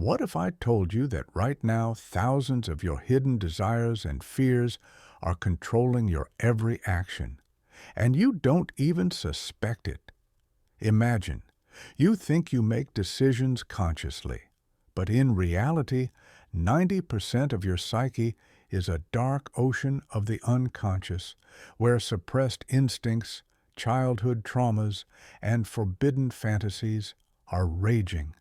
What if I told you that right now thousands of your hidden desires and fears are controlling your every action, and you don't even suspect it? Imagine, you think you make decisions consciously, but in reality, 90% of your psyche is a dark ocean of the unconscious, where suppressed instincts, childhood traumas, and forbidden fantasies are raging.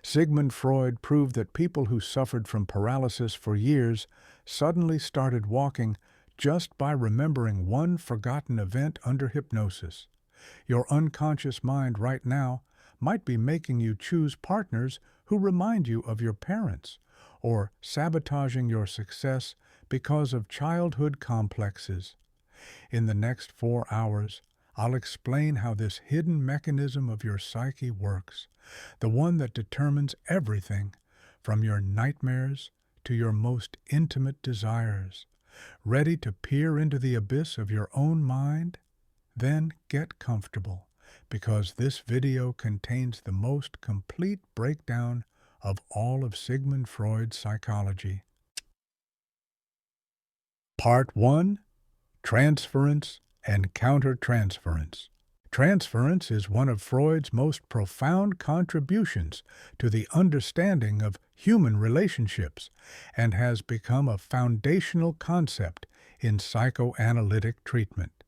Sigmund Freud proved that people who suffered from paralysis for years suddenly started walking just by remembering one forgotten event under hypnosis. Your unconscious mind right now might be making you choose partners who remind you of your parents, or sabotaging your success because of childhood complexes. In the next 4 hours, I'll explain how this hidden mechanism of your psyche works, the one that determines everything, from your nightmares to your most intimate desires. Ready to peer into the abyss of your own mind? Then get comfortable, because this video contains the most complete breakdown of all of Sigmund Freud's psychology. Part 1. Transference and Counter-Transference. Transference is one of Freud's most profound contributions to the understanding of human relationships and has become a foundational concept in psychoanalytic treatment.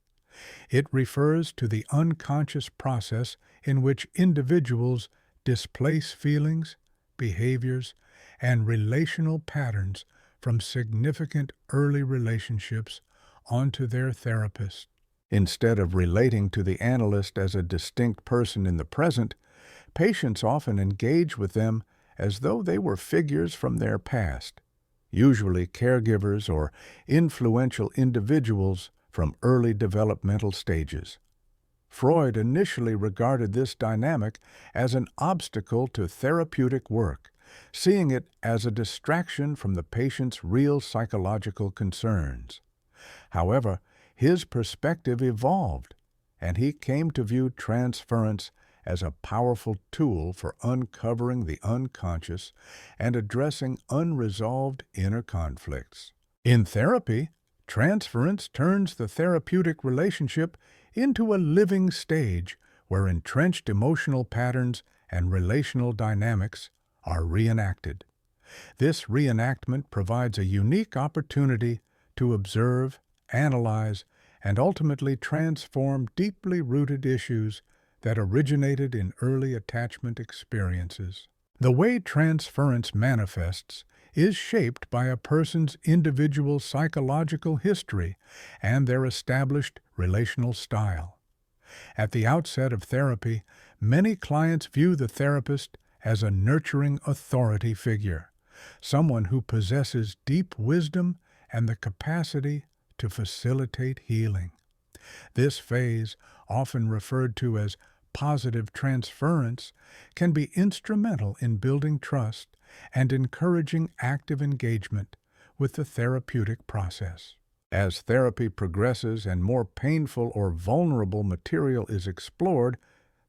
It refers to the unconscious process in which individuals displace feelings, behaviors, and relational patterns from significant early relationships onto their therapist. Instead of relating to the analyst as a distinct person in the present, patients often engage with them as though they were figures from their past, usually caregivers or influential individuals from early developmental stages. Freud initially regarded this dynamic as an obstacle to therapeutic work, seeing it as a distraction from the patient's real psychological concerns. However, his perspective evolved, and he came to view transference as a powerful tool for uncovering the unconscious and addressing unresolved inner conflicts. In therapy, transference turns the therapeutic relationship into a living stage where entrenched emotional patterns and relational dynamics are reenacted. This reenactment provides a unique opportunity to observe, analyze, and ultimately transform deeply rooted issues that originated in early attachment experiences. The way transference manifests is shaped by a person's individual psychological history and their established relational style. At the outset of therapy, many clients view the therapist as a nurturing authority figure, someone who possesses deep wisdom and the capacity to facilitate healing. This phase, often referred to as positive transference, can be instrumental in building trust and encouraging active engagement with the therapeutic process. As therapy progresses and more painful or vulnerable material is explored,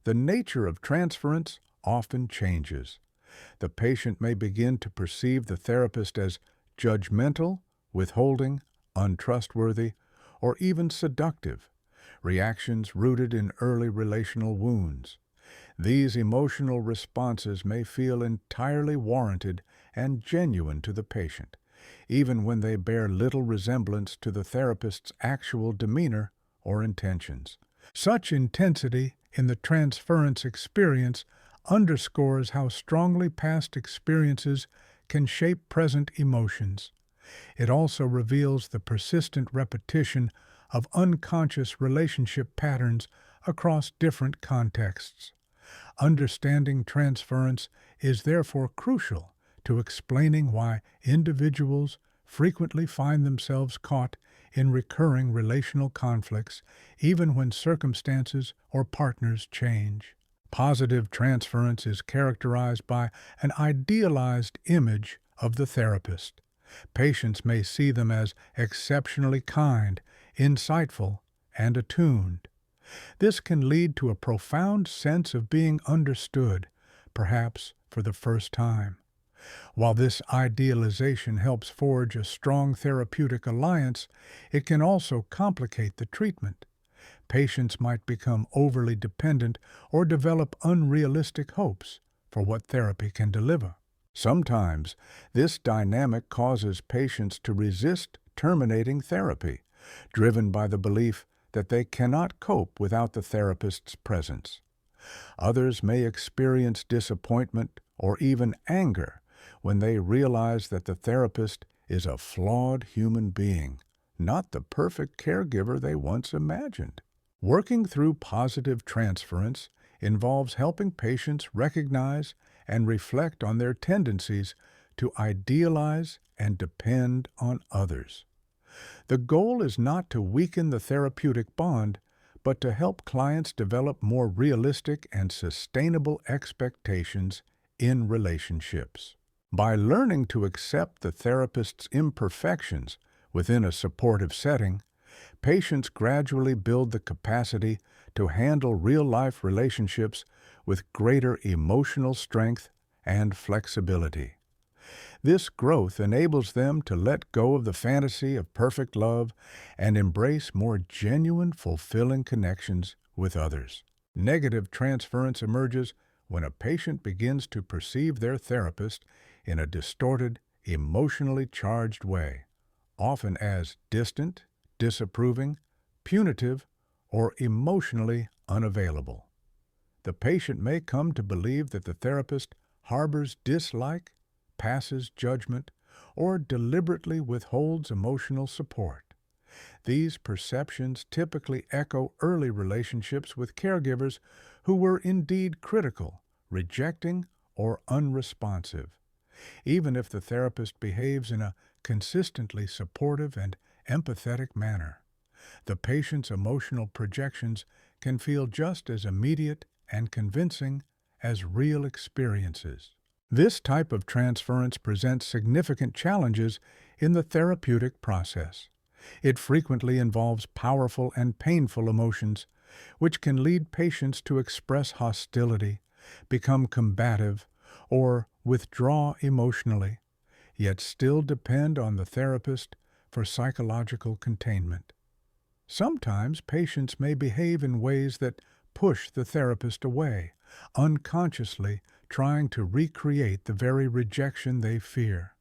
the nature of transference often changes. The patient may begin to perceive the therapist as judgmental, withholding, untrustworthy, or even seductive, reactions rooted in early relational wounds. These emotional responses may feel entirely warranted and genuine to the patient, even when they bear little resemblance to the therapist's actual demeanor or intentions. Such intensity in the transference experience underscores how strongly past experiences can shape present emotions. It also reveals the persistent repetition of unconscious relationship patterns across different contexts. Understanding transference is therefore crucial to explaining why individuals frequently find themselves caught in recurring relational conflicts, even when circumstances or partners change. Positive transference is characterized by an idealized image of the therapist. Patients may see them as exceptionally kind, insightful, and attuned. This can lead to a profound sense of being understood, perhaps for the first time. While this idealization helps forge a strong therapeutic alliance, it can also complicate the treatment. Patients might become overly dependent or develop unrealistic hopes for what therapy can deliver. Sometimes, this dynamic causes patients to resist terminating therapy, driven by the belief that they cannot cope without the therapist's presence. Others may experience disappointment or even anger when they realize that the therapist is a flawed human being, not the perfect caregiver they once imagined. Working through positive transference involves helping patients recognize and reflect on their tendencies to idealize and depend on others. The goal is not to weaken the therapeutic bond, but to help clients develop more realistic and sustainable expectations in relationships. By learning to accept the therapist's imperfections within a supportive setting, patients gradually build the capacity to handle real-life relationships with greater emotional strength and flexibility. This growth enables them to let go of the fantasy of perfect love and embrace more genuine, fulfilling connections with others. Negative transference emerges when a patient begins to perceive their therapist in a distorted, emotionally charged way, often as distant, disapproving, punitive, or emotionally unavailable. The patient may come to believe that the therapist harbors dislike, passes judgment, or deliberately withholds emotional support. These perceptions typically echo early relationships with caregivers who were indeed critical, rejecting, or unresponsive. Even if the therapist behaves in a consistently supportive and empathetic manner, the patient's emotional projections can feel just as immediate and convincing as real experiences. This type of transference presents significant challenges in the therapeutic process. It frequently involves powerful and painful emotions, which can lead patients to express hostility, become combative, or withdraw emotionally, yet still depend on the therapist for psychological containment. Sometimes patients may behave in ways that push the therapist away, unconsciously trying to recreate the very rejection they fear.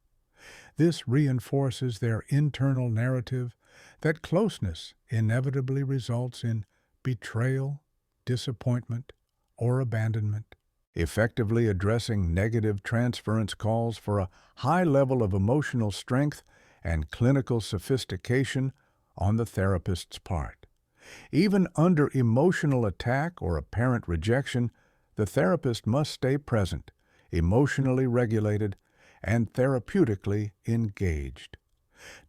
This reinforces their internal narrative that closeness inevitably results in betrayal, disappointment, or abandonment. Effectively addressing negative transference calls for a high level of emotional strength and clinical sophistication on the therapist's part. Even under emotional attack or apparent rejection, the therapist must stay present, emotionally regulated, and therapeutically engaged.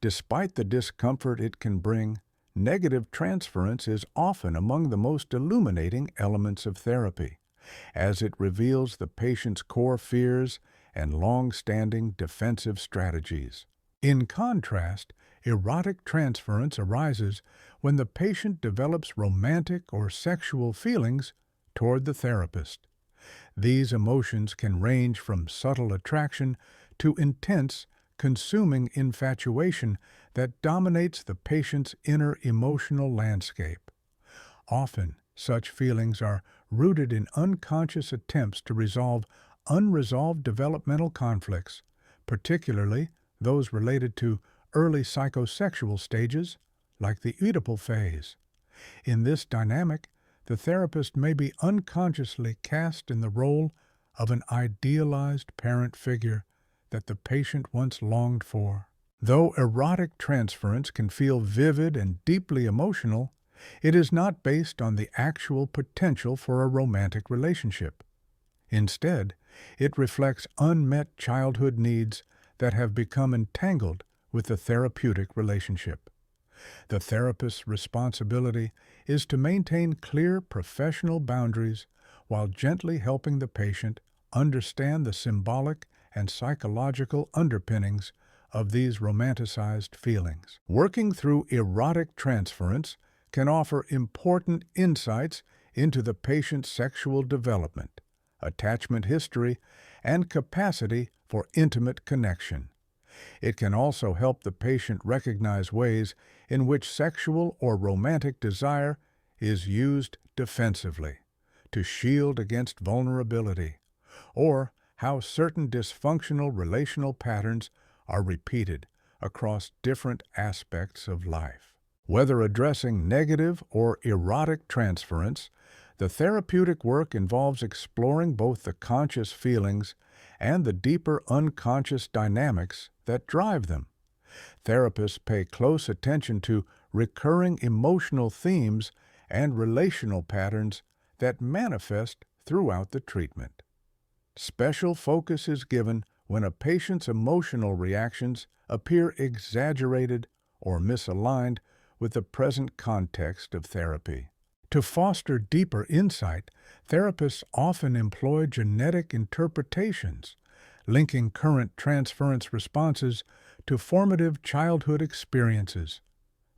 Despite the discomfort it can bring, negative transference is often among the most illuminating elements of therapy, as it reveals the patient's core fears and long-standing defensive strategies. In contrast, erotic transference arises when the patient develops romantic or sexual feelings toward the therapist. These emotions can range from subtle attraction to intense, consuming infatuation that dominates the patient's inner emotional landscape. Often, such feelings are rooted in unconscious attempts to resolve unresolved developmental conflicts, particularly those related to early psychosexual stages, like the Oedipal phase. In this dynamic, the therapist may be unconsciously cast in the role of an idealized parent figure that the patient once longed for. Though erotic transference can feel vivid and deeply emotional, it is not based on the actual potential for a romantic relationship. Instead, it reflects unmet childhood needs that have become entangled with the therapeutic relationship. The therapist's responsibility is to maintain clear professional boundaries while gently helping the patient understand the symbolic and psychological underpinnings of these romanticized feelings. Working through erotic transference can offer important insights into the patient's sexual development, attachment history, and capacity for intimate connection. It can also help the patient recognize ways in which sexual or romantic desire is used defensively, to shield against vulnerability, or how certain dysfunctional relational patterns are repeated across different aspects of life. Whether addressing negative or erotic transference, the therapeutic work involves exploring both the conscious feelings and the deeper unconscious dynamics that drive them. Therapists pay close attention to recurring emotional themes and relational patterns that manifest throughout the treatment. Special focus is given when a patient's emotional reactions appear exaggerated or misaligned with the present context of therapy. To foster deeper insight, therapists often employ genetic interpretations, linking current transference responses to formative childhood experiences.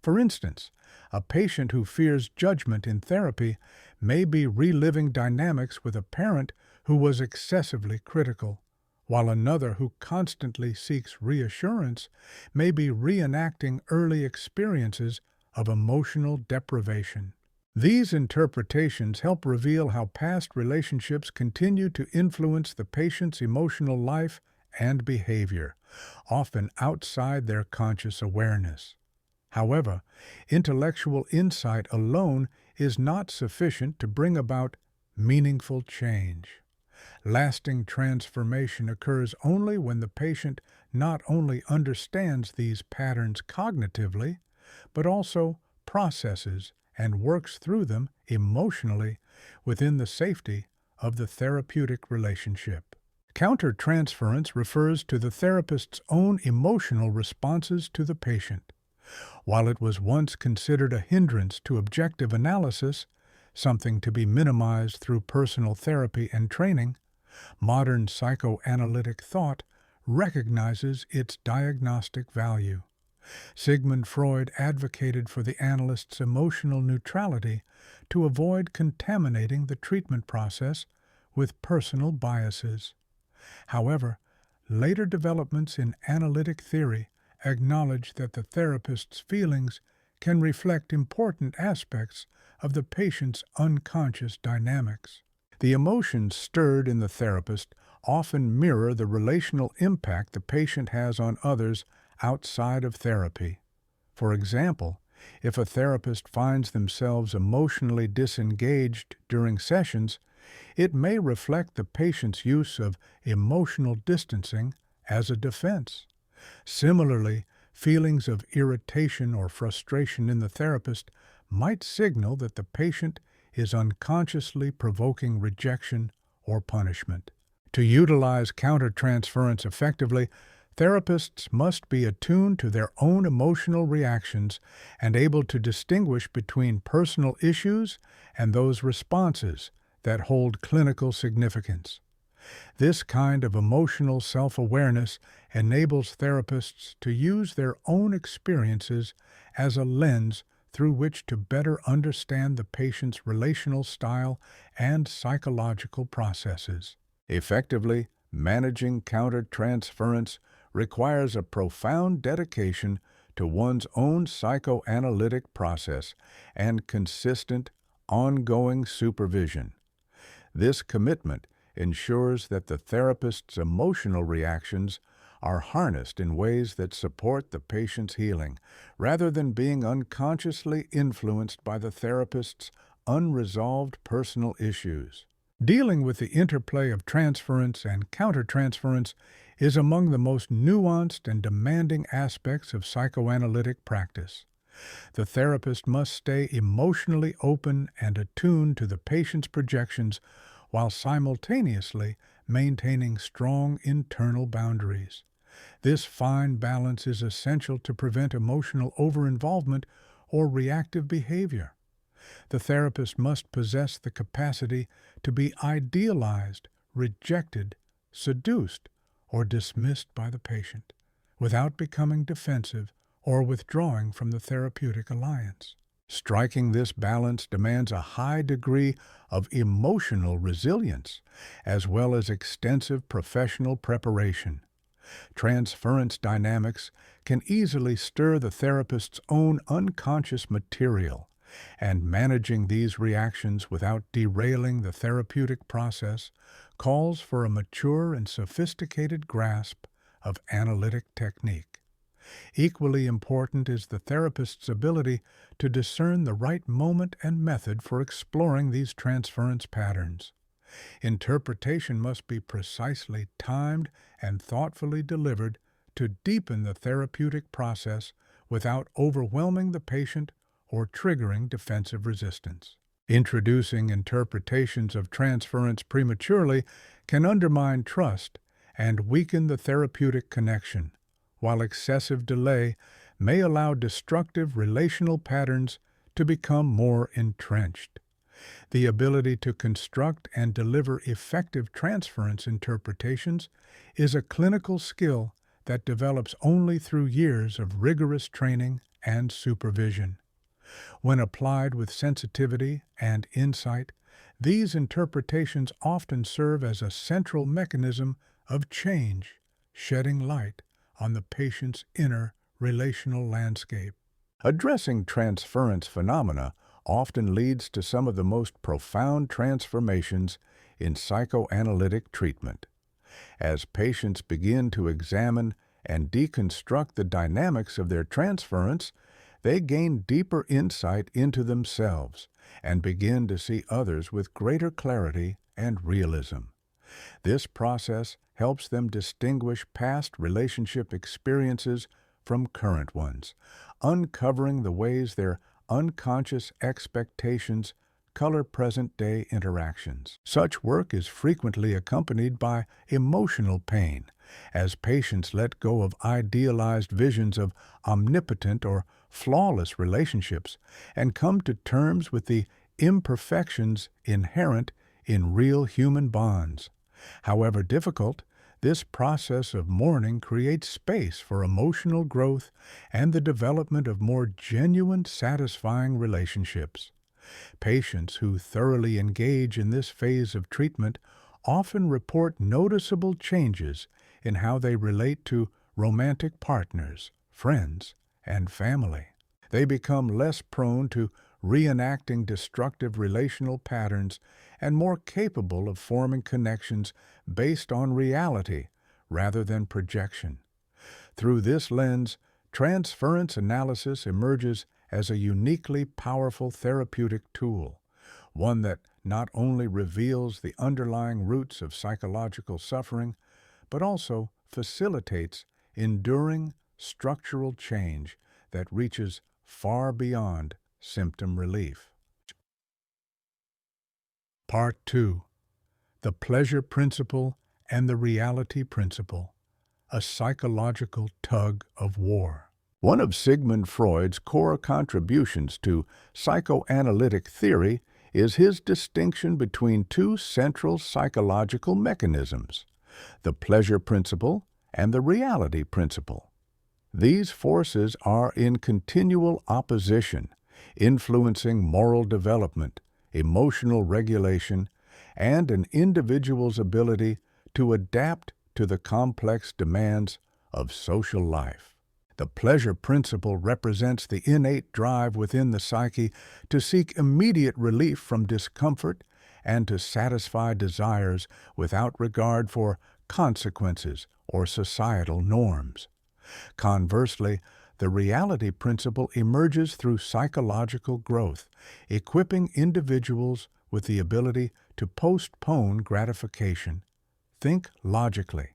For instance, a patient who fears judgment in therapy may be reliving dynamics with a parent who was excessively critical, while another who constantly seeks reassurance may be reenacting early experiences of emotional deprivation. These interpretations help reveal how past relationships continue to influence the patient's emotional life and behavior, often outside their conscious awareness. However, intellectual insight alone is not sufficient to bring about meaningful change. Lasting transformation occurs only when the patient not only understands these patterns cognitively, but also processes and works through them emotionally within the safety of the therapeutic relationship. Counter-transference refers to the therapist's own emotional responses to the patient. While it was once considered a hindrance to objective analysis, something to be minimized through personal therapy and training, modern psychoanalytic thought recognizes its diagnostic value. Sigmund Freud advocated for the analyst's emotional neutrality to avoid contaminating the treatment process with personal biases. However, later developments in analytic theory acknowledge that the therapist's feelings can reflect important aspects of the patient's unconscious dynamics. The emotions stirred in the therapist often mirror the relational impact the patient has on others outside of therapy. For example, if a therapist finds themselves emotionally disengaged during sessions, it may reflect the patient's use of emotional distancing as a defense. Similarly, feelings of irritation or frustration in the therapist might signal that the patient is unconsciously provoking rejection or punishment. To utilize countertransference effectively, therapists must be attuned to their own emotional reactions and able to distinguish between personal issues and those responses that hold clinical significance. This kind of emotional self-awareness enables therapists to use their own experiences as a lens through which to better understand the patient's relational style and psychological processes. Effectively, managing countertransference requires a profound dedication to one's own psychoanalytic process and consistent, ongoing supervision. This commitment ensures that the therapist's emotional reactions are harnessed in ways that support the patient's healing, rather than being unconsciously influenced by the therapist's unresolved personal issues. Dealing with the interplay of transference and countertransference is among the most nuanced and demanding aspects of psychoanalytic practice. The therapist must stay emotionally open and attuned to the patient's projections while simultaneously maintaining strong internal boundaries. This fine balance is essential to prevent emotional overinvolvement or reactive behavior. The therapist must possess the capacity to be idealized, rejected, seduced, or dismissed by the patient, without becoming defensive or withdrawing from the therapeutic alliance. Striking this balance demands a high degree of emotional resilience, as well as extensive professional preparation. Transference dynamics can easily stir the therapist's own unconscious material, and managing these reactions without derailing the therapeutic process calls for a mature and sophisticated grasp of analytic technique. Equally important is the therapist's ability to discern the right moment and method for exploring these transference patterns. Interpretation must be precisely timed and thoughtfully delivered to deepen the therapeutic process without overwhelming the patient or triggering defensive resistance. Introducing interpretations of transference prematurely can undermine trust and weaken the therapeutic connection, while excessive delay may allow destructive relational patterns to become more entrenched. The ability to construct and deliver effective transference interpretations is a clinical skill that develops only through years of rigorous training and supervision. When applied with sensitivity and insight, these interpretations often serve as a central mechanism of change, shedding light on the patient's inner relational landscape. Addressing transference phenomena often leads to some of the most profound transformations in psychoanalytic treatment. As patients begin to examine and deconstruct the dynamics of their transference, they gain deeper insight into themselves and begin to see others with greater clarity and realism. This process helps them distinguish past relationship experiences from current ones, uncovering the ways their unconscious expectations color present-day interactions. Such work is frequently accompanied by emotional pain, as patients let go of idealized visions of omnipotent or flawless relationships and come to terms with the imperfections inherent in real human bonds. However difficult, this process of mourning creates space for emotional growth and the development of more genuine, satisfying relationships. Patients who thoroughly engage in this phase of treatment often report noticeable changes in how they relate to romantic partners, friends, and family. They become less prone to reenacting destructive relational patterns and more capable of forming connections based on reality rather than projection. Through this lens, transference analysis emerges as a uniquely powerful therapeutic tool, one that not only reveals the underlying roots of psychological suffering, but also facilitates enduring structural change that reaches far beyond symptom relief. Part 2. The Pleasure Principle and the Reality Principle, a Psychological Tug of War. One of Sigmund Freud's core contributions to psychoanalytic theory is his distinction between two central psychological mechanisms, the pleasure principle and the reality principle. These forces are in continual opposition, influencing moral development, emotional regulation, and an individual's ability to adapt to the complex demands of social life. The pleasure principle represents the innate drive within the psyche to seek immediate relief from discomfort and to satisfy desires without regard for consequences or societal norms. Conversely, the reality principle emerges through psychological growth, equipping individuals with the ability to postpone gratification, think logically,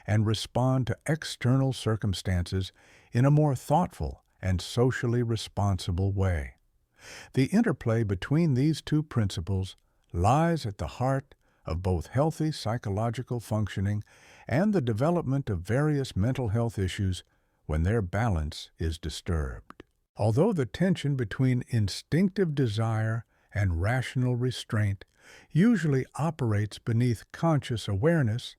and respond to external circumstances in a more thoughtful and socially responsible way. The interplay between these two principles lies at the heart of both healthy psychological functioning and the development of various mental health issues when their balance is disturbed. Although the tension between instinctive desire and rational restraint usually operates beneath conscious awareness,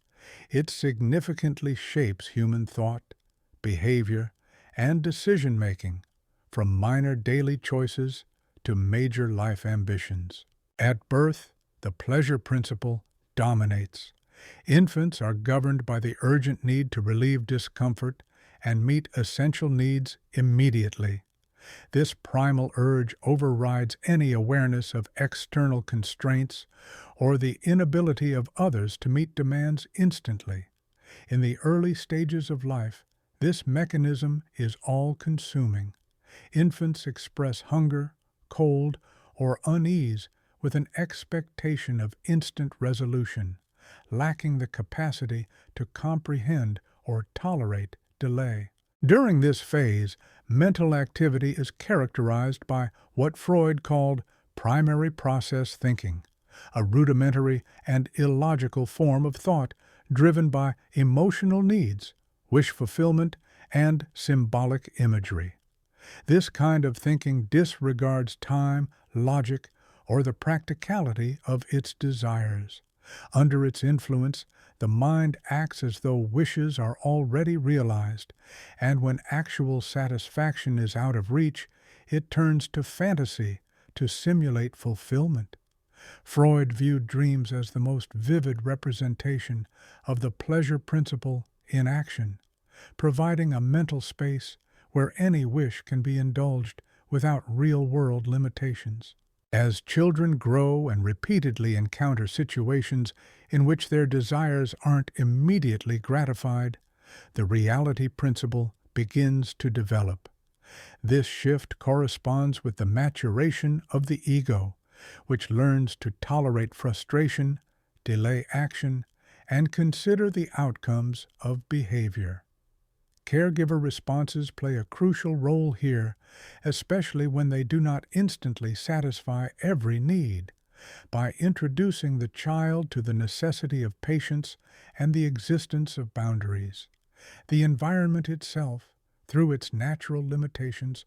it significantly shapes human thought, behavior, and decision-making, from minor daily choices to major life ambitions. At birth, the pleasure principle dominates. Infants are governed by the urgent need to relieve discomfort and meet essential needs immediately. This primal urge overrides any awareness of external constraints or the inability of others to meet demands instantly. In the early stages of life, this mechanism is all-consuming. Infants express hunger, cold, or unease with an expectation of instant resolution, lacking the capacity to comprehend or tolerate delay. During this phase, mental activity is characterized by what Freud called primary process thinking, a rudimentary and illogical form of thought driven by emotional needs, wish fulfillment, and symbolic imagery. This kind of thinking disregards time, logic, or the practicality of its desires. Under its influence, the mind acts as though wishes are already realized, and when actual satisfaction is out of reach, it turns to fantasy to simulate fulfillment. Freud viewed dreams as the most vivid representation of the pleasure principle in action, providing a mental space where any wish can be indulged without real-world limitations. As children grow and repeatedly encounter situations in which their desires aren't immediately gratified, the reality principle begins to develop. This shift corresponds with the maturation of the ego, which learns to tolerate frustration, delay action, and consider the outcomes of behavior. Caregiver responses play a crucial role here, especially when they do not instantly satisfy every need. By introducing the child to the necessity of patience and the existence of boundaries, the environment itself, through its natural limitations,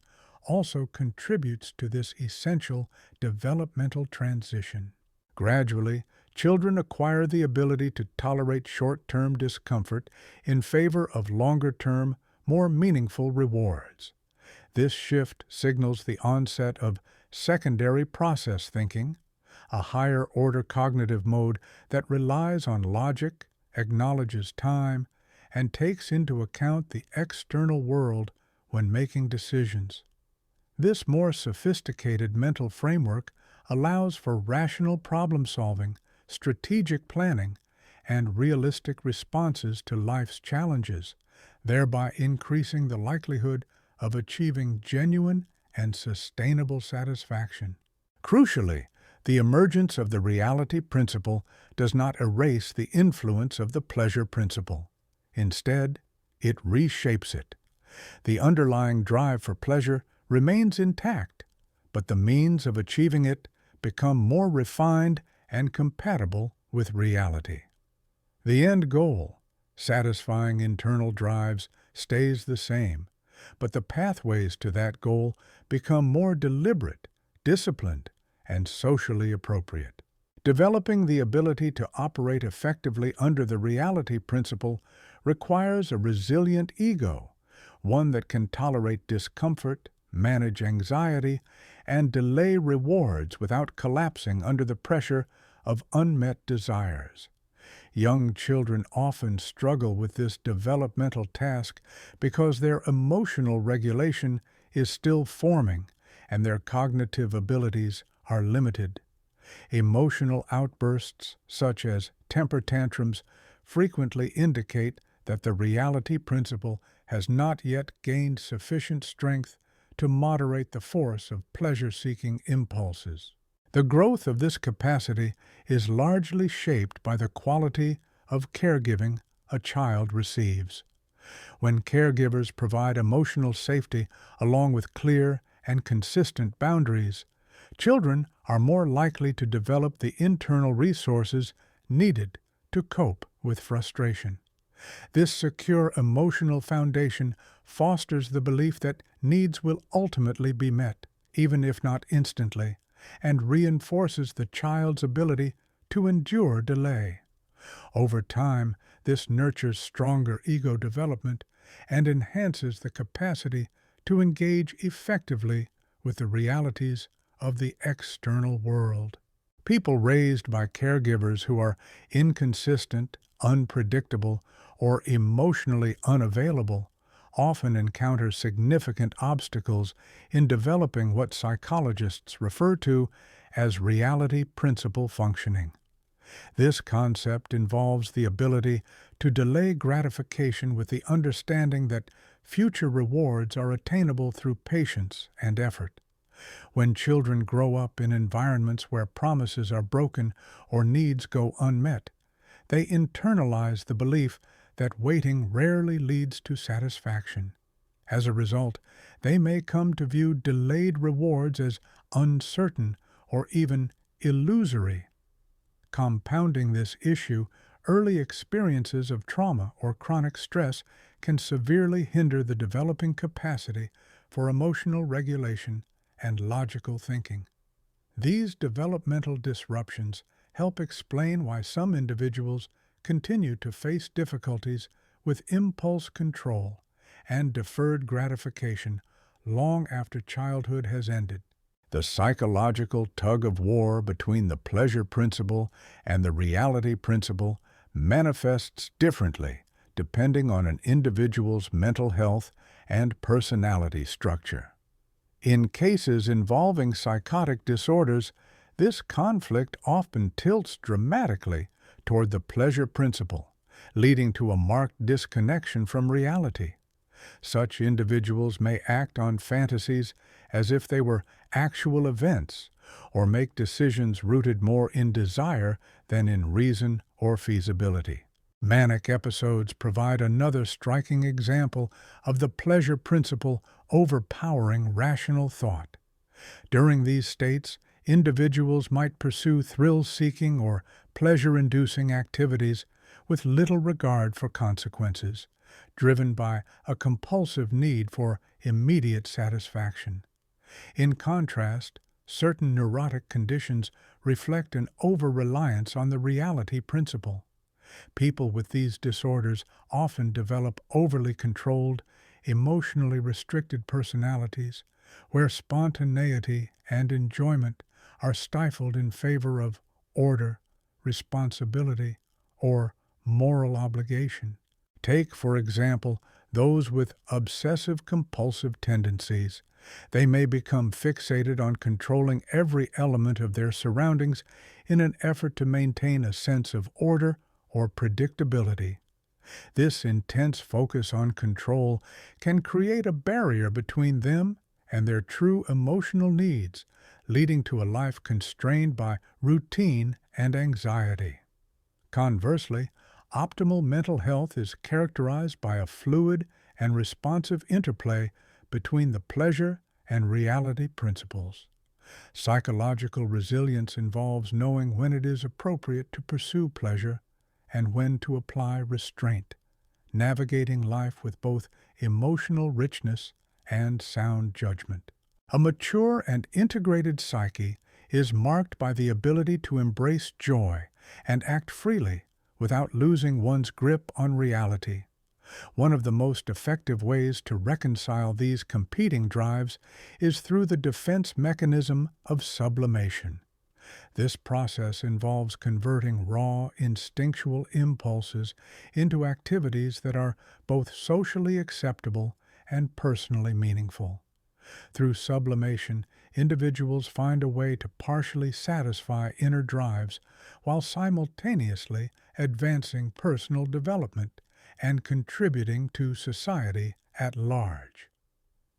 also contributes to this essential developmental transition. Gradually, children acquire the ability to tolerate short-term discomfort in favor of longer-term, more meaningful rewards. This shift signals the onset of secondary process thinking, a higher-order cognitive mode that relies on logic, acknowledges time, and takes into account the external world when making decisions. This more sophisticated mental framework allows for rational problem-solving, strategic planning, and realistic responses to life's challenges, thereby increasing the likelihood of achieving genuine and sustainable satisfaction. Crucially, the emergence of the reality principle does not erase the influence of the pleasure principle. Instead, it reshapes it. The underlying drive for pleasure remains intact, but the means of achieving it become more refined and compatible with reality. The end goal, satisfying internal drives, stays the same, but the pathways to that goal become more deliberate, disciplined, and socially appropriate. Developing the ability to operate effectively under the reality principle requires a resilient ego, one that can tolerate discomfort, manage anxiety, and delay rewards without collapsing under the pressure of unmet desires. Young children often struggle with this developmental task because their emotional regulation is still forming and their cognitive abilities are limited. Emotional outbursts, such as temper tantrums, frequently indicate that the reality principle has not yet gained sufficient strength to moderate the force of pleasure-seeking impulses. The growth of this capacity is largely shaped by the quality of caregiving a child receives. When caregivers provide emotional safety along with clear and consistent boundaries, children are more likely to develop the internal resources needed to cope with frustration. This secure emotional foundation fosters the belief that needs will ultimately be met, even if not instantly, and reinforces the child's ability to endure delay. Over time, this nurtures stronger ego development and enhances the capacity to engage effectively with the realities of the external world. People raised by caregivers who are inconsistent, unpredictable, or emotionally unavailable often encounter significant obstacles in developing what psychologists refer to as reality principle functioning. This concept involves the ability to delay gratification with the understanding that future rewards are attainable through patience and effort. When children grow up in environments where promises are broken or needs go unmet, they internalize the belief that waiting rarely leads to satisfaction. As a result, they may come to view delayed rewards as uncertain or even illusory. Compounding this issue, early experiences of trauma or chronic stress can severely hinder the developing capacity for emotional regulation and logical thinking. These developmental disruptions help explain why some individuals continue to face difficulties with impulse control and deferred gratification long after childhood has ended. The psychological tug-of-war between the pleasure principle and the reality principle manifests differently depending on an individual's mental health and personality structure. In cases involving psychotic disorders, this conflict often tilts dramatically toward the pleasure principle, leading to a marked disconnection from reality. Such individuals may act on fantasies as if they were actual events, or make decisions rooted more in desire than in reason or feasibility. Manic episodes provide another striking example of the pleasure principle overpowering rational thought. During these states, individuals might pursue thrill-seeking or pleasure-inducing activities with little regard for consequences, driven by a compulsive need for immediate satisfaction. In contrast, certain neurotic conditions reflect an over-reliance on the reality principle. People with these disorders often develop overly controlled, emotionally restricted personalities, where spontaneity and enjoyment are stifled in favor of order, responsibility, or moral obligation. Take, for example, those with obsessive-compulsive tendencies. They may become fixated on controlling every element of their surroundings in an effort to maintain a sense of order or predictability. This intense focus on control can create a barrier between them and their true emotional needs, leading to a life constrained by routine and anxiety. Conversely, optimal mental health is characterized by a fluid and responsive interplay between the pleasure and reality principles. Psychological resilience involves knowing when it is appropriate to pursue pleasure and when to apply restraint, navigating life with both emotional richness and sound judgment. A mature and integrated psyche is marked by the ability to embrace joy and act freely without losing one's grip on reality. One of the most effective ways to reconcile these competing drives is through the defense mechanism of sublimation. This process involves converting raw, instinctual impulses into activities that are both socially acceptable and personally meaningful. Through sublimation, individuals find a way to partially satisfy inner drives while simultaneously advancing personal development and contributing to society at large.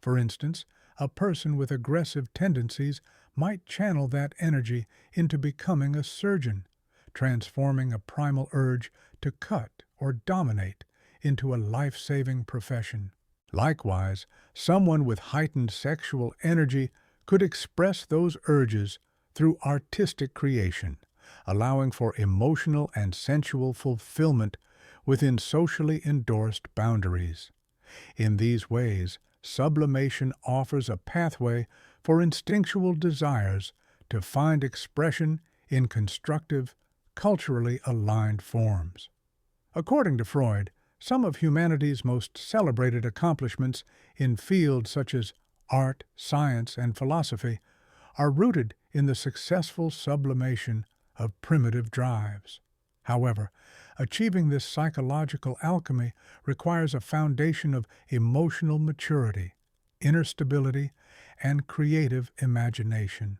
For instance, a person with aggressive tendencies might channel that energy into becoming a surgeon, transforming a primal urge to cut or dominate into a life-saving profession. Likewise, someone with heightened sexual energy could express those urges through artistic creation, allowing for emotional and sensual fulfillment within socially endorsed boundaries. In these ways, sublimation offers a pathway for instinctual desires to find expression in constructive, culturally aligned forms. According to Freud, some of humanity's most celebrated accomplishments in fields such as art, science, and philosophy are rooted in the successful sublimation of primitive drives. However, achieving this psychological alchemy requires a foundation of emotional maturity, inner stability, and creative imagination.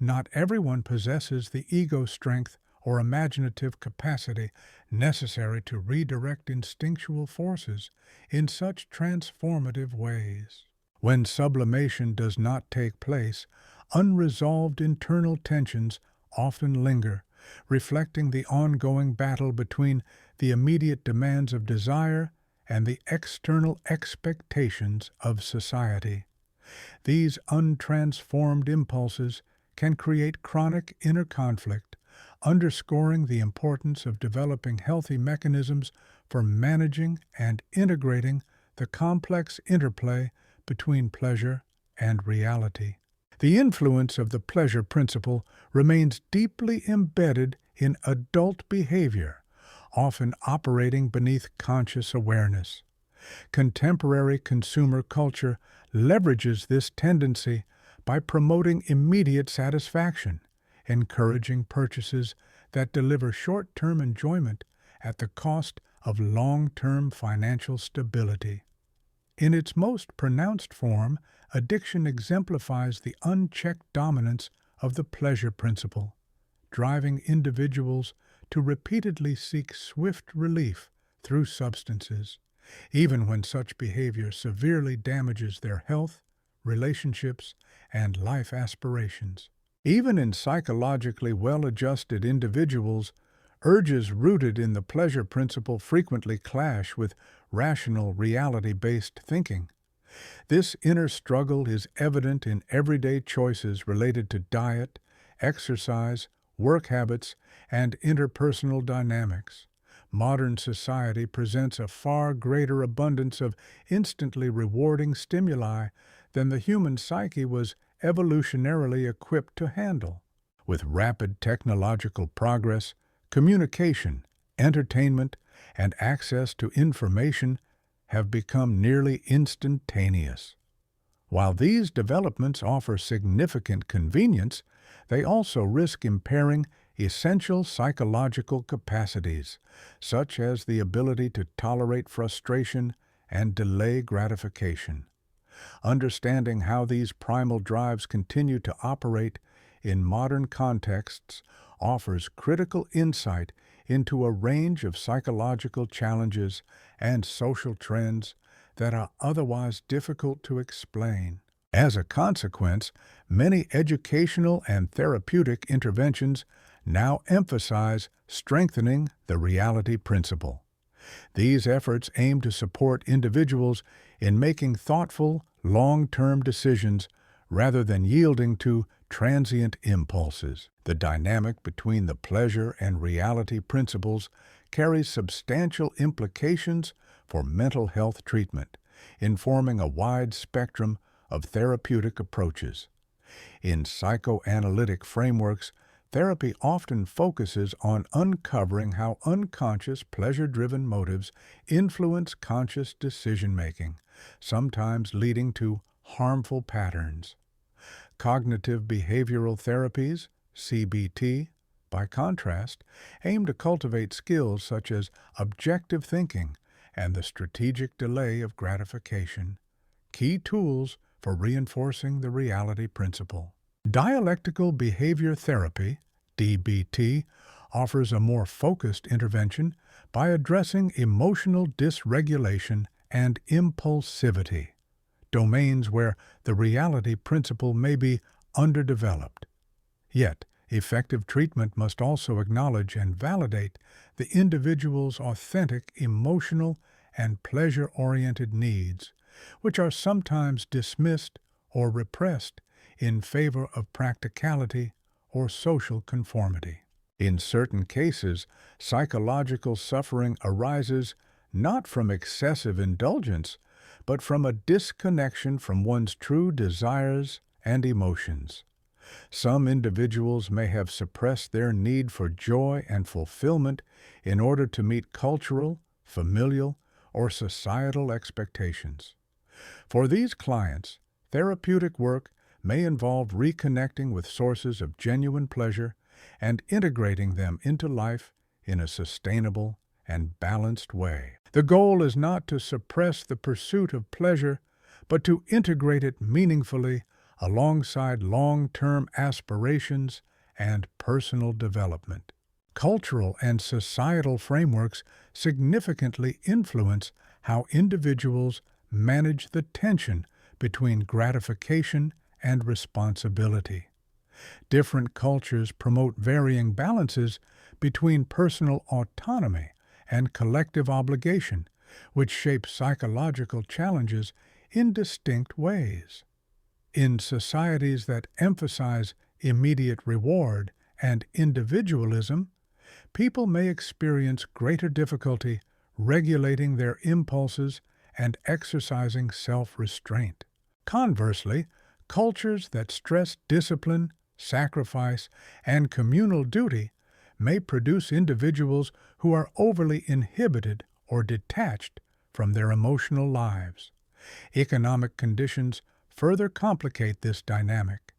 Not everyone possesses the ego strength or imaginative capacity necessary to redirect instinctual forces in such transformative ways. When sublimation does not take place, unresolved internal tensions often linger, reflecting the ongoing battle between the immediate demands of desire and the external expectations of society. These untransformed impulses can create chronic inner conflict, underscoring the importance of developing healthy mechanisms for managing and integrating the complex interplay between pleasure and reality. The influence of the pleasure principle remains deeply embedded in adult behavior, often operating beneath conscious awareness. Contemporary consumer culture leverages this tendency by promoting immediate satisfaction, encouraging purchases that deliver short-term enjoyment at the cost of long-term financial stability. In its most pronounced form, addiction exemplifies the unchecked dominance of the pleasure principle, driving individuals to repeatedly seek swift relief through substances, even when such behavior severely damages their health, relationships, and life aspirations. Even in psychologically well-adjusted individuals, urges rooted in the pleasure principle frequently clash with rational, reality-based thinking. This inner struggle is evident in everyday choices related to diet, exercise, work habits, and interpersonal dynamics. Modern society presents a far greater abundance of instantly rewarding stimuli than the human psyche was evolutionarily equipped to handle. With rapid technological progress, communication, entertainment, and access to information have become nearly instantaneous. While these developments offer significant convenience, they also risk impairing essential psychological capacities, such as the ability to tolerate frustration and delay gratification. Understanding how these primal drives continue to operate in modern contexts offers critical insight into a range of psychological challenges and social trends that are otherwise difficult to explain. As a consequence, many educational and therapeutic interventions now emphasize strengthening the reality principle. These efforts aim to support individuals in making thoughtful, long-term decisions rather than yielding to transient impulses. The dynamic between the pleasure and reality principles carries substantial implications for mental health treatment, informing a wide spectrum of therapeutic approaches. In psychoanalytic frameworks, therapy often focuses on uncovering how unconscious pleasure-driven motives influence conscious decision-making, sometimes leading to harmful patterns. Cognitive behavioral therapies, CBT, by contrast, aim to cultivate skills such as objective thinking and the strategic delay of gratification, key tools for reinforcing the reality principle. Dialectical behavior therapy, DBT, offers a more focused intervention by addressing emotional dysregulation and impulsivity, domains where the reality principle may be underdeveloped. Yet, effective treatment must also acknowledge and validate the individual's authentic emotional and pleasure-oriented needs, which are sometimes dismissed or repressed in favor of practicality or social conformity. In certain cases, psychological suffering arises not from excessive indulgence, but from a disconnection from one's true desires and emotions. Some individuals may have suppressed their need for joy and fulfillment in order to meet cultural, familial, or societal expectations. For these clients, therapeutic work may involve reconnecting with sources of genuine pleasure and integrating them into life in a sustainable and balanced way. The goal is not to suppress the pursuit of pleasure, but to integrate it meaningfully alongside long-term aspirations and personal development. Cultural and societal frameworks significantly influence how individuals manage the tension between gratification and responsibility. Different cultures promote varying balances between personal autonomy and collective obligation, which shape psychological challenges in distinct ways. In societies that emphasize immediate reward and individualism, people may experience greater difficulty regulating their impulses and exercising self-restraint. Conversely, cultures that stress discipline, sacrifice, and communal duty may produce individuals who are overly inhibited or detached from their emotional lives. Economic conditions further complicate this dynamic.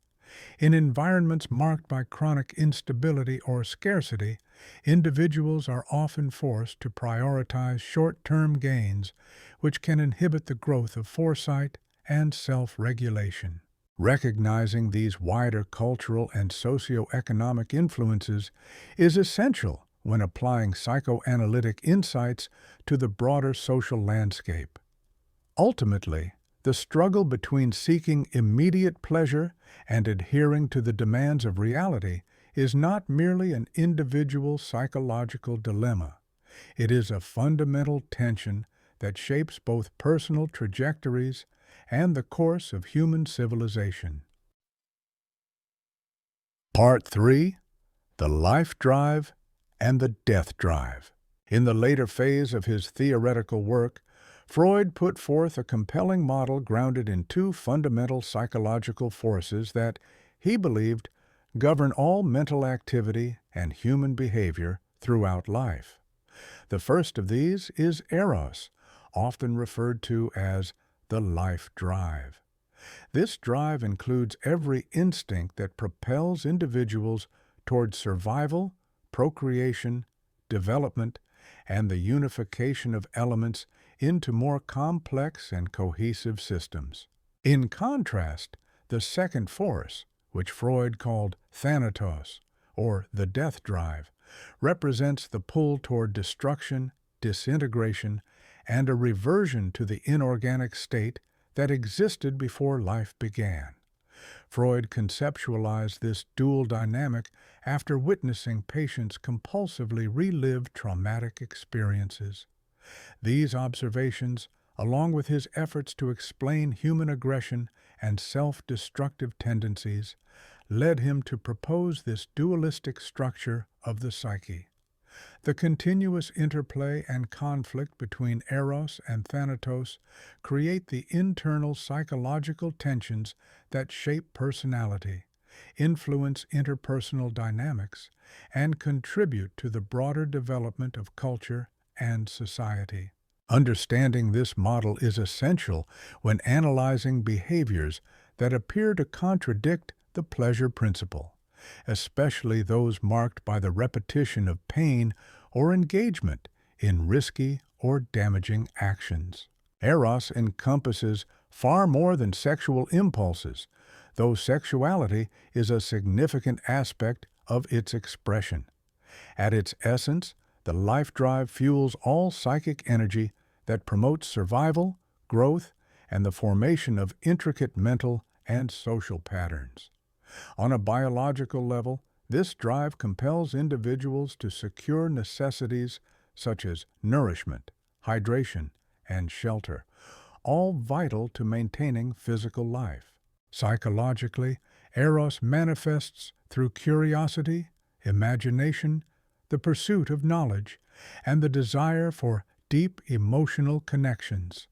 In environments marked by chronic instability or scarcity, individuals are often forced to prioritize short-term gains, which can inhibit the growth of foresight and self-regulation. Recognizing these wider cultural and socioeconomic influences is essential when applying psychoanalytic insights to the broader social landscape. Ultimately, the struggle between seeking immediate pleasure and adhering to the demands of reality is not merely an individual psychological dilemma. It is a fundamental tension that shapes both personal trajectories and the course of human civilization. Part 3. The Life Drive and the Death Drive. In the later phase of his theoretical work, Freud put forth a compelling model grounded in two fundamental psychological forces that, he believed, govern all mental activity and human behavior throughout life. The first of these is eros, often referred to as the life drive. This drive includes every instinct that propels individuals toward survival, procreation, development, and the unification of elements into more complex and cohesive systems. In contrast, the second force, which Freud called thanatos, or the death drive, represents the pull toward destruction, disintegration, and a reversion to the inorganic state that existed before life began. Freud conceptualized this dual dynamic after witnessing patients compulsively relive traumatic experiences. These observations, along with his efforts to explain human aggression and self-destructive tendencies, led him to propose this dualistic structure of the psyche. The continuous interplay and conflict between eros and thanatos create the internal psychological tensions that shape personality, influence interpersonal dynamics, and contribute to the broader development of culture and society. Understanding this model is essential when analyzing behaviors that appear to contradict the pleasure principle, especially those marked by the repetition of pain or engagement in risky or damaging actions. Eros encompasses far more than sexual impulses, though sexuality is a significant aspect of its expression. At its essence, the life drive fuels all psychic energy that promotes survival, growth, and the formation of intricate mental and social patterns. On a biological level, this drive compels individuals to secure necessities such as nourishment, hydration, and shelter, all vital to maintaining physical life. Psychologically, eros manifests through curiosity, imagination, the pursuit of knowledge, and the desire for deep emotional connections.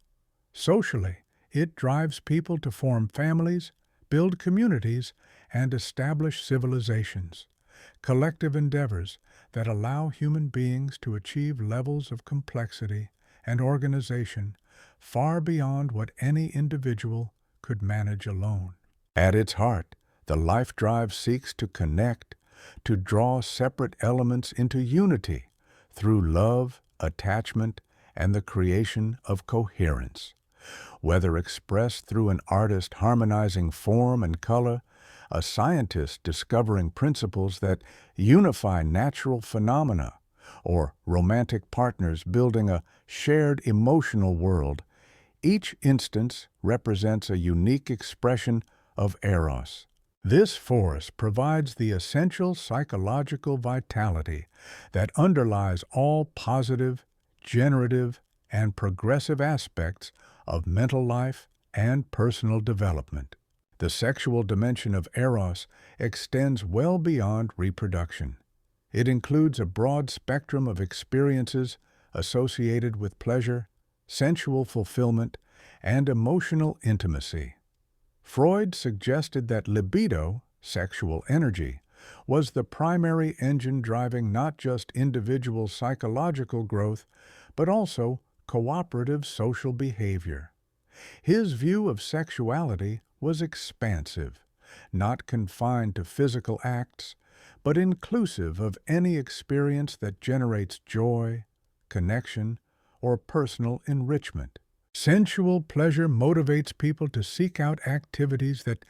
Socially, it drives people to form families, build communities, and establish civilizations, collective endeavors that allow human beings to achieve levels of complexity and organization far beyond what any individual could manage alone. At its heart, the life drive seeks to connect, to draw separate elements into unity through love, attachment, and the creation of coherence. Whether expressed through an artist harmonizing form and color, a scientist discovering principles that unify natural phenomena, or romantic partners building a shared emotional world, each instance represents a unique expression of eros. This force provides the essential psychological vitality that underlies all positive, generative, and progressive aspects of mental life and personal development. The sexual dimension of eros extends well beyond reproduction. It includes a broad spectrum of experiences associated with pleasure, sensual fulfillment, and emotional intimacy. Freud suggested that libido, sexual energy, was the primary engine driving not just individual psychological growth, but also cooperative social behavior. His view of sexuality was expansive, not confined to physical acts, but inclusive of any experience that generates joy, connection, or personal enrichment. Sensual pleasure motivates people to seek out activities that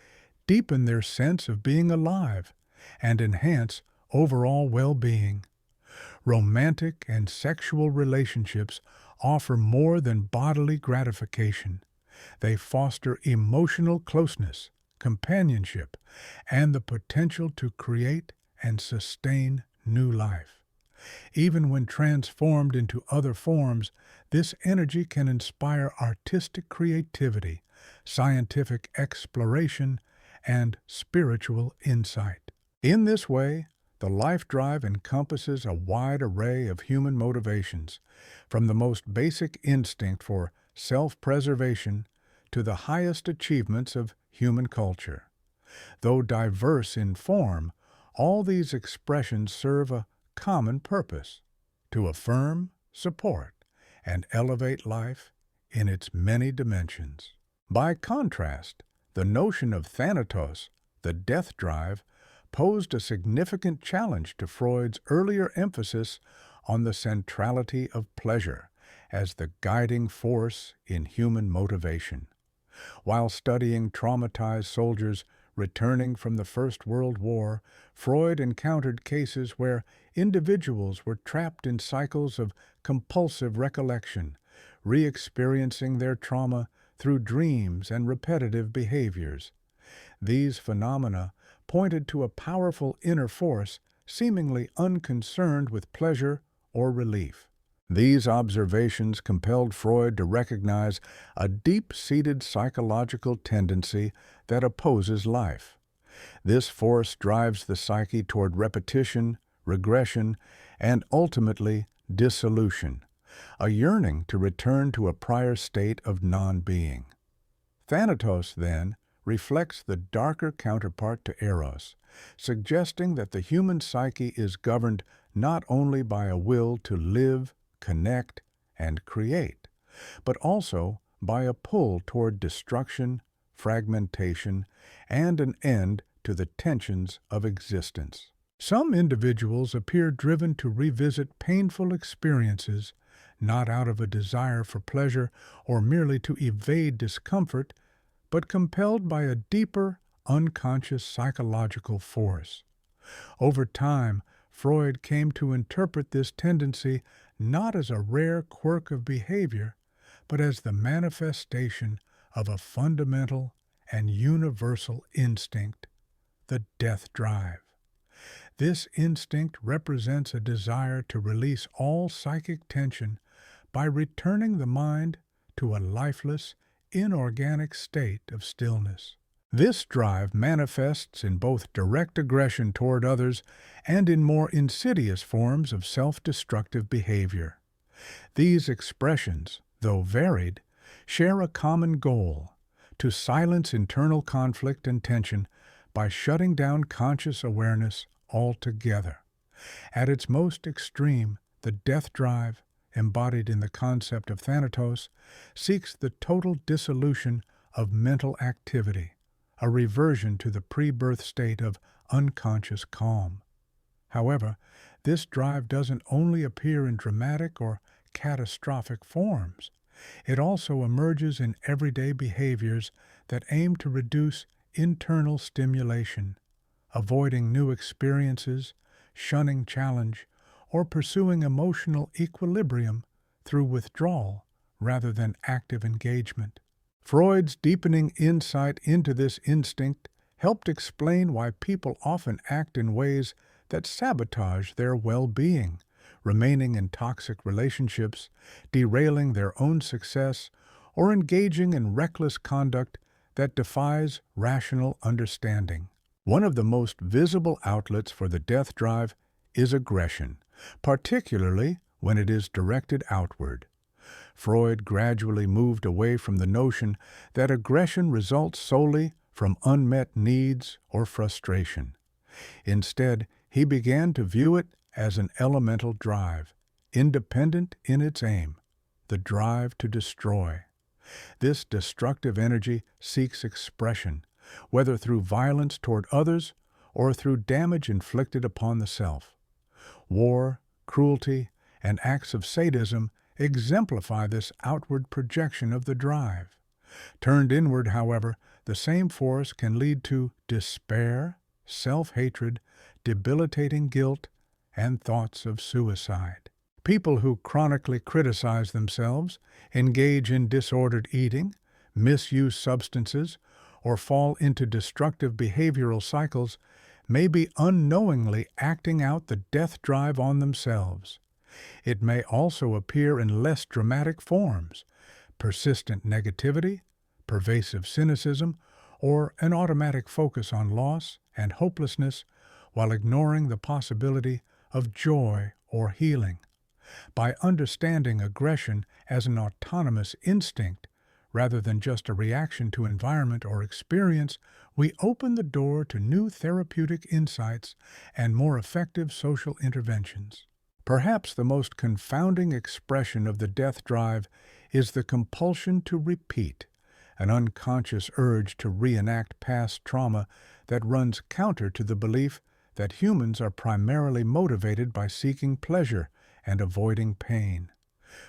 deepen their sense of being alive and enhance overall well-being. Romantic and sexual relationships offer more than bodily gratification. They foster emotional closeness, companionship, and the potential to create and sustain new life. Even when transformed into other forms, this energy can inspire artistic creativity, scientific exploration, and spiritual insight. In this way, the life drive encompasses a wide array of human motivations, from the most basic instinct for self-preservation to the highest achievements of human culture. Though diverse in form, all these expressions serve a common purpose: to affirm, support, and elevate life in its many dimensions. By contrast, the notion of thanatos, the death drive, posed a significant challenge to Freud's earlier emphasis on the centrality of pleasure as the guiding force in human motivation. While studying traumatized soldiers returning from the First World War, Freud encountered cases where individuals were trapped in cycles of compulsive recollection, re-experiencing their trauma through dreams and repetitive behaviors. These phenomena pointed to a powerful inner force seemingly unconcerned with pleasure or relief. These observations compelled Freud to recognize a deep-seated psychological tendency that opposes life. This force drives the psyche toward repetition, regression, and ultimately dissolution, a yearning to return to a prior state of non-being. Thanatos, then, reflects the darker counterpart to eros, suggesting that the human psyche is governed not only by a will to live, connect, and create, but also by a pull toward destruction, fragmentation, and an end to the tensions of existence. Some individuals appear driven to revisit painful experiences, not out of a desire for pleasure or merely to evade discomfort, but compelled by a deeper, unconscious psychological force. Over time, Freud came to interpret this tendency not as a rare quirk of behavior, but as the manifestation of a fundamental and universal instinct, the death drive. This instinct represents a desire to release all psychic tension by returning the mind to a lifeless, inorganic state of stillness. This drive manifests in both direct aggression toward others and in more insidious forms of self-destructive behavior. These expressions, though varied, share a common goal: to silence internal conflict and tension by shutting down conscious awareness altogether. At its most extreme, the death drive, embodied in the concept of thanatos, seeks the total dissolution of mental activity, a reversion to the pre-birth state of unconscious calm. However, this drive doesn't only appear in dramatic or catastrophic forms. It also emerges in everyday behaviors that aim to reduce internal stimulation, avoiding new experiences, shunning challenge, or pursuing emotional equilibrium through withdrawal rather than active engagement. Freud's deepening insight into this instinct helped explain why people often act in ways that sabotage their well-being, remaining in toxic relationships, derailing their own success, or engaging in reckless conduct that defies rational understanding. One of the most visible outlets for the death drive is aggression, particularly when it is directed outward. Freud gradually moved away from the notion that aggression results solely from unmet needs or frustration. Instead, he began to view it as an elemental drive, independent in its aim, the drive to destroy. This destructive energy seeks expression, whether through violence toward others or through damage inflicted upon the self. War, cruelty, and acts of sadism exemplify this outward projection of the drive. Turned inward, however, the same force can lead to despair, self-hatred, debilitating guilt, and thoughts of suicide. People who chronically criticize themselves, engage in disordered eating, misuse substances, or fall into destructive behavioral cycles may be unknowingly acting out the death drive on themselves. It may also appear in less dramatic forms: persistent negativity, pervasive cynicism, or an automatic focus on loss and hopelessness while ignoring the possibility of joy or healing. By understanding aggression as an autonomous instinct, rather than just a reaction to environment or experience, we open the door to new therapeutic insights and more effective social interventions. Perhaps the most confounding expression of the death drive is the compulsion to repeat, an unconscious urge to reenact past trauma that runs counter to the belief that humans are primarily motivated by seeking pleasure and avoiding pain.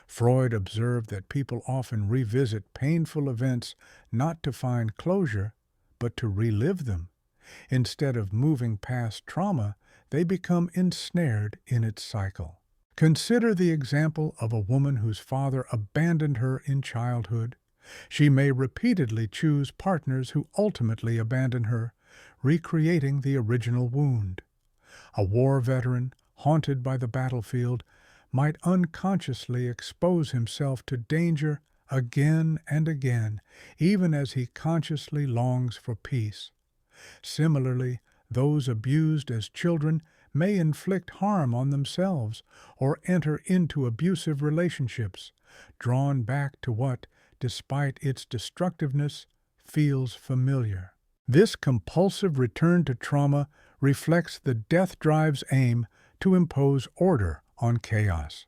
Freud observed that people often revisit painful events not to find closure, but to relive them. Instead of moving past trauma, they become ensnared in its cycle. Consider the example of a woman whose father abandoned her in childhood. She may repeatedly choose partners who ultimately abandon her, recreating the original wound. A war veteran, haunted by the battlefield, might unconsciously expose himself to danger again and again, even as he consciously longs for peace. Similarly, those abused as children may inflict harm on themselves or enter into abusive relationships, drawn back to what, despite its destructiveness, feels familiar. This compulsive return to trauma reflects the death drive's aim to impose order on chaos.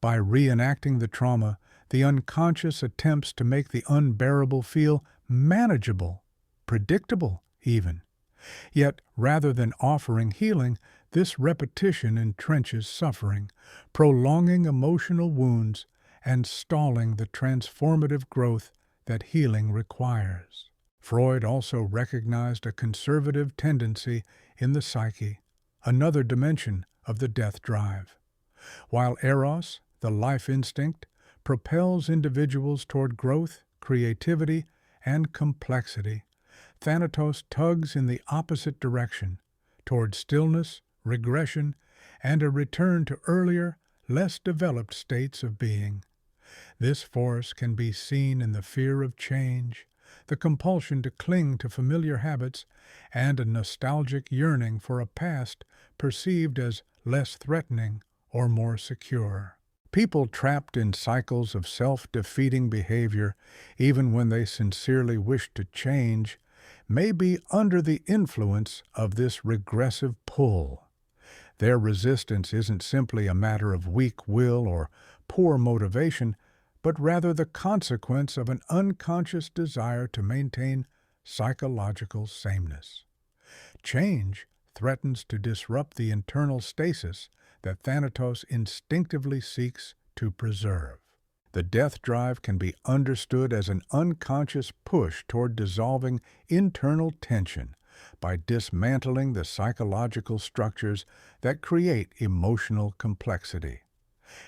By reenacting the trauma, the unconscious attempts to make the unbearable feel manageable, predictable even. Yet, rather than offering healing, this repetition entrenches suffering, prolonging emotional wounds and stalling the transformative growth that healing requires. Freud also recognized a conservative tendency in the psyche, another dimension of the death drive. While Eros, the life instinct, propels individuals toward growth, creativity, and complexity, Thanatos tugs in the opposite direction, toward stillness, regression, and a return to earlier, less developed states of being. This force can be seen in the fear of change, the compulsion to cling to familiar habits, and a nostalgic yearning for a past perceived as less threatening or more secure. People trapped in cycles of self-defeating behavior, even when they sincerely wish to change, may be under the influence of this regressive pull. Their resistance isn't simply a matter of weak will or poor motivation, but rather the consequence of an unconscious desire to maintain psychological sameness. Change threatens to disrupt the internal stasis that Thanatos instinctively seeks to preserve. The death drive can be understood as an unconscious push toward dissolving internal tension by dismantling the psychological structures that create emotional complexity.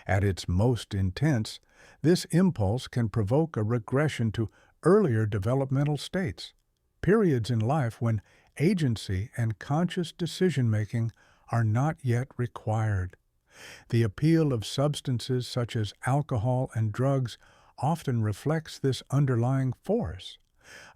At its most intense, this impulse can provoke a regression to earlier developmental states, periods in life when agency and conscious decision-making are not yet required. The appeal of substances such as alcohol and drugs often reflects this underlying force,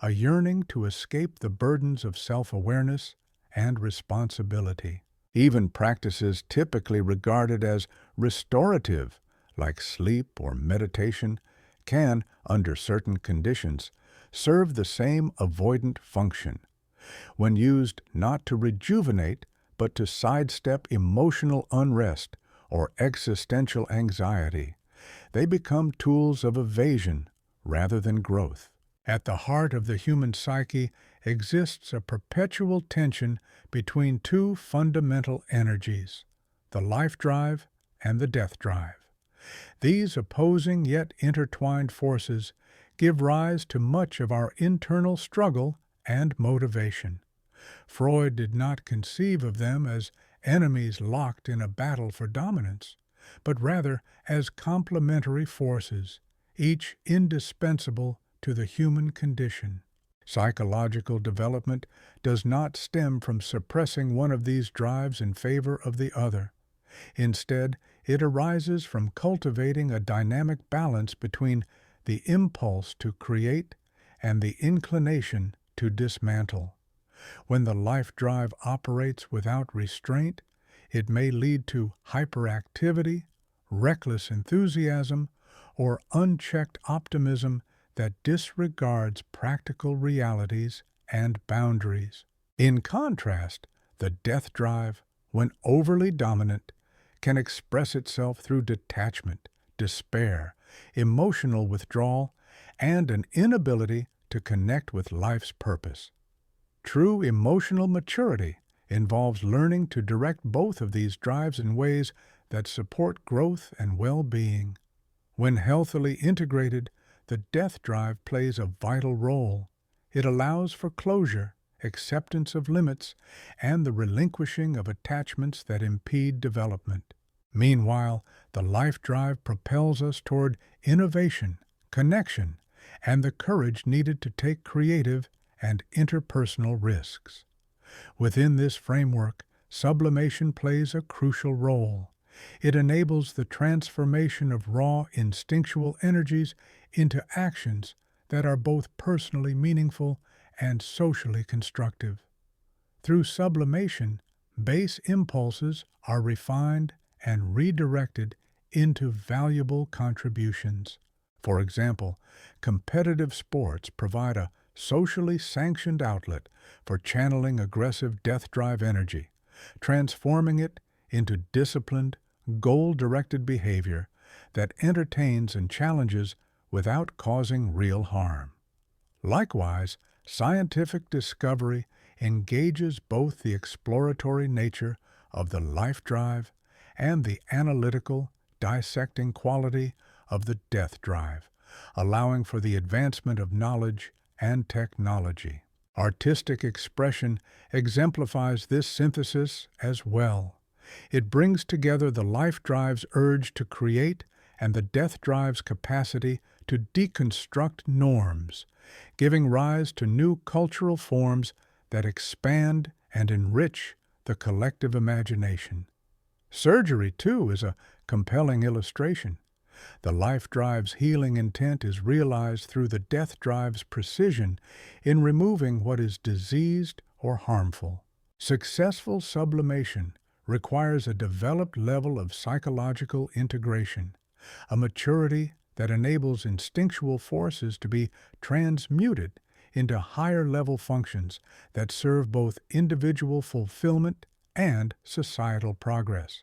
a yearning to escape the burdens of self-awareness and responsibility. Even practices typically regarded as restorative, like sleep or meditation, can, under certain conditions, serve the same avoidant function. When used not to rejuvenate, but to sidestep emotional unrest or existential anxiety, they become tools of evasion rather than growth. At the heart of the human psyche exists a perpetual tension between two fundamental energies, the life drive and the death drive. These opposing yet intertwined forces give rise to much of our internal struggle and motivation. Freud did not conceive of them as enemies locked in a battle for dominance, but rather as complementary forces, each indispensable to the human condition. Psychological development does not stem from suppressing one of these drives in favor of the other. Instead, it arises from cultivating a dynamic balance between the impulse to create and the inclination to dismantle. When the life drive operates without restraint, it may lead to hyperactivity, reckless enthusiasm, or unchecked optimism that disregards practical realities and boundaries. In contrast, the death drive, when overly dominant, can express itself through detachment, despair, emotional withdrawal, and an inability to connect with life's purpose. True emotional maturity involves learning to direct both of these drives in ways that support growth and well-being. When healthily integrated, the death drive plays a vital role. It allows for closure, acceptance of limits, and the relinquishing of attachments that impede development. Meanwhile, the life drive propels us toward innovation, connection, and the courage needed to take creative and interpersonal risks. Within this framework, sublimation plays a crucial role. It enables the transformation of raw instinctual energies into actions that are both personally meaningful and socially constructive. Through sublimation, base impulses are refined and redirected into valuable contributions. For example, competitive sports provide a socially sanctioned outlet for channeling aggressive death drive energy, transforming it into disciplined, goal-directed behavior that entertains and challenges without causing real harm. Likewise, scientific discovery engages both the exploratory nature of the life drive and the analytical, dissecting quality of the death drive, allowing for the advancement of knowledge and technology. Artistic expression exemplifies this synthesis as well. It brings together the life drive's urge to create and the death drive's capacity to deconstruct norms, giving rise to new cultural forms that expand and enrich the collective imagination. Surgery, too, is a compelling illustration. The life drive's healing intent is realized through the death drive's precision in removing what is diseased or harmful. Successful sublimation requires a developed level of psychological integration, a maturity that enables instinctual forces to be transmuted into higher-level functions that serve both individual fulfillment and societal progress.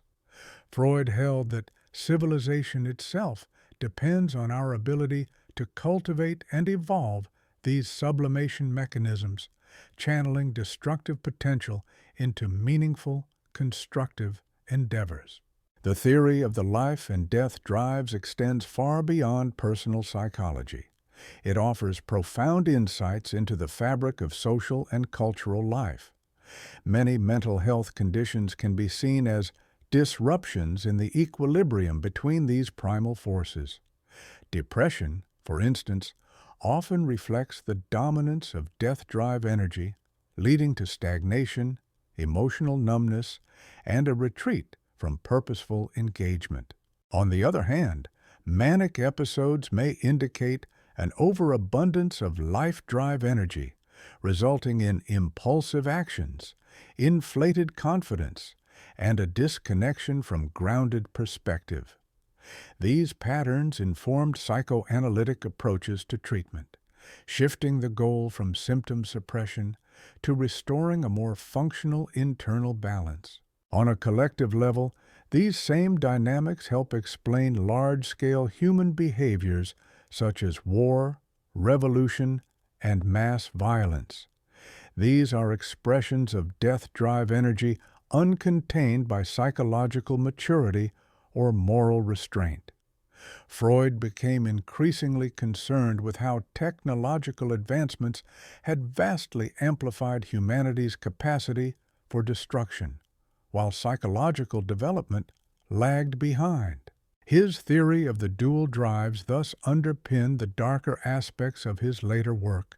Freud held that civilization itself depends on our ability to cultivate and evolve these sublimation mechanisms, channeling destructive potential into meaningful, constructive endeavors. The theory of the life and death drives extends far beyond personal psychology. It offers profound insights into the fabric of social and cultural life. Many mental health conditions can be seen as disruptions in the equilibrium between these primal forces. Depression, for instance, often reflects the dominance of death-drive energy, leading to stagnation, emotional numbness, and a retreat from purposeful engagement. On the other hand, manic episodes may indicate an overabundance of life-drive energy, resulting in impulsive actions, inflated confidence, and a disconnection from grounded perspective. These patterns informed psychoanalytic approaches to treatment, shifting the goal from symptom suppression to restoring a more functional internal balance. On a collective level, these same dynamics help explain large-scale human behaviors such as war, revolution, and mass violence. These are expressions of death-drive energy uncontained by psychological maturity or moral restraint. Freud became increasingly concerned with how technological advancements had vastly amplified humanity's capacity for destruction, while psychological development lagged behind. His theory of the dual drives thus underpinned the darker aspects of his later work,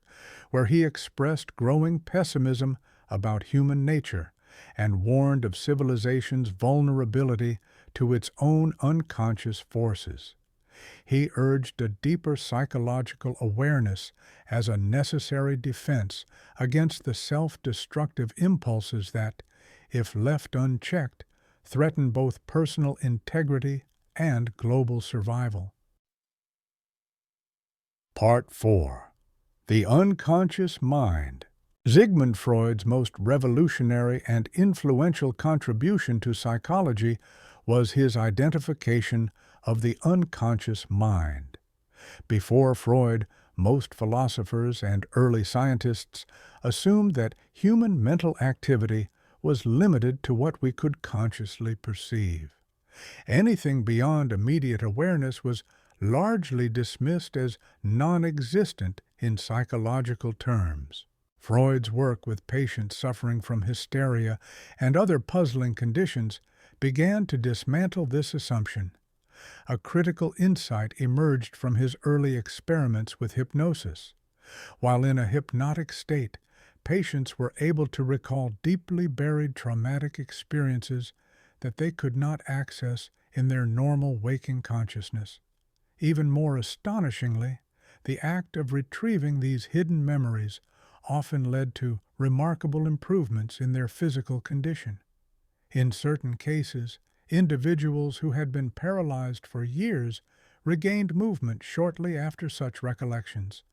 where he expressed growing pessimism about human nature and warned of civilization's vulnerability to its own unconscious forces. He urged a deeper psychological awareness as a necessary defense against the self-destructive impulses that, if left unchecked, threaten both personal integrity and global survival. Part 4. The Unconscious Mind. Sigmund Freud's most revolutionary and influential contribution to psychology was his identification of the unconscious mind. Before Freud, most philosophers and early scientists assumed that human mental activity was limited to what we could consciously perceive. Anything beyond immediate awareness was largely dismissed as non-existent in psychological terms. Freud's work with patients suffering from hysteria and other puzzling conditions began to dismantle this assumption. A critical insight emerged from his early experiments with hypnosis. While in a hypnotic state, patients were able to recall deeply buried traumatic experiences that they could not access in their normal waking consciousness. Even more astonishingly, the act of retrieving these hidden memories often led to remarkable improvements in their physical condition. In certain cases, individuals who had been paralyzed for years regained movement shortly after such recollections.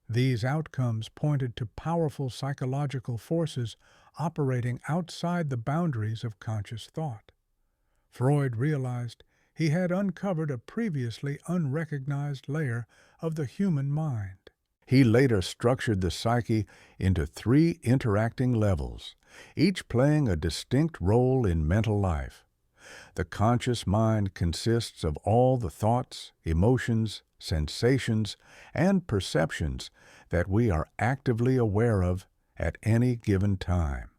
These outcomes pointed to powerful psychological forces operating outside the boundaries of conscious thought. Freud realized he had uncovered a previously unrecognized layer of the human mind. He later structured the psyche into 3 interacting levels, each playing a distinct role in mental life. The conscious mind consists of all the thoughts, emotions, sensations, and perceptions that we are actively aware of at any given time.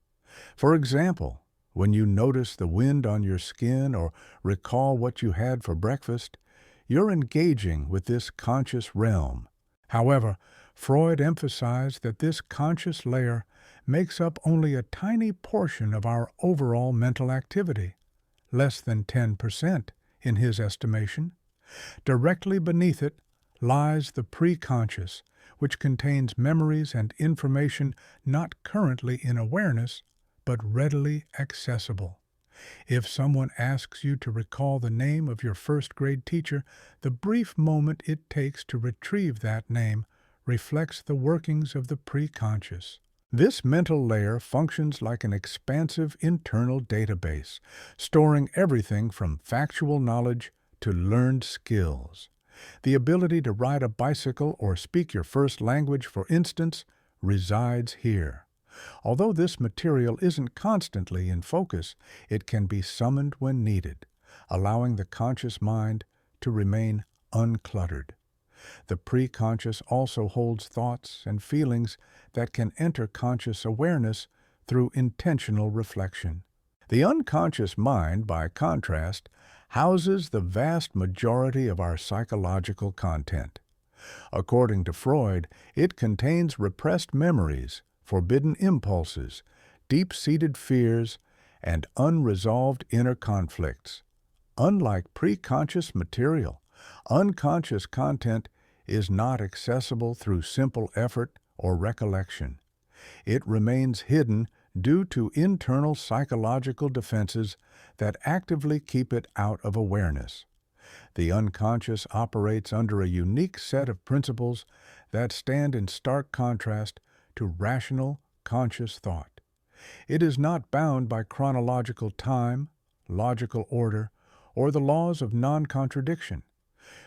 For example, when you notice the wind on your skin or recall what you had for breakfast, you're engaging with this conscious realm. However, Freud emphasized that this conscious layer makes up only a tiny portion of our overall mental activity, less than 10% in his estimation. Directly beneath it lies the preconscious, which contains memories and information not currently in awareness, but readily accessible. If someone asks you to recall the name of your first-grade teacher, the brief moment it takes to retrieve that name reflects the workings of the preconscious. This mental layer functions like an expansive internal database, storing everything from factual knowledge to learned skills. The ability to ride a bicycle or speak your first language, for instance, resides here. Although this material isn't constantly in focus, it can be summoned when needed, allowing the conscious mind to remain uncluttered. The preconscious also holds thoughts and feelings that can enter conscious awareness through intentional reflection. The unconscious mind, by contrast, houses the vast majority of our psychological content. According to Freud, it contains repressed memories, forbidden impulses, deep-seated fears, and unresolved inner conflicts. Unlike preconscious material, unconscious content is not accessible through simple effort or recollection. It remains hidden due to internal psychological defenses that actively keep it out of awareness. The unconscious operates under a unique set of principles that stand in stark contrast to rational, conscious thought. It is not bound by chronological time, logical order, or the laws of non-contradiction.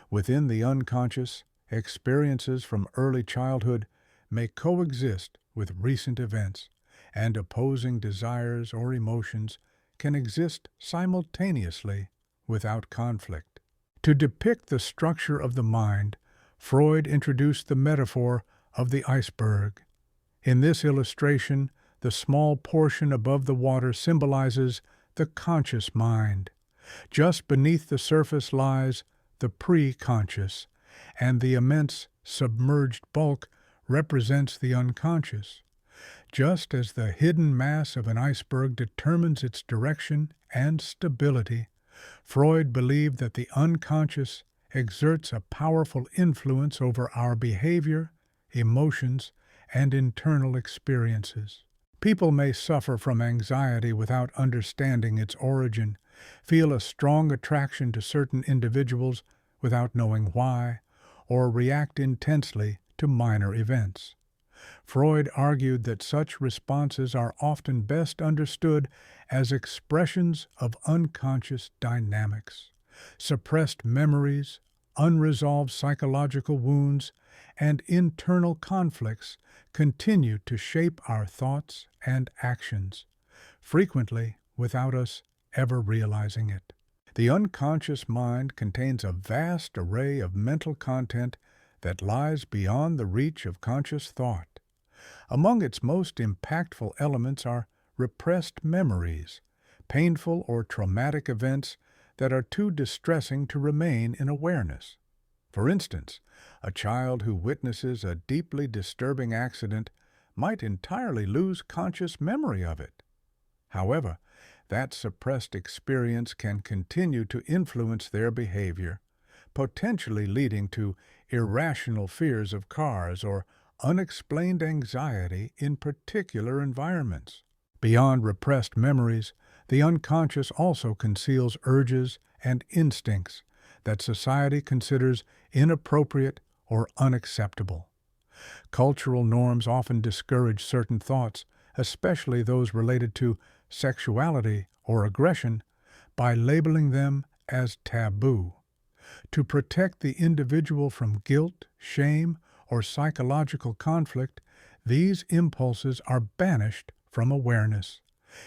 Within the unconscious, experiences from early childhood may coexist with recent events, and opposing desires or emotions can exist simultaneously without conflict. To depict the structure of the mind, Freud introduced the metaphor of the iceberg. In this illustration, the small portion above the water symbolizes the conscious mind. Just beneath the surface lies the pre-conscious, and the immense submerged bulk represents the unconscious. Just as the hidden mass of an iceberg determines its direction and stability, Freud believed that the unconscious exerts a powerful influence over our behavior, emotions, and internal experiences. People may suffer from anxiety without understanding its origin, feel a strong attraction to certain individuals without knowing why, or react intensely to minor events. Freud argued that such responses are often best understood as expressions of unconscious dynamics. Suppressed memories, unresolved psychological wounds, and internal conflicts continue to shape our thoughts and actions, frequently without us ever realizing it. The unconscious mind contains a vast array of mental content that lies beyond the reach of conscious thought. Among its most impactful elements are repressed memories, painful or traumatic events that are too distressing to remain in awareness. For instance, a child who witnesses a deeply disturbing accident might entirely lose conscious memory of it. However, that suppressed experience can continue to influence their behavior, potentially leading to irrational fears of cars or unexplained anxiety in particular environments. Beyond repressed memories, the unconscious also conceals urges and instincts that society considers inappropriate or unacceptable. Cultural norms often discourage certain thoughts, especially those related to sexuality or aggression, by labeling them as taboo. To protect the individual from guilt, shame, or psychological conflict, these impulses are banished from awareness.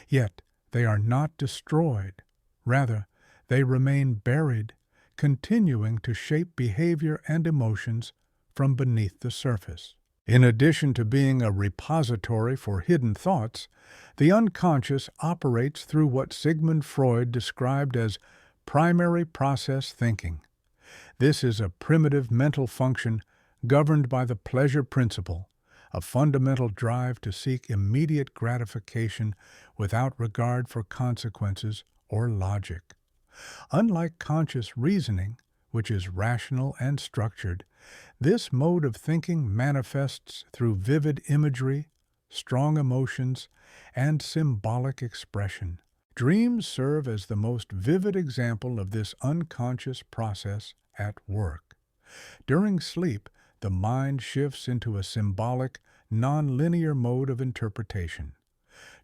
Yet they are not destroyed. Rather, they remain buried, continuing to shape behavior and emotions from beneath the surface. In addition to being a repository for hidden thoughts, the unconscious operates through what Sigmund Freud described as primary process thinking. This is a primitive mental function governed by the pleasure principle, a fundamental drive to seek immediate gratification without regard for consequences or logic. Unlike conscious reasoning, which is rational and structured, this mode of thinking manifests through vivid imagery, strong emotions, and symbolic expression. Dreams serve as the most vivid example of this unconscious process at work. During sleep, the mind shifts into a symbolic, non-linear mode of interpretation.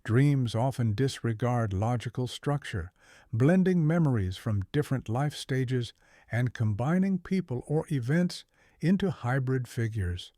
Dreams often disregard logical structure, blending memories from different life stages and combining people or events into hybrid figures.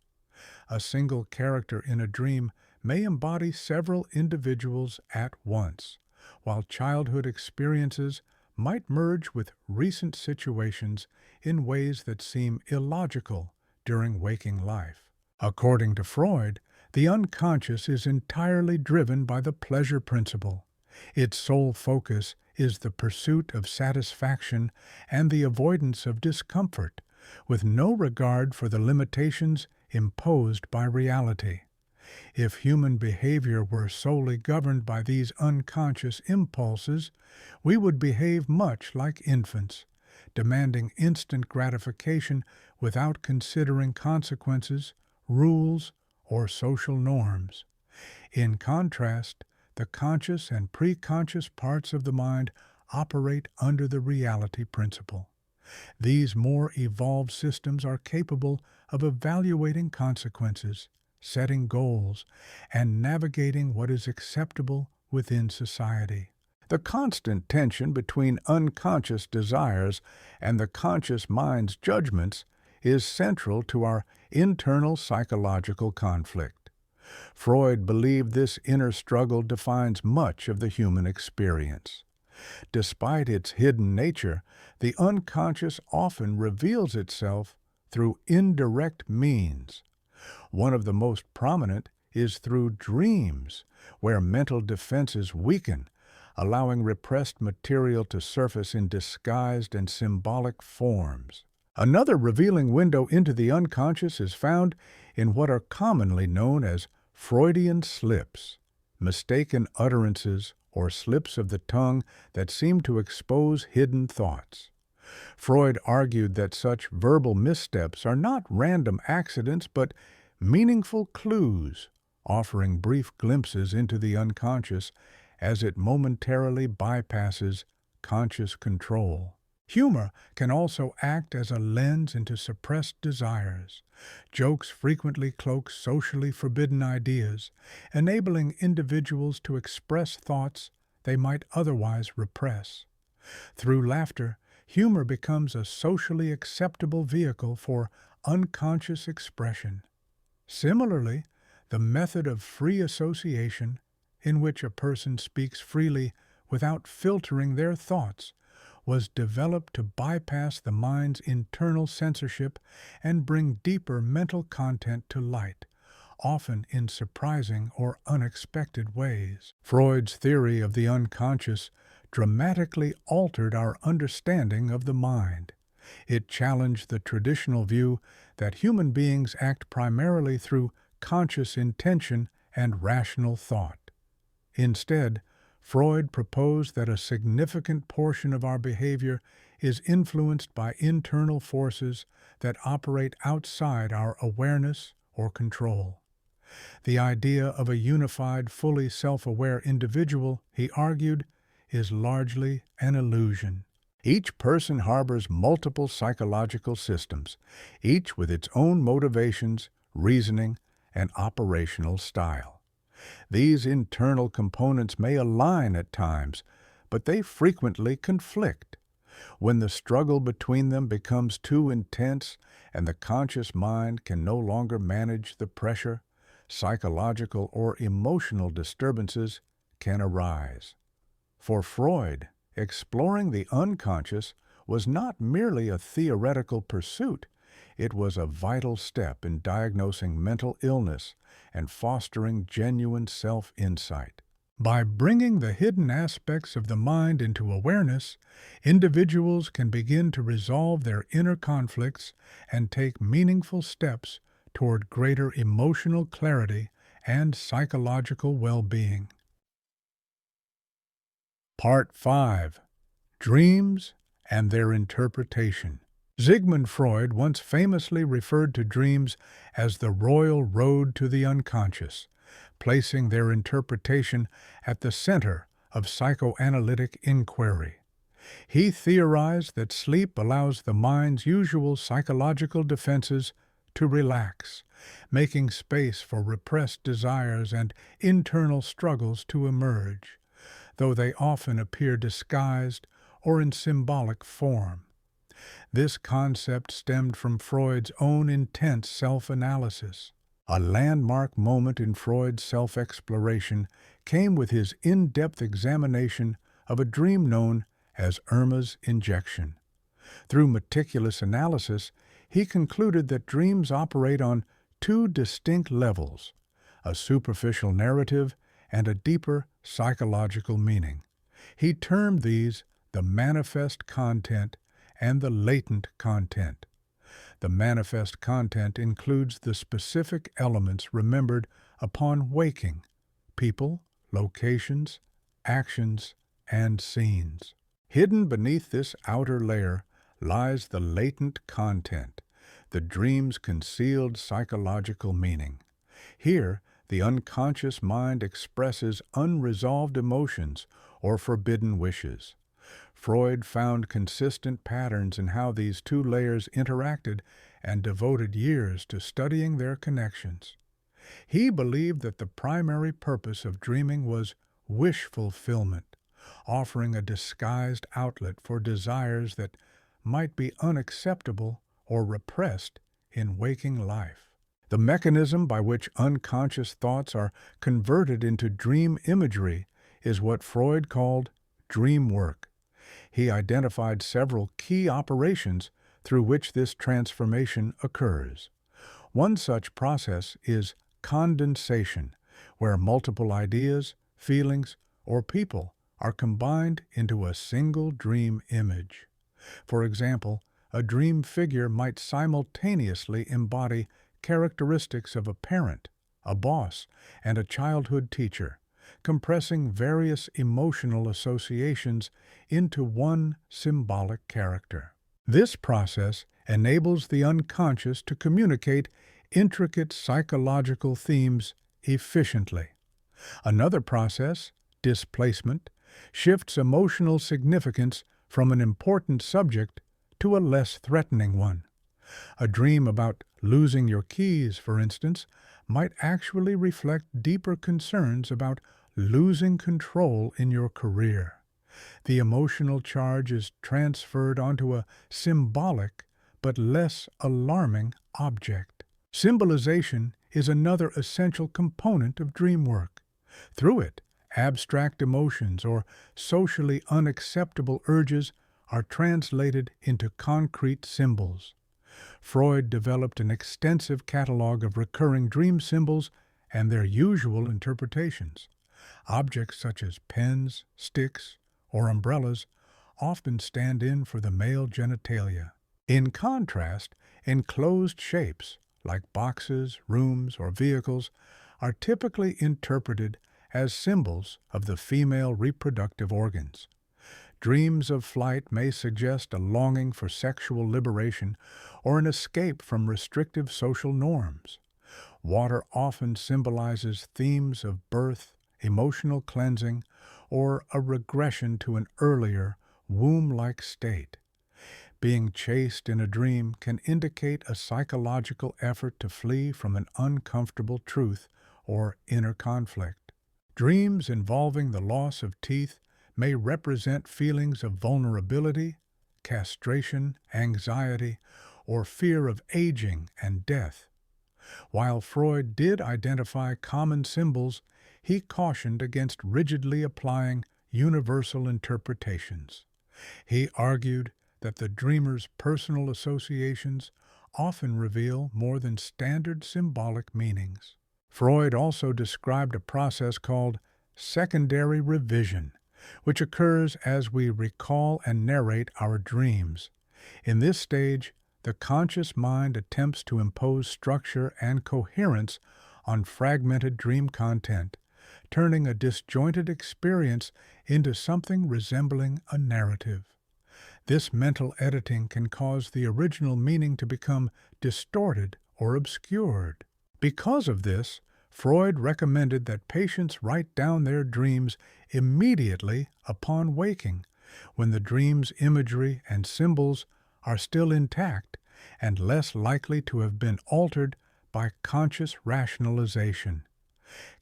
A single character in a dream may embody several individuals at once, while childhood experiences might merge with recent situations in ways that seem illogical during waking life. According to Freud, the unconscious is entirely driven by the pleasure principle. Its sole focus is the pursuit of satisfaction and the avoidance of discomfort, with no regard for the limitations imposed by reality. If human behavior were solely governed by these unconscious impulses, we would behave much like infants, demanding instant gratification without considering consequences, rules, or social norms. In contrast, the conscious and preconscious parts of the mind operate under the reality principle. These more evolved systems are capable of evaluating consequences, setting goals, and navigating what is acceptable within society. The constant tension between unconscious desires and the conscious mind's judgments is central to our internal psychological conflict. Freud believed this inner struggle defines much of the human experience. Despite its hidden nature, the unconscious often reveals itself through indirect means. One of the most prominent is through dreams, where mental defenses weaken, allowing repressed material to surface in disguised and symbolic forms. Another revealing window into the unconscious is found in what are commonly known as Freudian slips, mistaken utterances or slips of the tongue that seem to expose hidden thoughts. Freud argued that such verbal missteps are not random accidents but meaningful clues, offering brief glimpses into the unconscious as it momentarily bypasses conscious control. Humor can also act as a lens into suppressed desires. Jokes frequently cloak socially forbidden ideas, enabling individuals to express thoughts they might otherwise repress. Through laughter, humor becomes a socially acceptable vehicle for unconscious expression. Similarly, the method of free association, in which a person speaks freely without filtering their thoughts, was developed to bypass the mind's internal censorship and bring deeper mental content to light, often in surprising or unexpected ways. Freud's theory of the unconscious dramatically altered our understanding of the mind. It challenged the traditional view that human beings act primarily through conscious intention and rational thought. Instead, Freud proposed that a significant portion of our behavior is influenced by internal forces that operate outside our awareness or control. The idea of a unified, fully self-aware individual, he argued, is largely an illusion. Each person harbors multiple psychological systems, each with its own motivations, reasoning, and operational style. These internal components may align at times, but they frequently conflict. When the struggle between them becomes too intense and the conscious mind can no longer manage the pressure, psychological or emotional disturbances can arise. For Freud, exploring the unconscious was not merely a theoretical pursuit, it was a vital step in diagnosing mental illness and fostering genuine self-insight. By bringing the hidden aspects of the mind into awareness, individuals can begin to resolve their inner conflicts and take meaningful steps toward greater emotional clarity and psychological well-being. Part 5. Dreams and their Interpretation. Sigmund Freud once famously referred to dreams as the royal road to the unconscious, placing their interpretation at the center of psychoanalytic inquiry. He theorized that sleep allows the mind's usual psychological defenses to relax, making space for repressed desires and internal struggles to emerge, though they often appear disguised or in symbolic form. This concept stemmed from Freud's own intense self-analysis. A landmark moment in Freud's self-exploration came with his in-depth examination of a dream known as Irma's injection. Through meticulous analysis, he concluded that dreams operate on two distinct levels, a superficial narrative and a deeper psychological meaning. He termed these the manifest content and the latent content. The manifest content includes the specific elements remembered upon waking: people, locations, actions, and scenes. Hidden beneath this outer layer lies the latent content, the dream's concealed psychological meaning. Here, the unconscious mind expresses unresolved emotions or forbidden wishes. Freud found consistent patterns in how these two layers interacted and devoted years to studying their connections. He believed that the primary purpose of dreaming was wish fulfillment, offering a disguised outlet for desires that might be unacceptable or repressed in waking life. The mechanism by which unconscious thoughts are converted into dream imagery is what Freud called dream work. He identified several key operations through which this transformation occurs. One such process is condensation, where multiple ideas, feelings, or people are combined into a single dream image. For example, a dream figure might simultaneously embody characteristics of a parent, a boss, and a childhood teacher, compressing various emotional associations into one symbolic character. This process enables the unconscious to communicate intricate psychological themes efficiently. Another process, displacement, shifts emotional significance from an important subject to a less threatening one. A dream about losing your keys, for instance, might actually reflect deeper concerns about losing control in your career. The emotional charge is transferred onto a symbolic but less alarming object. Symbolization is another essential component of dream work. Through it, abstract emotions or socially unacceptable urges are translated into concrete symbols. Freud developed an extensive catalog of recurring dream symbols and their usual interpretations. Objects such as pens, sticks, or umbrellas often stand in for the male genitalia. In contrast, enclosed shapes, like boxes, rooms, or vehicles, are typically interpreted as symbols of the female reproductive organs. Dreams of flight may suggest a longing for sexual liberation or an escape from restrictive social norms. Water often symbolizes themes of birth, emotional cleansing, or a regression to an earlier, womb-like state. Being chased in a dream can indicate a psychological effort to flee from an uncomfortable truth or inner conflict. Dreams involving the loss of teeth may represent feelings of vulnerability, castration, anxiety, or fear of aging and death. While Freud did identify common symbols, he cautioned against rigidly applying universal interpretations. He argued that the dreamer's personal associations often reveal more than standard symbolic meanings. Freud also described a process called secondary revision, which occurs as we recall and narrate our dreams. In this stage, the conscious mind attempts to impose structure and coherence on fragmented dream content, turning a disjointed experience into something resembling a narrative. This mental editing can cause the original meaning to become distorted or obscured. Because of this, Freud recommended that patients write down their dreams immediately upon waking, when the dream's imagery and symbols are still intact and less likely to have been altered by conscious rationalization.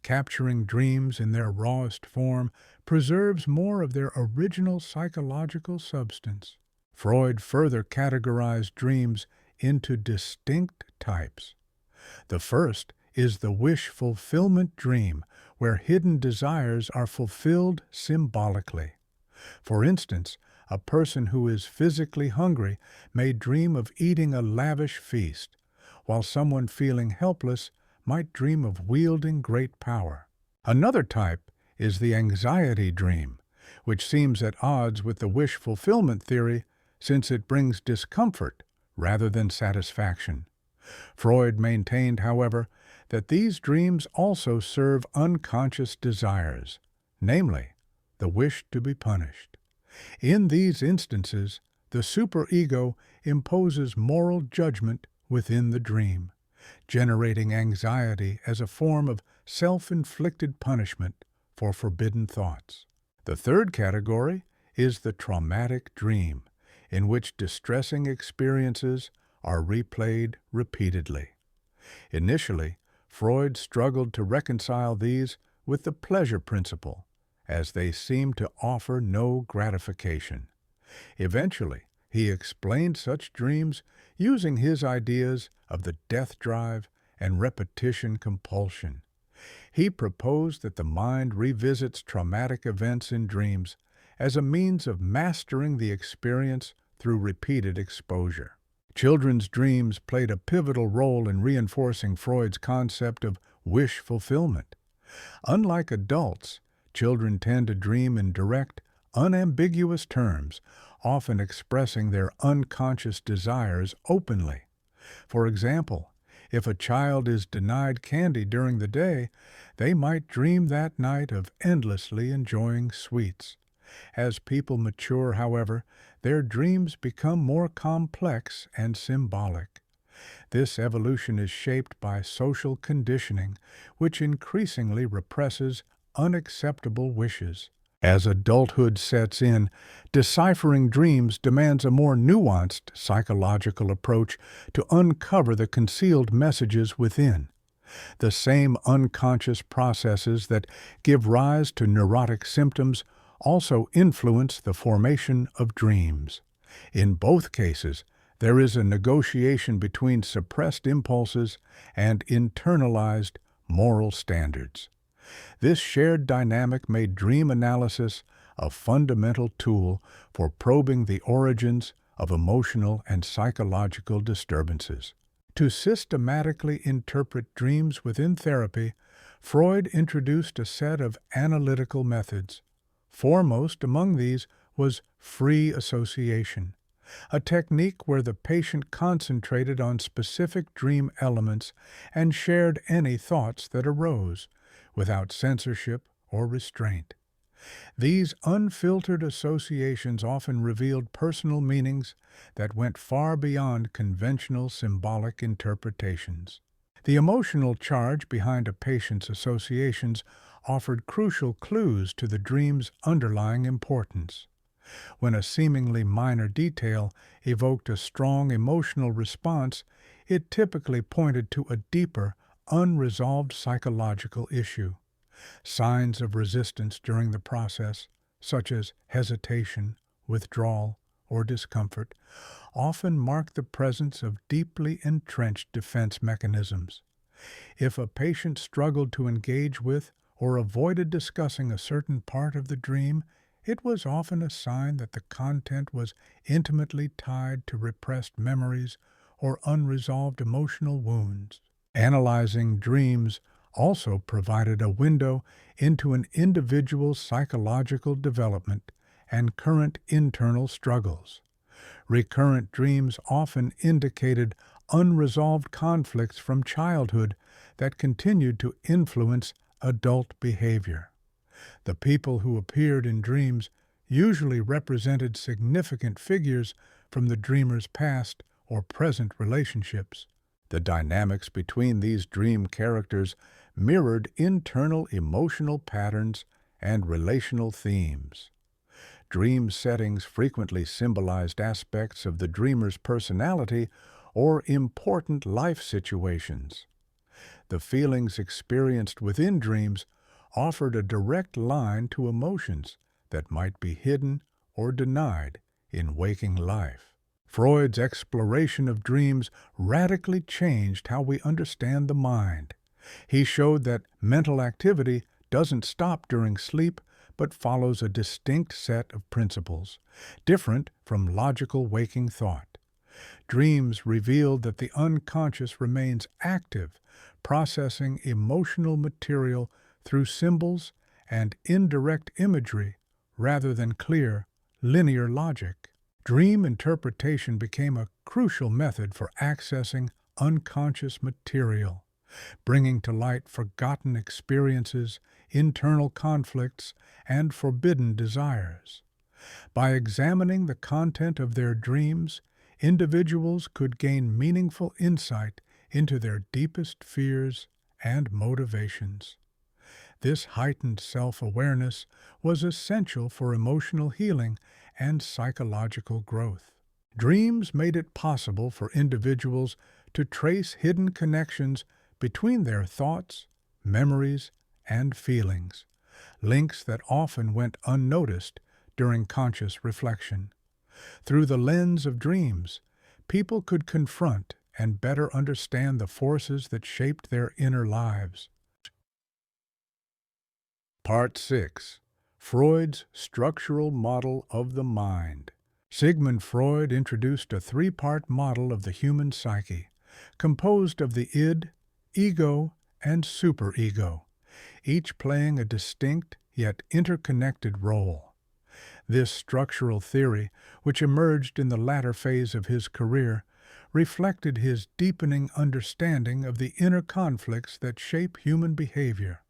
Capturing dreams in their rawest form preserves more of their original psychological substance. Freud further categorized dreams into distinct types. The first is the wish fulfillment dream, where hidden desires are fulfilled symbolically. For instance, a person who is physically hungry may dream of eating a lavish feast, while someone feeling helpless might dream of wielding great power. Another type is the anxiety dream, which seems at odds with the wish fulfillment theory since it brings discomfort rather than satisfaction. Freud maintained, however, that these dreams also serve unconscious desires, namely, the wish to be punished. In these instances, the superego imposes moral judgment within the dream, generating anxiety as a form of self-inflicted punishment for forbidden thoughts. The third category is the traumatic dream, in which distressing experiences are replayed repeatedly. Initially, Freud struggled to reconcile these with the pleasure principle, as they seemed to offer no gratification. Eventually, he explained such dreams using his ideas of the death drive and repetition compulsion. He proposed that the mind revisits traumatic events in dreams as a means of mastering the experience through repeated exposure. Children's dreams played a pivotal role in reinforcing Freud's concept of wish fulfillment. Unlike adults, children tend to dream in direct, unambiguous terms, often expressing their unconscious desires openly. For example, if a child is denied candy during the day, they might dream that night of endlessly enjoying sweets. As people mature, however, their dreams become more complex and symbolic. This evolution is shaped by social conditioning, which increasingly represses unacceptable wishes. As adulthood sets in, deciphering dreams demands a more nuanced psychological approach to uncover the concealed messages within. The same unconscious processes that give rise to neurotic symptoms also influence the formation of dreams. In both cases, there is a negotiation between suppressed impulses and internalized moral standards. This shared dynamic made dream analysis a fundamental tool for probing the origins of emotional and psychological disturbances. To systematically interpret dreams within therapy, Freud introduced a set of analytical methods. Foremost among these was free association, a technique where the patient concentrated on specific dream elements and shared any thoughts that arose, without censorship or restraint. These unfiltered associations often revealed personal meanings that went far beyond conventional symbolic interpretations. The emotional charge behind a patient's associations offered crucial clues to the dream's underlying importance. When a seemingly minor detail evoked a strong emotional response, it typically pointed to a deeper, unresolved psychological issue. Signs of resistance during the process, such as hesitation, withdrawal, or discomfort, often mark the presence of deeply entrenched defense mechanisms. If a patient struggled to engage with or avoided discussing a certain part of the dream, it was often a sign that the content was intimately tied to repressed memories or unresolved emotional wounds. Analyzing dreams also provided a window into an individual's psychological development and current internal struggles. Recurrent dreams often indicated unresolved conflicts from childhood that continued to influence adult behavior. The people who appeared in dreams usually represented significant figures from the dreamer's past or present relationships. The dynamics between these dream characters mirrored internal emotional patterns and relational themes. Dream settings frequently symbolized aspects of the dreamer's personality or important life situations. The feelings experienced within dreams offered a direct line to emotions that might be hidden or denied in waking life. Freud's exploration of dreams radically changed how we understand the mind. He showed that mental activity doesn't stop during sleep, but follows a distinct set of principles, different from logical waking thought. Dreams revealed that the unconscious remains active, processing emotional material through symbols and indirect imagery rather than clear, linear logic. Dream interpretation became a crucial method for accessing unconscious material, bringing to light forgotten experiences, internal conflicts, and forbidden desires. By examining the content of their dreams, individuals could gain meaningful insight into their deepest fears and motivations. This heightened self-awareness was essential for emotional healing and psychological growth. Dreams made it possible for individuals to trace hidden connections between their thoughts, memories, and feelings, links that often went unnoticed during conscious reflection. Through the lens of dreams, people could confront and better understand the forces that shaped their inner lives. Part 6. Freud's Structural Model of the Mind. Sigmund Freud introduced a three-part model of the human psyche, composed of the id, ego, and superego, each playing a distinct yet interconnected role. This structural theory, which emerged in the latter phase of his career, reflected his deepening understanding of the inner conflicts that shape human behavior.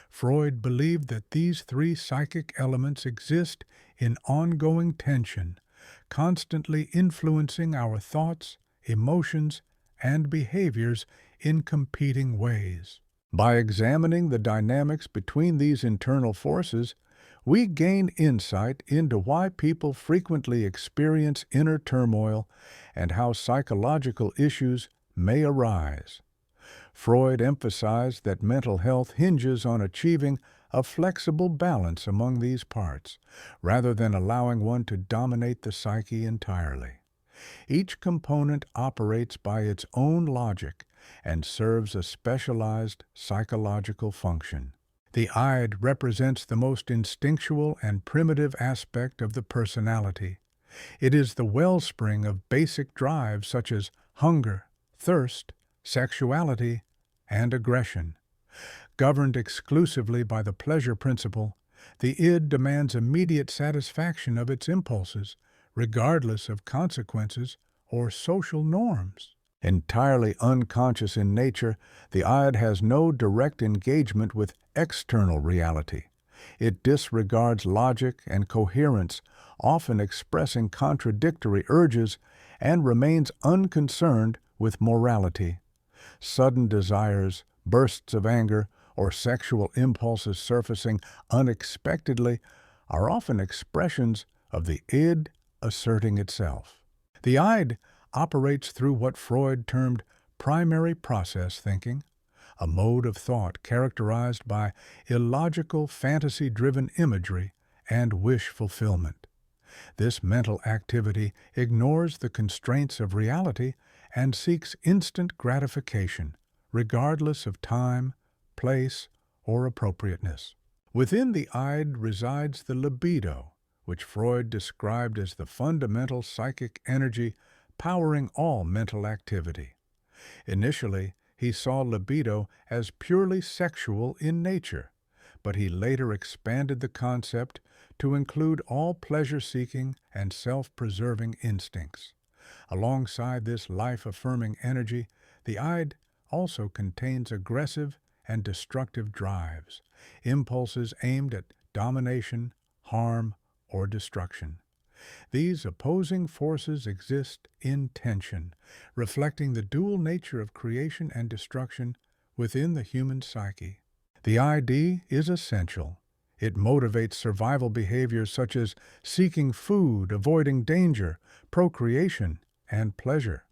Freud believed that these three psychic elements exist in ongoing tension, constantly influencing our thoughts, emotions, and behaviors in competing ways. By examining the dynamics between these internal forces, we gain insight into why people frequently experience inner turmoil and how psychological issues may arise. Freud emphasized that mental health hinges on achieving a flexible balance among these parts, rather than allowing one to dominate the psyche entirely. Each component operates by its own logic and serves a specialized psychological function. The id represents the most instinctual and primitive aspect of the personality. It is the wellspring of basic drives such as hunger, thirst, sexuality, and aggression. Governed exclusively by the pleasure principle, the id demands immediate satisfaction of its impulses, regardless of consequences or social norms. Entirely unconscious in nature, the id has no direct engagement with external reality. It disregards logic and coherence, often expressing contradictory urges, and remains unconcerned with morality. Sudden desires, bursts of anger, or sexual impulses surfacing unexpectedly are often expressions of the id asserting itself. The id operates through what Freud termed primary process thinking, a mode of thought characterized by illogical, fantasy-driven imagery and wish fulfillment. This mental activity ignores the constraints of reality and seeks instant gratification, regardless of time, place, or appropriateness. Within the id resides the libido, which Freud described as the fundamental psychic energy powering all mental activity. Initially, he saw libido as purely sexual in nature, but he later expanded the concept to include all pleasure-seeking and self-preserving instincts. Alongside this life-affirming energy, the id also contains aggressive and destructive drives, impulses aimed at domination, harm, or destruction. These opposing forces exist in tension, reflecting the dual nature of creation and destruction within the human psyche. The id is essential. It motivates survival behaviors such as seeking food, avoiding danger, procreation, and pleasure.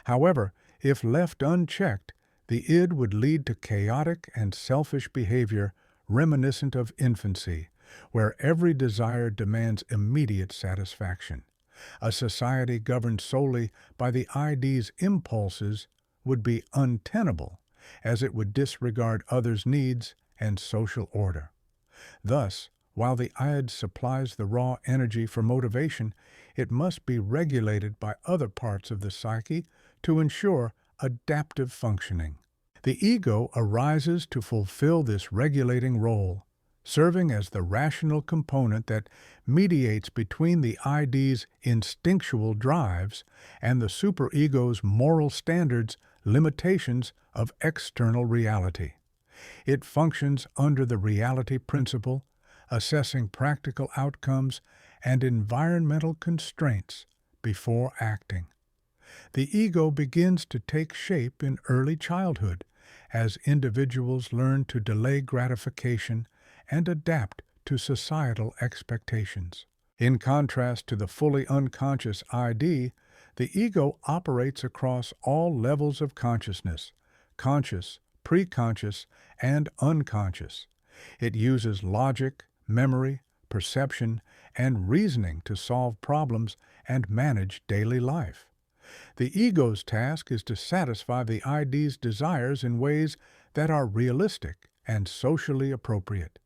However, if left unchecked, the id would lead to chaotic and selfish behavior reminiscent of infancy, where every desire demands immediate satisfaction. A society governed solely by the ID's impulses would be untenable, as it would disregard others' needs and social order. Thus, while the id supplies the raw energy for motivation, it must be regulated by other parts of the psyche to ensure adaptive functioning. The ego arises to fulfill this regulating role, serving as the rational component that mediates between the id's instinctual drives and the superego's moral standards, limitations of external reality. It functions under the reality principle, assessing practical outcomes and environmental constraints before acting. The ego begins to take shape in early childhood as individuals learn to delay gratification and adapt to societal expectations. In contrast to the fully unconscious ID, the ego operates across all levels of consciousness, conscious, preconscious, and unconscious. It uses logic, memory, perception, and reasoning to solve problems and manage daily life. The ego's task is to satisfy the ID's desires in ways that are realistic and socially appropriate.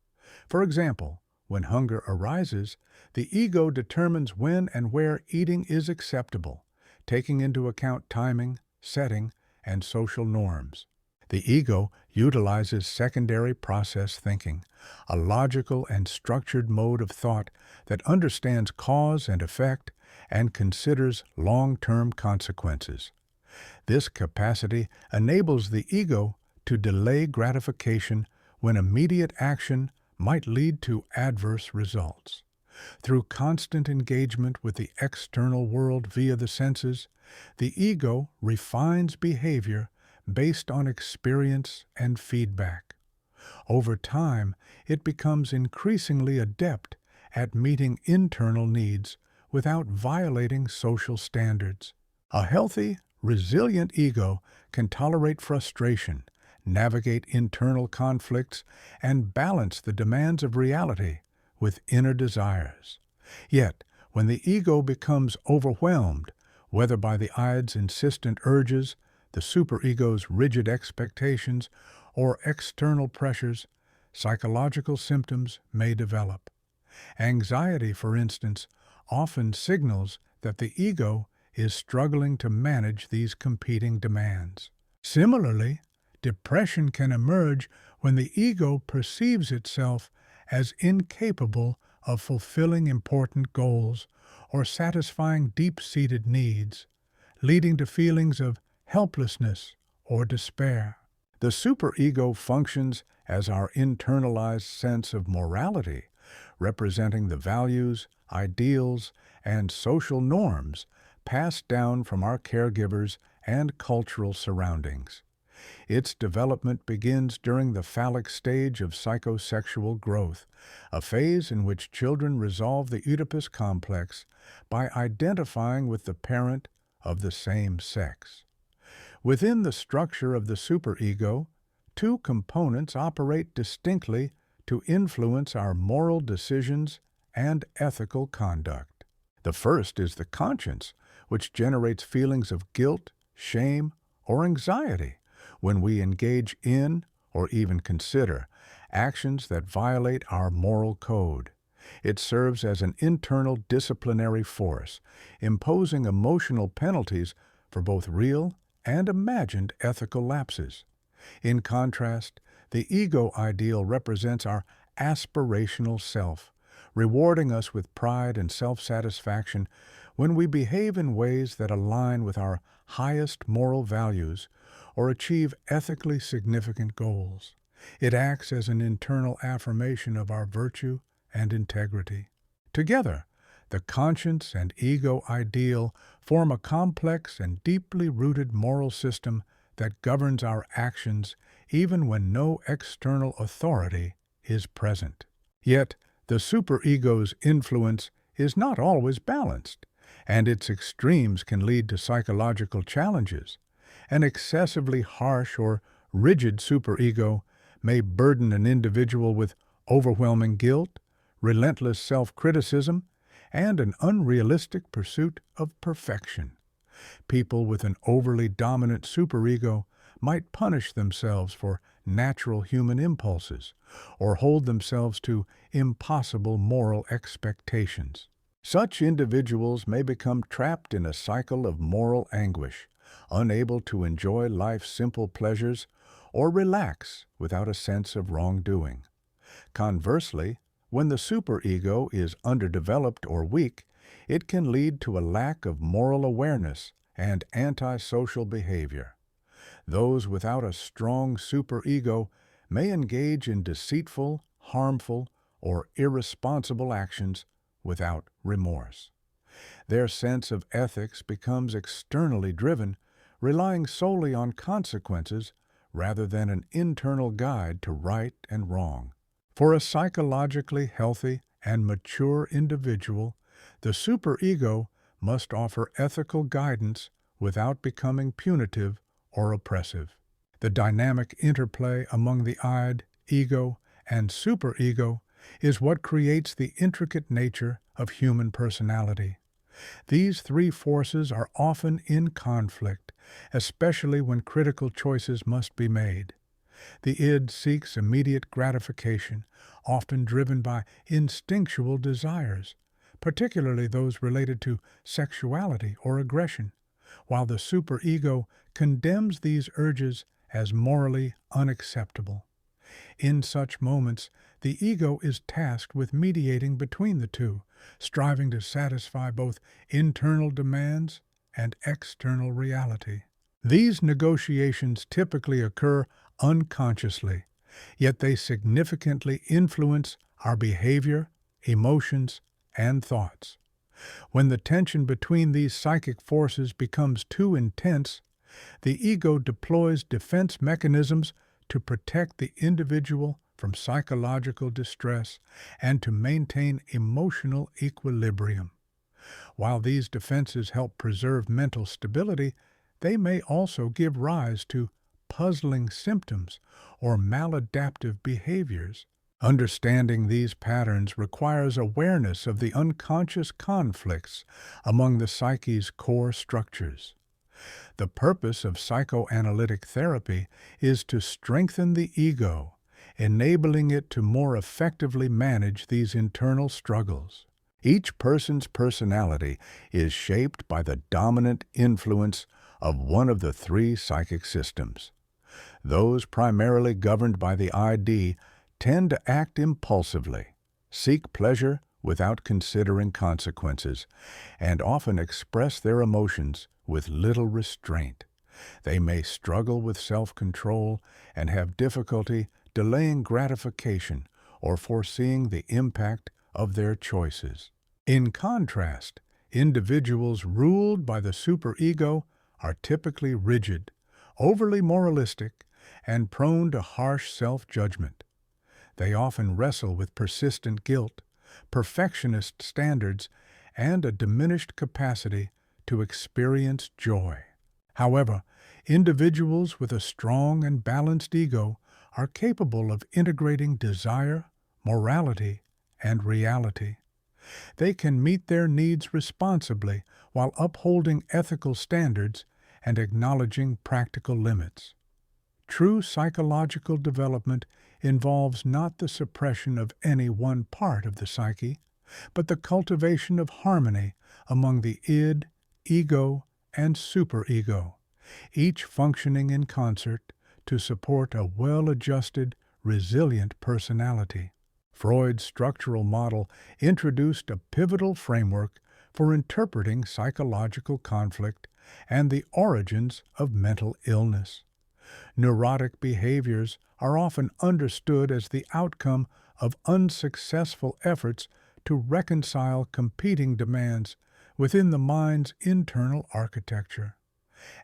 For example, when hunger arises, the ego determines when and where eating is acceptable, taking into account timing, setting, and social norms. The ego utilizes secondary process thinking, a logical and structured mode of thought that understands cause and effect and considers long-term consequences. This capacity enables the ego to delay gratification when immediate action might lead to adverse results. Through constant engagement with the external world via the senses, the ego refines behavior based on experience and feedback. Over time, it becomes increasingly adept at meeting internal needs without violating social standards. A healthy, resilient ego can tolerate frustration, navigate internal conflicts, and balance the demands of reality with inner desires. Yet, when the ego becomes overwhelmed, whether by the id's insistent urges, the superego's rigid expectations, or external pressures, psychological symptoms may develop. Anxiety, for instance, often signals that the ego is struggling to manage these competing demands. Similarly, depression can emerge when the ego perceives itself as incapable of fulfilling important goals or satisfying deep-seated needs, leading to feelings of helplessness or despair. The superego functions as our internalized sense of morality, representing the values, ideals, and social norms passed down from our caregivers and cultural surroundings. Its development begins during the phallic stage of psychosexual growth, a phase in which children resolve the Utopus complex by identifying with the parent of the same sex. Within the structure of the superego, two components operate distinctly to influence our moral decisions and ethical conduct. The first is the conscience, which generates feelings of guilt, shame, or anxiety when we engage in, or even consider, actions that violate our moral code. It serves as an internal disciplinary force, imposing emotional penalties for both real and imagined ethical lapses. In contrast, the ego ideal represents our aspirational self, rewarding us with pride and self-satisfaction when we behave in ways that align with our highest moral values or achieve ethically significant goals. It acts as an internal affirmation of our virtue and integrity. Together, the conscience and ego ideal form a complex and deeply rooted moral system that governs our actions even when no external authority is present. Yet, the superego's influence is not always balanced, and its extremes can lead to psychological challenges. An excessively harsh or rigid superego may burden an individual with overwhelming guilt, relentless self-criticism, and an unrealistic pursuit of perfection. People with an overly dominant superego might punish themselves for natural human impulses or hold themselves to impossible moral expectations. Such individuals may become trapped in a cycle of moral anguish, unable to enjoy life's simple pleasures or relax without a sense of wrongdoing. Conversely, when the superego is underdeveloped or weak, it can lead to a lack of moral awareness and antisocial behavior. Those without a strong superego may engage in deceitful, harmful, or irresponsible actions without remorse. Their sense of ethics becomes externally driven, relying solely on consequences rather than an internal guide to right and wrong. For a psychologically healthy and mature individual, the superego must offer ethical guidance without becoming punitive or oppressive. The dynamic interplay among the id, ego, and superego is what creates the intricate nature of human personality. These three forces are often in conflict, especially when critical choices must be made. The id seeks immediate gratification, often driven by instinctual desires, particularly those related to sexuality or aggression, while the superego condemns these urges as morally unacceptable. In such moments, the ego is tasked with mediating between the two, striving to satisfy both internal demands and external reality. These negotiations typically occur unconsciously, yet they significantly influence our behavior, emotions, and thoughts. When the tension between these psychic forces becomes too intense, the ego deploys defense mechanisms to protect the individual from psychological distress and to maintain emotional equilibrium. While these defenses help preserve mental stability, they may also give rise to puzzling symptoms or maladaptive behaviors. Understanding these patterns requires awareness of the unconscious conflicts among the psyche's core structures. The purpose of psychoanalytic therapy is to strengthen the ego, enabling it to more effectively manage these internal struggles. Each person's personality is shaped by the dominant influence of one of the three psychic systems. Those primarily governed by the id tend to act impulsively, seek pleasure without considering consequences, and often express their emotions with little restraint. They may struggle with self-control and have difficulty delaying gratification or foreseeing the impact of their choices. In contrast, individuals ruled by the superego are typically rigid, overly moralistic, and prone to harsh self-judgment. They often wrestle with persistent guilt, perfectionist standards, and a diminished capacity to experience joy. However, individuals with a strong and balanced ego are capable of integrating desire, morality, and reality. They can meet their needs responsibly while upholding ethical standards and acknowledging practical limits. True psychological development involves not the suppression of any one part of the psyche, but the cultivation of harmony among the id, ego, and superego, each functioning in concert to support a well-adjusted, resilient personality. Freud's structural model introduced a pivotal framework for interpreting psychological conflict and the origins of mental illness. Neurotic behaviors are often understood as the outcome of unsuccessful efforts to reconcile competing demands within the mind's internal architecture.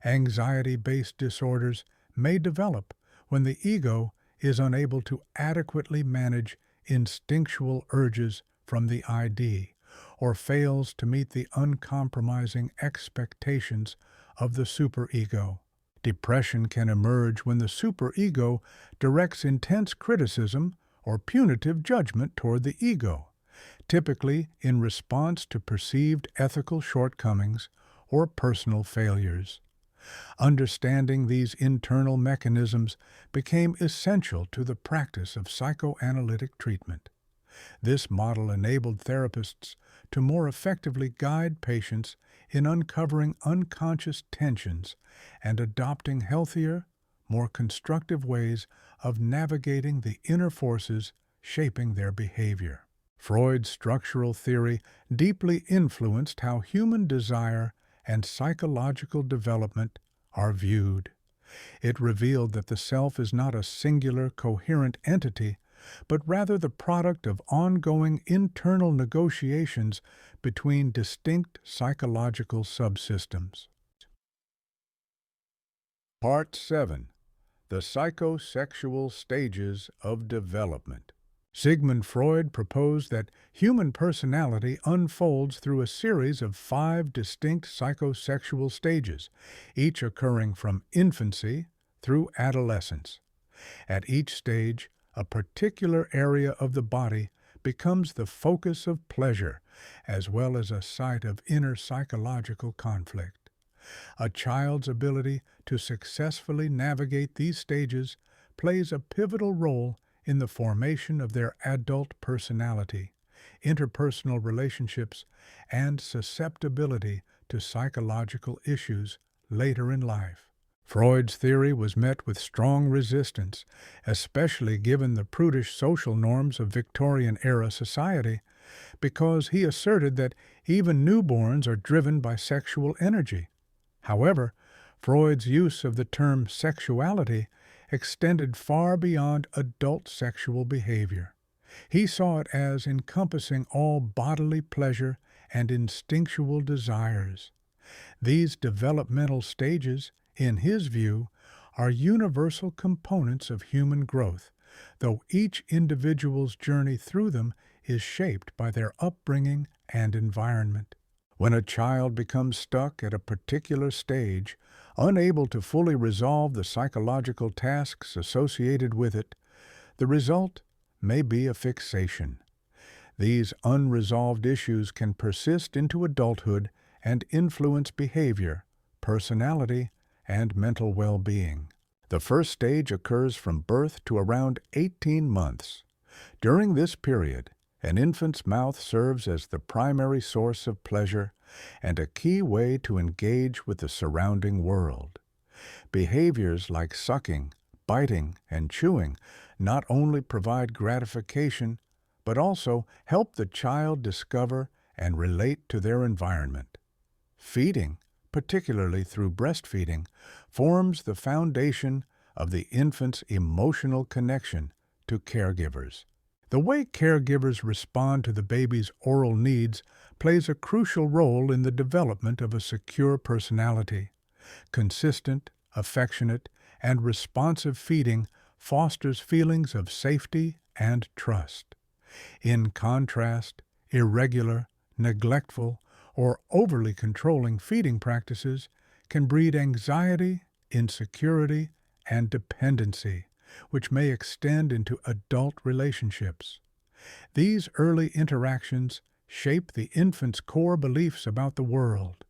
Anxiety-based disorders may develop when the ego is unable to adequately manage instinctual urges from the id, or fails to meet the uncompromising expectations of the superego. Depression can emerge when the superego directs intense criticism or punitive judgment toward the ego, typically in response to perceived ethical shortcomings or personal failures. Understanding these internal mechanisms became essential to the practice of psychoanalytic treatment. This model enabled therapists to more effectively guide patients in uncovering unconscious tensions and adopting healthier, more constructive ways of navigating the inner forces shaping their behavior. Freud's structural theory deeply influenced how human desire and psychological development are viewed. It revealed that the self is not a singular, coherent entity, but rather the product of ongoing internal negotiations between distinct psychological subsystems. Part 7. The Psychosexual Stages of Development. Sigmund Freud proposed that human personality unfolds through a series of 5 distinct psychosexual stages, each occurring from infancy through adolescence. At each stage, a particular area of the body becomes the focus of pleasure, as well as a site of inner psychological conflict. A child's ability to successfully navigate these stages plays a pivotal role in the formation of their adult personality, interpersonal relationships, and susceptibility to psychological issues later in life. Freud's theory was met with strong resistance, especially given the prudish social norms of Victorian-era society, because he asserted that even newborns are driven by sexual energy. However, Freud's use of the term sexuality extended far beyond adult sexual behavior. He saw it as encompassing all bodily pleasure and instinctual desires. These developmental stages, in his view, are universal components of human growth, though each individual's journey through them is shaped by their upbringing and environment. When a child becomes stuck at a particular stage, unable to fully resolve the psychological tasks associated with it, the result may be a fixation. These unresolved issues can persist into adulthood and influence behavior, personality, and mental well-being. The first stage occurs from birth to around 18 months. During this period, an infant's mouth serves as the primary source of pleasure and a key way to engage with the surrounding world. Behaviors like sucking, biting, and chewing not only provide gratification, but also help the child discover and relate to their environment. Feeding, particularly through breastfeeding, forms the foundation of the infant's emotional connection to caregivers. The way caregivers respond to the baby's oral needs plays a crucial role in the development of a secure personality. Consistent, affectionate, and responsive feeding fosters feelings of safety and trust. In contrast, irregular, neglectful, or overly controlling feeding practices can breed anxiety, insecurity, and dependency, which may extend into adult relationships. These early interactions shape the infant's core beliefs about the world,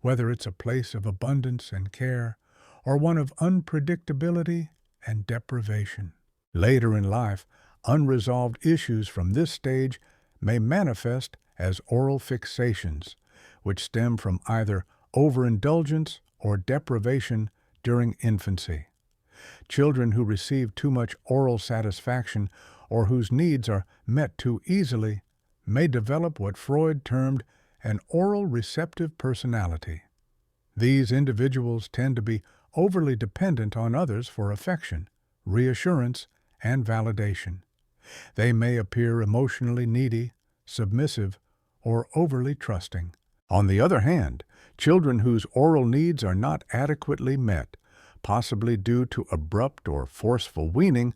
whether it's a place of abundance and care or one of unpredictability and deprivation. Later in life, unresolved issues from this stage may manifest as oral fixations, which stem from either overindulgence or deprivation during infancy. Children who receive too much oral satisfaction or whose needs are met too easily may develop what Freud termed an oral receptive personality. These individuals tend to be overly dependent on others for affection, reassurance, and validation. They may appear emotionally needy, submissive, or overly trusting. On the other hand, children whose oral needs are not adequately met, possibly due to abrupt or forceful weaning,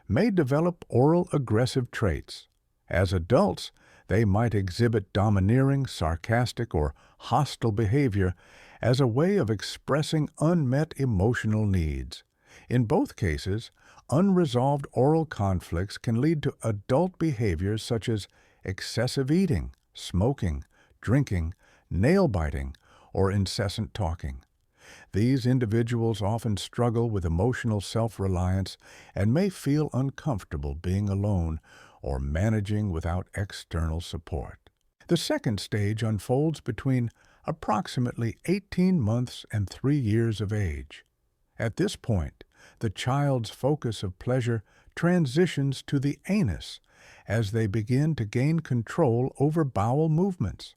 may develop oral aggressive traits. As adults, they might exhibit domineering, sarcastic, or hostile behavior as a way of expressing unmet emotional needs. In both cases, unresolved oral conflicts can lead to adult behaviors such as excessive eating, smoking, drinking, nail-biting, or incessant talking. These individuals often struggle with emotional self-reliance and may feel uncomfortable being alone or managing without external support. The second stage unfolds between approximately 18 months and 3 years of age. At this point, the child's focus of pleasure transitions to the anus as they begin to gain control over bowel movements.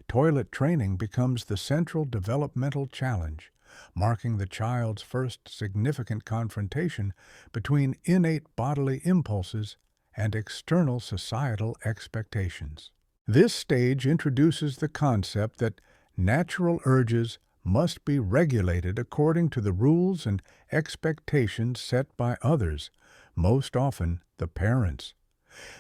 Toilet training becomes the central developmental challenge, marking the child's first significant confrontation between innate bodily impulses and external societal expectations. This stage introduces the concept that natural urges must be regulated according to the rules and expectations set by others, most often the parents.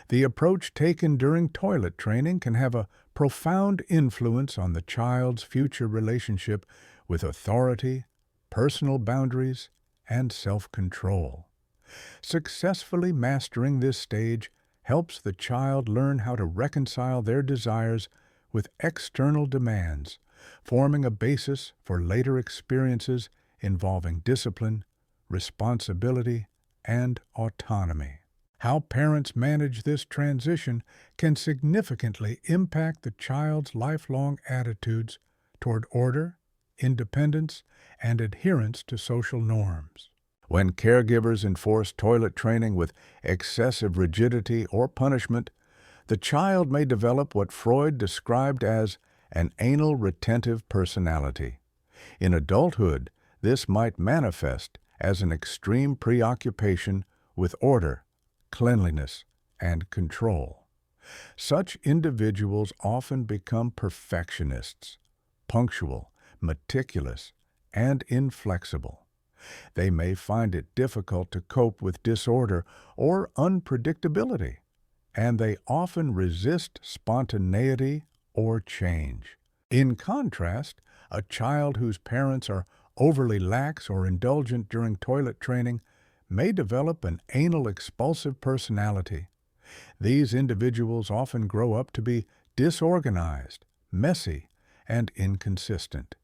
The approach taken during toilet training can have a profound influence on the child's future relationship with authority, personal boundaries, and self-control. Successfully mastering this stage helps the child learn how to reconcile their desires with external demands, forming a basis for later experiences involving discipline, responsibility, and autonomy. How parents manage this transition can significantly impact the child's lifelong attitudes toward order, independence, and adherence to social norms. When caregivers enforce toilet training with excessive rigidity or punishment, the child may develop what Freud described as an anal retentive personality. In adulthood, this might manifest as an extreme preoccupation with order, cleanliness, and control. Such individuals often become perfectionists, punctual, meticulous, and inflexible. They may find it difficult to cope with disorder or unpredictability, and they often resist spontaneity or change. In contrast, a child whose parents are overly lax or indulgent during toilet training may develop an anal expulsive personality. These individuals often grow up to be disorganized, messy, and inconsistent.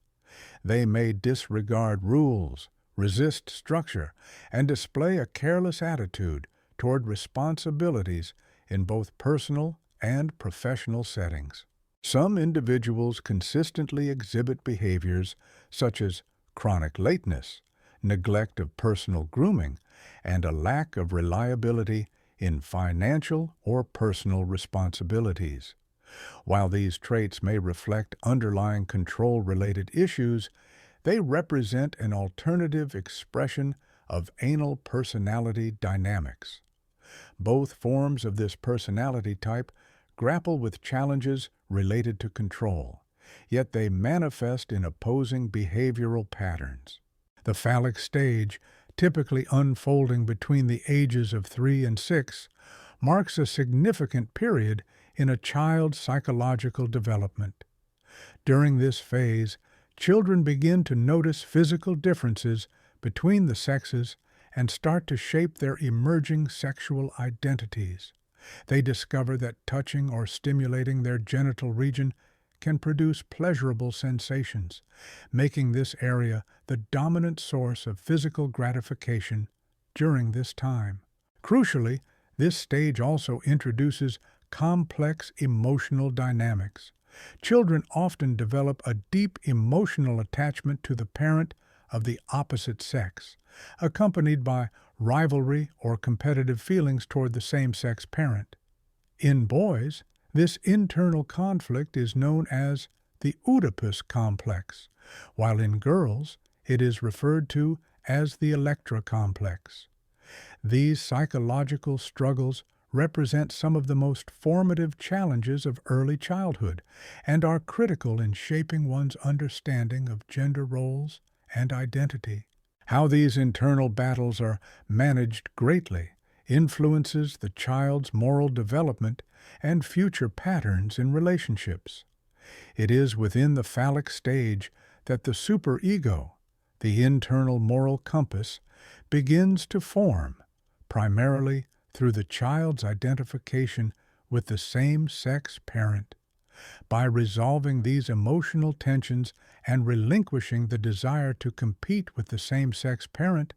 They may disregard rules, resist structure, and display a careless attitude toward responsibilities in both personal and professional settings. Some individuals consistently exhibit behaviors such as chronic lateness, neglect of personal grooming, and a lack of reliability in financial or personal responsibilities. While these traits may reflect underlying control-related issues, they represent an alternative expression of anal personality dynamics. Both forms of this personality type grapple with challenges related to control, yet they manifest in opposing behavioral patterns. The phallic stage, typically unfolding between the ages of 3 and 6, marks a significant period in a child's psychological development. During this phase, children begin to notice physical differences between the sexes and start to shape their emerging sexual identities. They discover that touching or stimulating their genital region can produce pleasurable sensations, making this area the dominant source of physical gratification during this time. Crucially, this stage also introduces complex emotional dynamics. Children often develop a deep emotional attachment to the parent of the opposite sex, accompanied by rivalry or competitive feelings toward the same-sex parent. In boys, this internal conflict is known as the Utopus complex, while in girls it is referred to as the Electro-Complex. These psychological struggles represent some of the most formative challenges of early childhood and are critical in shaping one's understanding of gender roles and identity. How these internal battles are managed greatly influences the child's moral development and future patterns in relationships. It is within the phallic stage that the superego, the internal moral compass, begins to form, primarily through the child's identification with the same-sex parent. By resolving these emotional tensions and relinquishing the desire to compete with the same-sex parent,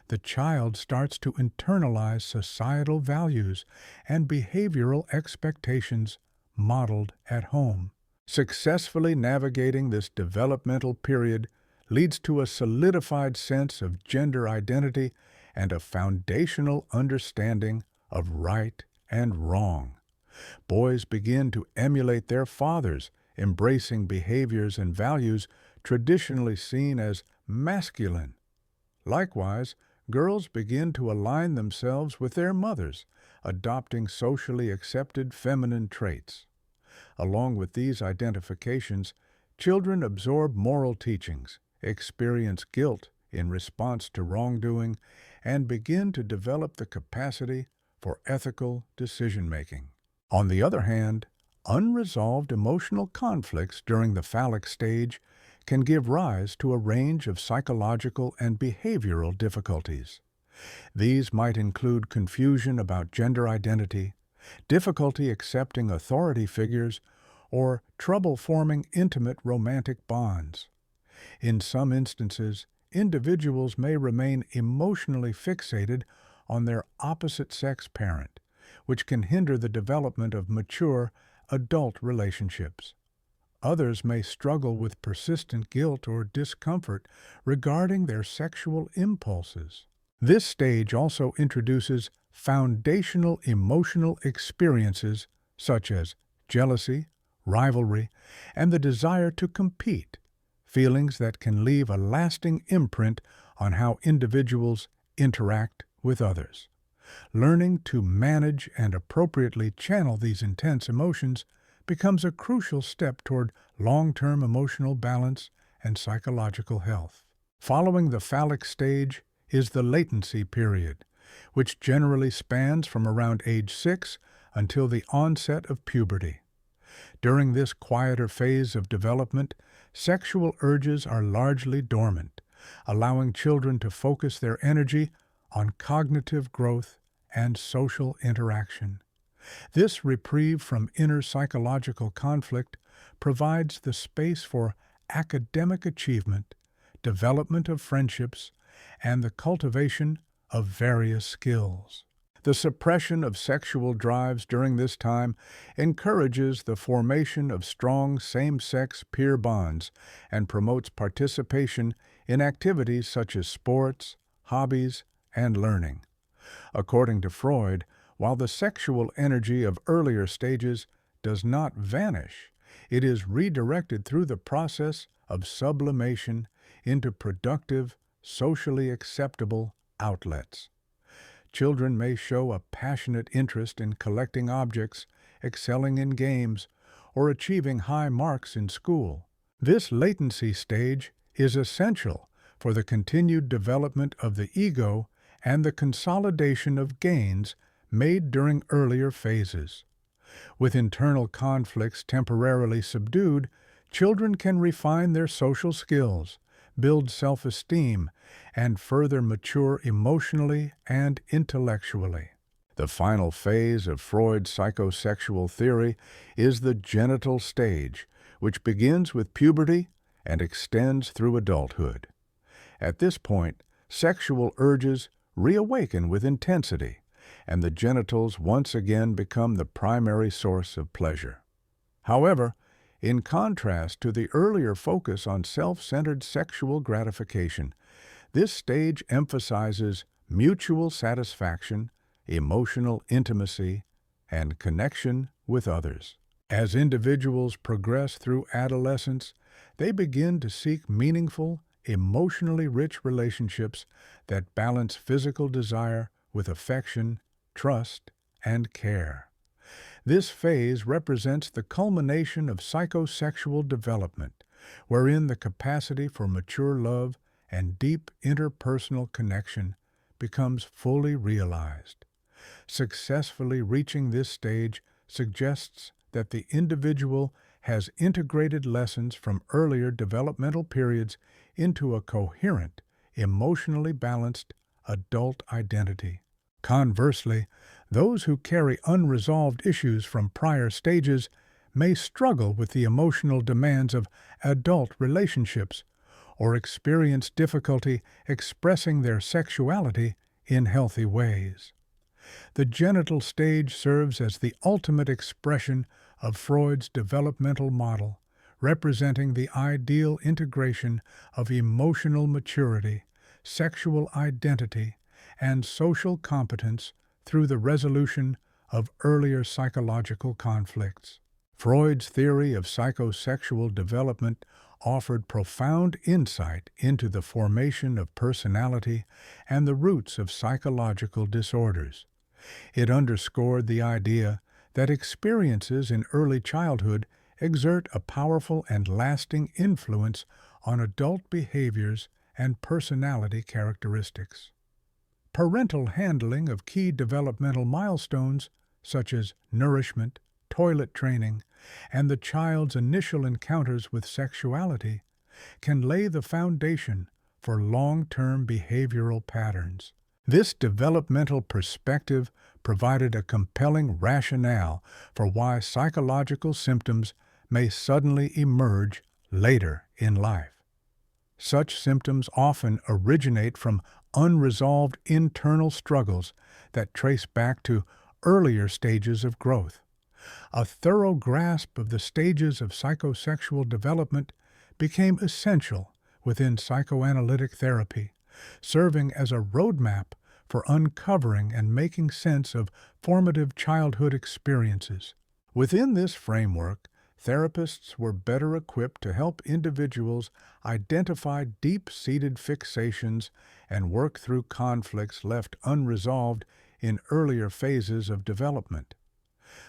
the child starts to internalize societal values and behavioral expectations modeled at home. Successfully navigating this developmental period leads to a solidified sense of gender identity and a foundational understanding of right and wrong. Boys begin to emulate their fathers, embracing behaviors and values traditionally seen as masculine. Likewise, girls begin to align themselves with their mothers, adopting socially accepted feminine traits. Along with these identifications, children absorb moral teachings, experience guilt in response to wrongdoing, and begin to develop the capacity for ethical decision-making. On the other hand, unresolved emotional conflicts during the phallic stage can give rise to a range of psychological and behavioral difficulties. These might include confusion about gender identity, difficulty accepting authority figures, or trouble forming intimate romantic bonds. In some instances, individuals may remain emotionally fixated on their opposite-sex parent, which can hinder the development of mature, adult relationships. Others may struggle with persistent guilt or discomfort regarding their sexual impulses. This stage also introduces foundational emotional experiences such as jealousy, rivalry, and the desire to compete, feelings that can leave a lasting imprint on how individuals interact with others. Learning to manage and appropriately channel these intense emotions becomes a crucial step toward long-term emotional balance and psychological health. Following the phallic stage is the latency period, which generally spans from around age 6 until the onset of puberty. During this quieter phase of development, sexual urges are largely dormant, allowing children to focus their energy on cognitive growth and social interaction. This reprieve from inner psychological conflict provides the space for academic achievement, development of friendships, and the cultivation of various skills. The suppression of sexual drives during this time encourages the formation of strong same-sex peer bonds and promotes participation in activities such as sports, hobbies, and learning. According to Freud, while the sexual energy of earlier stages does not vanish, it is redirected through the process of sublimation into productive, socially acceptable outlets. Children may show a passionate interest in collecting objects, excelling in games, or achieving high marks in school. This latency stage is essential for the continued development of the ego and the consolidation of gains made during earlier phases. With internal conflicts temporarily subdued, children can refine their social skills, build self-esteem, and further mature emotionally and intellectually. The final phase of Freud's psychosexual theory is the genital stage, which begins with puberty and extends through adulthood. At this point, sexual urges reawaken with intensity, and the genitals once again become the primary source of pleasure. However, in contrast to the earlier focus on self-centered sexual gratification, this stage emphasizes mutual satisfaction, emotional intimacy, and connection with others. As individuals progress through adolescence, they begin to seek meaningful, emotionally rich relationships that balance physical desire with affection, trust, and care. This phase represents the culmination of psychosexual development, wherein the capacity for mature love and deep interpersonal connection becomes fully realized. Successfully reaching this stage suggests that the individual has integrated lessons from earlier developmental periods into a coherent, emotionally balanced adult identity. Conversely, Those who carry unresolved issues from prior stages may struggle with the emotional demands of adult relationships or experience difficulty expressing their sexuality in healthy ways. The genital stage serves as the ultimate expression of Freud's developmental model, representing the ideal integration of emotional maturity, sexual identity, and social competence through the resolution of earlier psychological conflicts. Freud's theory of psychosexual development offered profound insight into the formation of personality and the roots of psychological disorders. It underscored the idea that experiences in early childhood exert a powerful and lasting influence on adult behaviors and personality characteristics. Parental handling of key developmental milestones, such as nourishment, toilet training, and the child's initial encounters with sexuality, can lay the foundation for long-term behavioral patterns. This developmental perspective provided a compelling rationale for why psychological symptoms may suddenly emerge later in life. Such symptoms often originate from unresolved internal struggles that trace back to earlier stages of growth. A thorough grasp of the stages of psychosexual development became essential within psychoanalytic therapy, serving as a roadmap for uncovering and making sense of formative childhood experiences. Within this framework, therapists were better equipped to help individuals identify deep-seated fixations and work through conflicts left unresolved in earlier phases of development.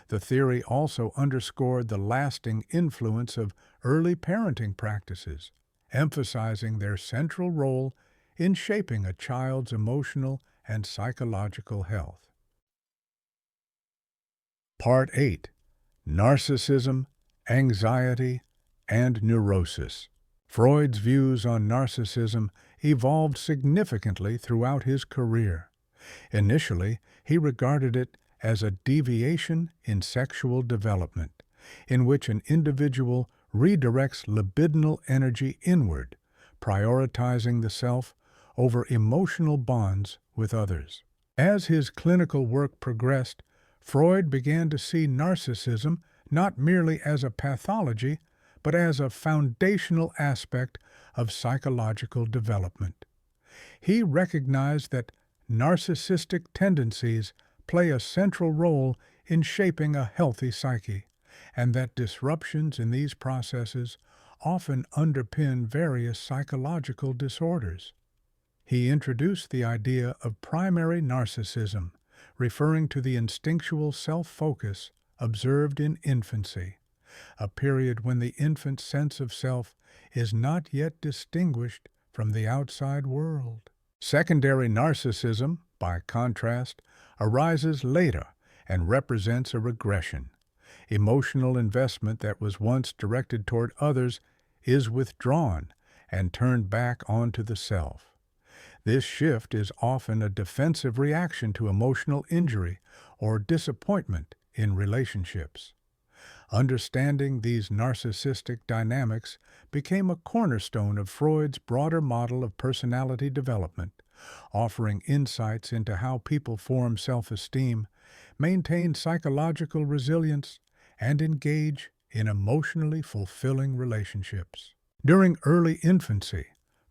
The theory also underscored the lasting influence of early parenting practices, emphasizing their central role in shaping a child's emotional and psychological health. Part 8. Narcissism, Anxiety, and Neurosis. Freud's views on narcissism evolved significantly throughout his career. Initially, he regarded it as a deviation in sexual development, in which an individual redirects libidinal energy inward, prioritizing the self over emotional bonds with others. As his clinical work progressed, Freud began to see narcissism not merely as a pathology, but as a foundational aspect of psychological development. He recognized that narcissistic tendencies play a central role in shaping a healthy psyche, and that disruptions in these processes often underpin various psychological disorders. He introduced the idea of primary narcissism, referring to the instinctual self-focus observed in infancy, a period when the infant's sense of self is not yet distinguished from the outside world. Secondary narcissism, by contrast, arises later and represents a regression. Emotional investment that was once directed toward others is withdrawn and turned back onto the self. This shift is often a defensive reaction to emotional injury or disappointment in relationships. Understanding these narcissistic dynamics became a cornerstone of Freud's broader model of personality development, offering insights into how people form self-esteem, maintain psychological resilience, and engage in emotionally fulfilling relationships. During early infancy,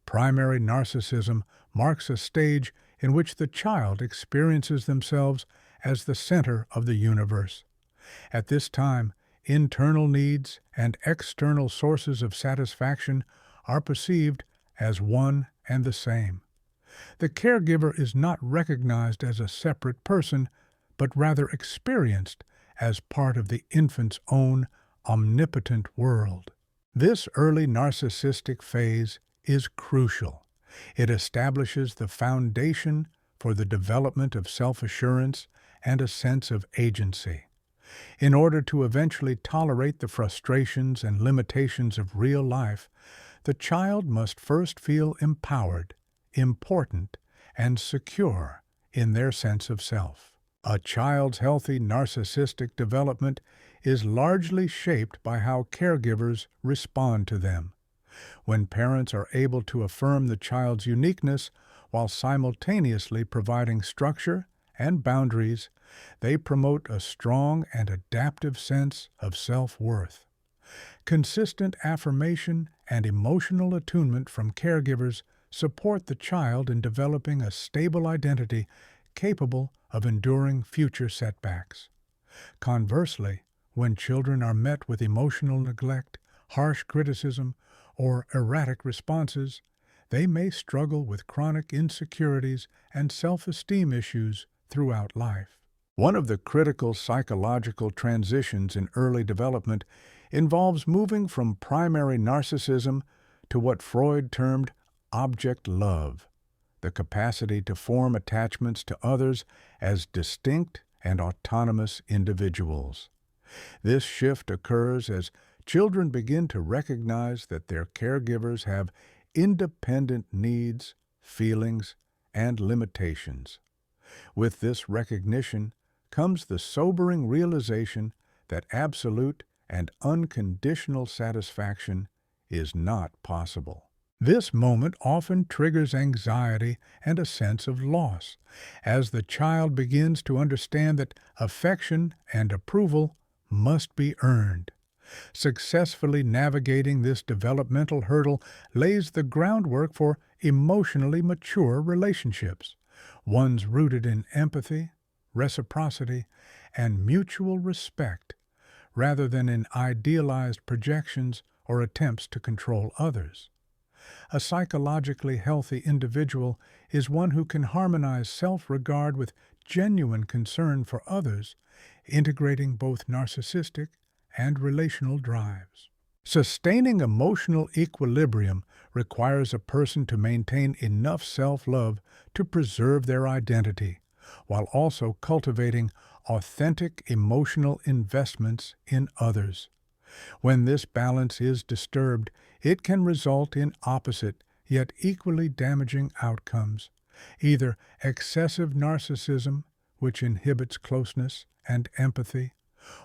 primary narcissism marks a stage in which the child experiences themselves as the center of the universe. At this time, internal needs and external sources of satisfaction are perceived as one and the same. The caregiver is not recognized as a separate person, but rather experienced as part of the infant's own omnipotent world. This early narcissistic phase is crucial. It establishes the foundation for the development of self-assurance and a sense of agency. In order to eventually tolerate the frustrations and limitations of real life, the child must first feel empowered, important, and secure in their sense of self. A child's healthy narcissistic development is largely shaped by how caregivers respond to them. When parents are able to affirm the child's uniqueness while simultaneously providing structure and boundaries, they promote a strong and adaptive sense of self-worth. Consistent affirmation and emotional attunement from caregivers support the child in developing a stable identity capable of enduring future setbacks. Conversely, when children are met with emotional neglect, harsh criticism, or erratic responses, they may struggle with chronic insecurities and self-esteem issues throughout life. One of the critical psychological transitions in early development involves moving from primary narcissism to what Freud termed object love, the capacity to form attachments to others as distinct and autonomous individuals. This shift occurs as children begin to recognize that their caregivers have independent needs, feelings, and limitations. With this recognition comes the sobering realization that absolute and unconditional satisfaction is not possible. This moment often triggers anxiety and a sense of loss, as the child begins to understand that affection and approval must be earned. Successfully navigating this developmental hurdle lays the groundwork for emotionally mature relationships, ones rooted in empathy, reciprocity, and mutual respect, rather than in idealized projections or attempts to control others. A psychologically healthy individual is one who can harmonize self-regard with genuine concern for others, integrating both narcissistic and relational drives. Sustaining emotional equilibrium requires a person to maintain enough self-love to preserve their identity, while also cultivating authentic emotional investments in others. When this balance is disturbed, it can result in opposite yet equally damaging outcomes, either excessive narcissism, which inhibits closeness and empathy,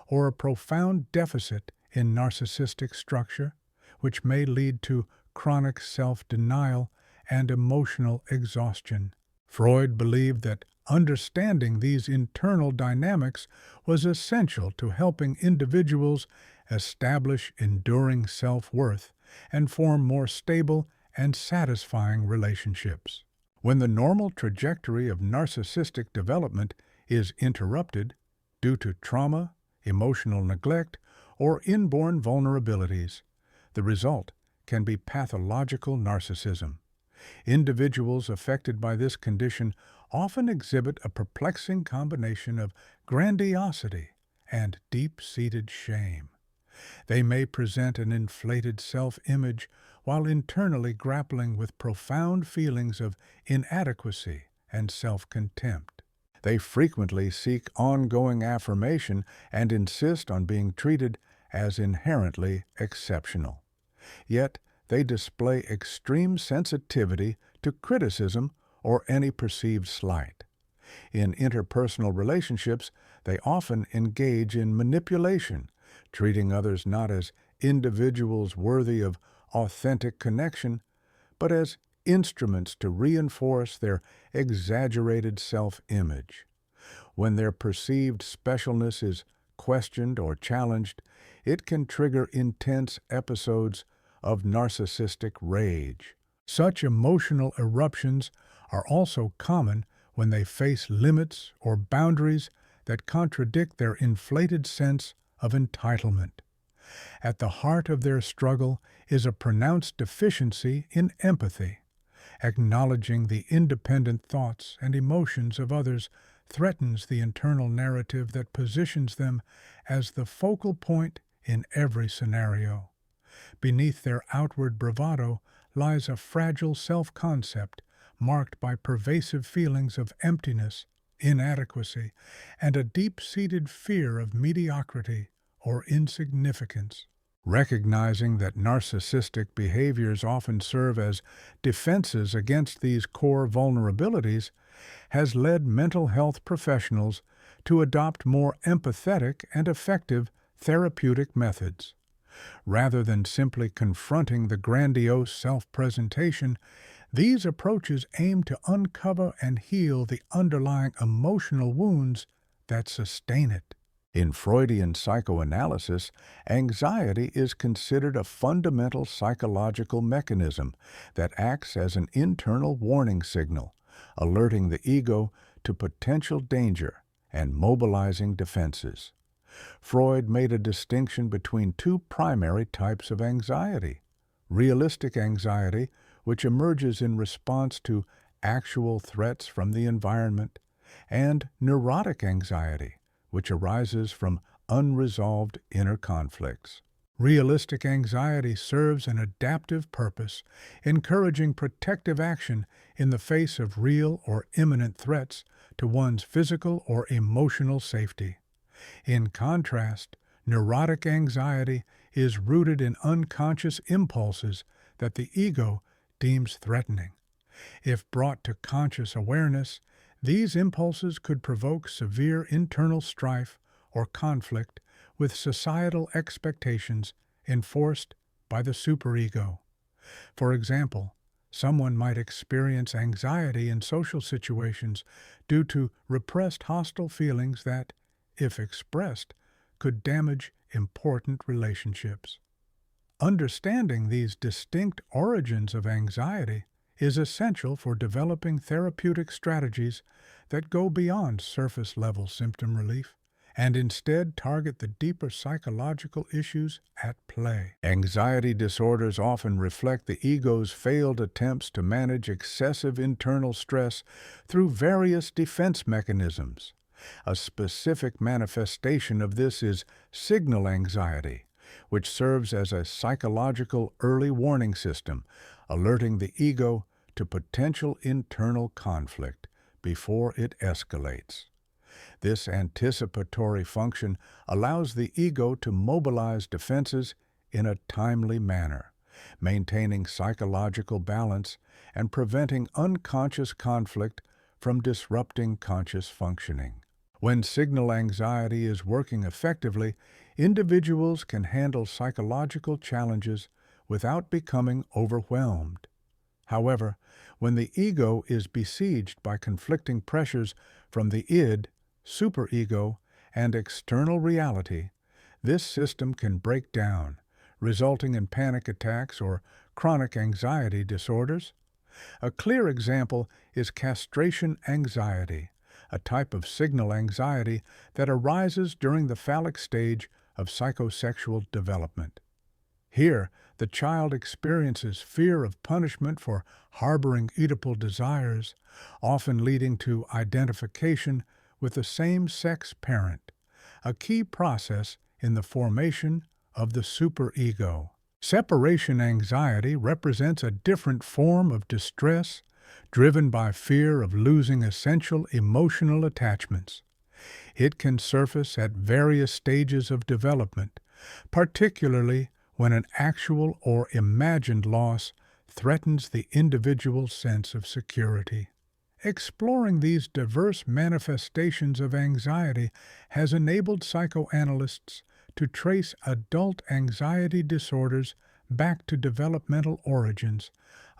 or a profound deficit in narcissistic structure, which may lead to chronic self-denial and emotional exhaustion. Freud believed that understanding these internal dynamics was essential to helping individuals establish enduring self-worth and form more stable and satisfying relationships. When the normal trajectory of narcissistic development is interrupted due to trauma, emotional neglect, or inborn vulnerabilities, the result can be pathological narcissism. Individuals affected by this condition often exhibit a perplexing combination of grandiosity and deep-seated shame. They may present an inflated self-image while internally grappling with profound feelings of inadequacy and self-contempt. They frequently seek ongoing affirmation and insist on being treated as inherently exceptional. Yet, they display extreme sensitivity to criticism or any perceived slight. In interpersonal relationships, they often engage in manipulation, treating others not as individuals worthy of authentic connection, but as instruments to reinforce their exaggerated self-image. When their perceived specialness is questioned or challenged, it can trigger intense episodes of narcissistic rage. Such emotional eruptions are also common when they face limits or boundaries that contradict their inflated sense of entitlement. At the heart of their struggle is a pronounced deficiency in empathy. Acknowledging the independent thoughts and emotions of others threatens the internal narrative that positions them as the focal point in every scenario. Beneath their outward bravado lies a fragile self-concept marked by pervasive feelings of emptiness, inadequacy, and a deep-seated fear of mediocrity or insignificance. Recognizing that narcissistic behaviors often serve as defenses against these core vulnerabilities has led mental health professionals to adopt more empathetic and effective therapeutic methods. Rather than simply confronting the grandiose self-presentation, these approaches aim to uncover and heal the underlying emotional wounds that sustain it. In Freudian psychoanalysis, anxiety is considered a fundamental psychological mechanism that acts as an internal warning signal, alerting the ego to potential danger and mobilizing defenses. Freud made a distinction between two primary types of anxiety: realistic anxiety, which emerges in response to actual threats from the environment, and neurotic anxiety, which arises from unresolved inner conflicts. Realistic anxiety serves an adaptive purpose, encouraging protective action in the face of real or imminent threats to one's physical or emotional safety. In contrast, neurotic anxiety is rooted in unconscious impulses that the ego deems threatening. If brought to conscious awareness, these impulses could provoke severe internal strife or conflict with societal expectations enforced by the superego. For example, someone might experience anxiety in social situations due to repressed hostile feelings that, if expressed, could damage important relationships. Understanding these distinct origins of anxiety is essential for developing therapeutic strategies that go beyond surface-level symptom relief and instead target the deeper psychological issues at play. Anxiety disorders often reflect the ego's failed attempts to manage excessive internal stress through various defense mechanisms. A specific manifestation of this is signal anxiety, which serves as a psychological early warning system, alerting the ego to potential internal conflict before it escalates. This anticipatory function allows the ego to mobilize defenses in a timely manner, maintaining psychological balance and preventing unconscious conflict from disrupting conscious functioning. When signal anxiety is working effectively, individuals can handle psychological challenges without becoming overwhelmed. However, when the ego is besieged by conflicting pressures from the id, superego, and external reality, this system can break down, resulting in panic attacks or chronic anxiety disorders. A clear example is castration anxiety, a type of signal anxiety that arises during the phallic stage of psychosexual development. Here, the child experiences fear of punishment for harboring Oedipal desires, often leading to identification with the same-sex parent, a key process in the formation of the superego. Separation anxiety represents a different form of distress driven by fear of losing essential emotional attachments. It can surface at various stages of development, particularly when an actual or imagined loss threatens the individual's sense of security. Exploring these diverse manifestations of anxiety has enabled psychoanalysts to trace adult anxiety disorders back to developmental origins,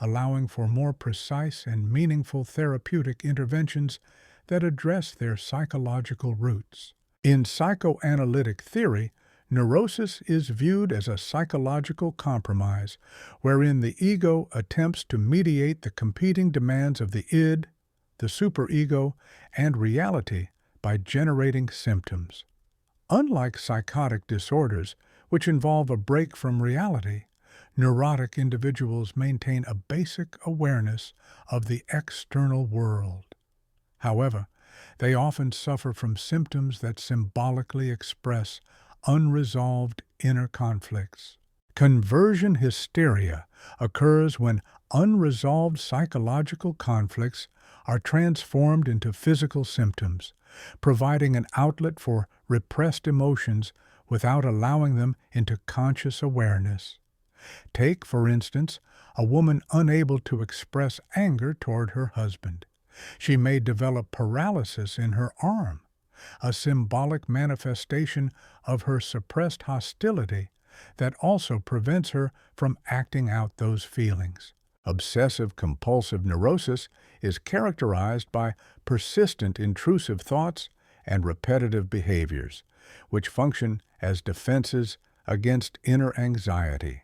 allowing for more precise and meaningful therapeutic interventions that address their psychological roots. In psychoanalytic theory, neurosis is viewed as a psychological compromise wherein the ego attempts to mediate the competing demands of the id, the superego, and reality by generating symptoms. Unlike psychotic disorders, which involve a break from reality, neurotic individuals maintain a basic awareness of the external world. However, they often suffer from symptoms that symbolically express unresolved inner conflicts. Conversion hysteria occurs when unresolved psychological conflicts are transformed into physical symptoms, providing an outlet for repressed emotions without allowing them into conscious awareness. Take, for instance, a woman unable to express anger toward her husband. She may develop paralysis in her arm, a symbolic manifestation of her suppressed hostility that also prevents her from acting out those feelings. Obsessive-compulsive neurosis is characterized by persistent intrusive thoughts and repetitive behaviors, which function as defenses against inner anxiety.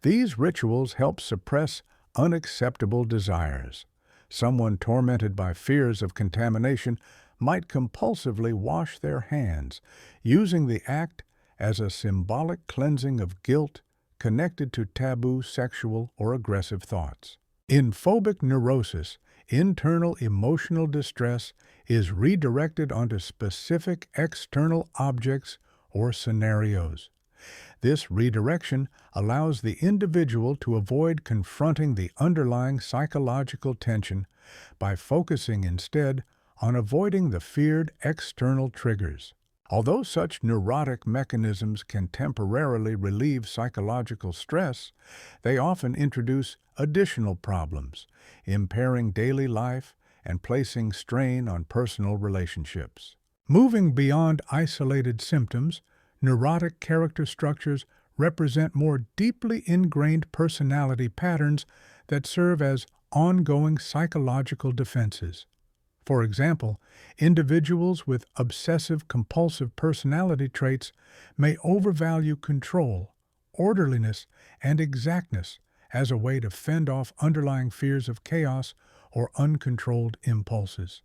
These rituals help suppress unacceptable desires. Someone tormented by fears of contamination might compulsively wash their hands, using the act as a symbolic cleansing of guilt connected to taboo sexual or aggressive thoughts. In phobic neurosis, internal emotional distress is redirected onto specific external objects or scenarios. This redirection allows the individual to avoid confronting the underlying psychological tension by focusing instead on avoiding the feared external triggers. Although such neurotic mechanisms can temporarily relieve psychological stress, they often introduce additional problems, impairing daily life and placing strain on personal relationships. Moving beyond isolated symptoms, neurotic character structures represent more deeply ingrained personality patterns that serve as ongoing psychological defenses. For example, individuals with obsessive-compulsive personality traits may overvalue control, orderliness, and exactness as a way to fend off underlying fears of chaos or uncontrolled impulses.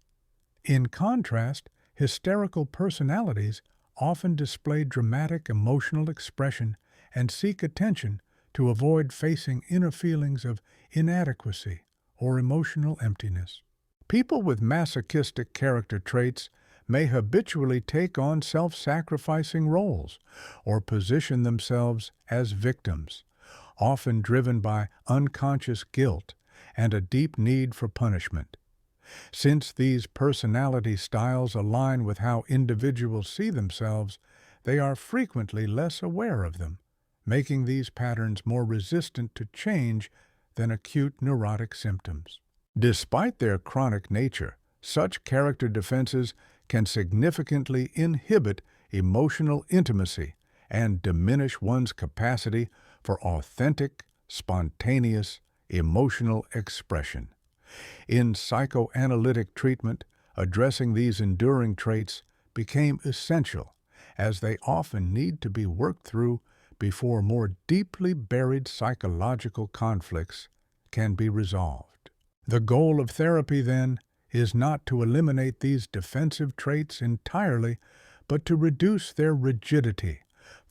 In contrast, hysterical personalities often display dramatic emotional expression and seek attention to avoid facing inner feelings of inadequacy or emotional emptiness. People with masochistic character traits may habitually take on self-sacrificing roles or position themselves as victims, often driven by unconscious guilt and a deep need for punishment. Since these personality styles align with how individuals see themselves, they are frequently less aware of them, making these patterns more resistant to change than acute neurotic symptoms. Despite their chronic nature, such character defenses can significantly inhibit emotional intimacy and diminish one's capacity for authentic, spontaneous, emotional expression. In psychoanalytic treatment, addressing these enduring traits became essential, as they often need to be worked through before more deeply buried psychological conflicts can be resolved. The goal of therapy, then, is not to eliminate these defensive traits entirely, but to reduce their rigidity,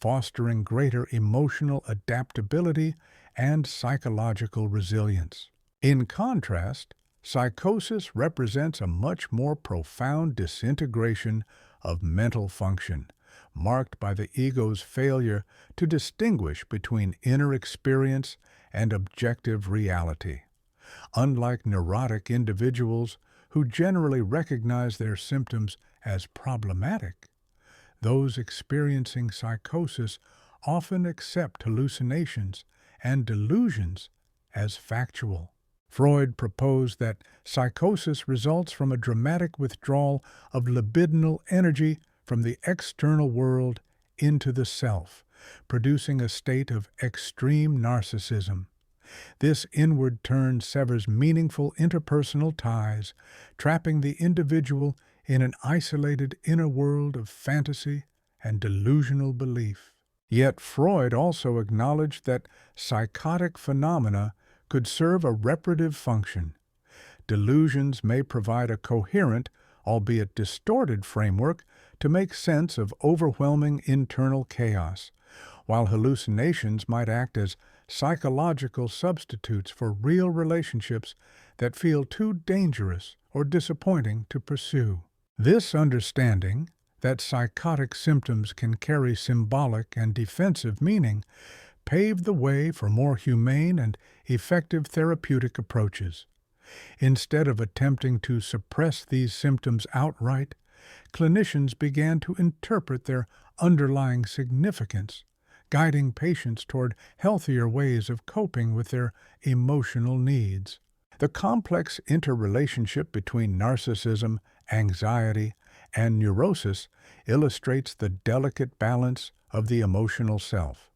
fostering greater emotional adaptability and psychological resilience. In contrast, psychosis represents a much more profound disintegration of mental function, marked by the ego's failure to distinguish between inner experience and objective reality. Unlike neurotic individuals who generally recognize their symptoms as problematic, those experiencing psychosis often accept hallucinations and delusions as factual. Freud proposed that psychosis results from a dramatic withdrawal of libidinal energy from the external world into the self, producing a state of extreme narcissism. This inward turn severs meaningful interpersonal ties, trapping the individual in an isolated inner world of fantasy and delusional belief. Yet Freud also acknowledged that psychotic phenomena could serve a reparative function. Delusions may provide a coherent, albeit distorted framework to make sense of overwhelming internal chaos, while hallucinations might act as psychological substitutes for real relationships that feel too dangerous or disappointing to pursue. This understanding, that psychotic symptoms can carry symbolic and defensive meaning, paved the way for more humane and effective therapeutic approaches. Instead of attempting to suppress these symptoms outright, clinicians began to interpret their underlying significance, guiding patients toward healthier ways of coping with their emotional needs. The complex interrelationship between narcissism, anxiety, and Neurosis illustrates the delicate balance of the emotional self.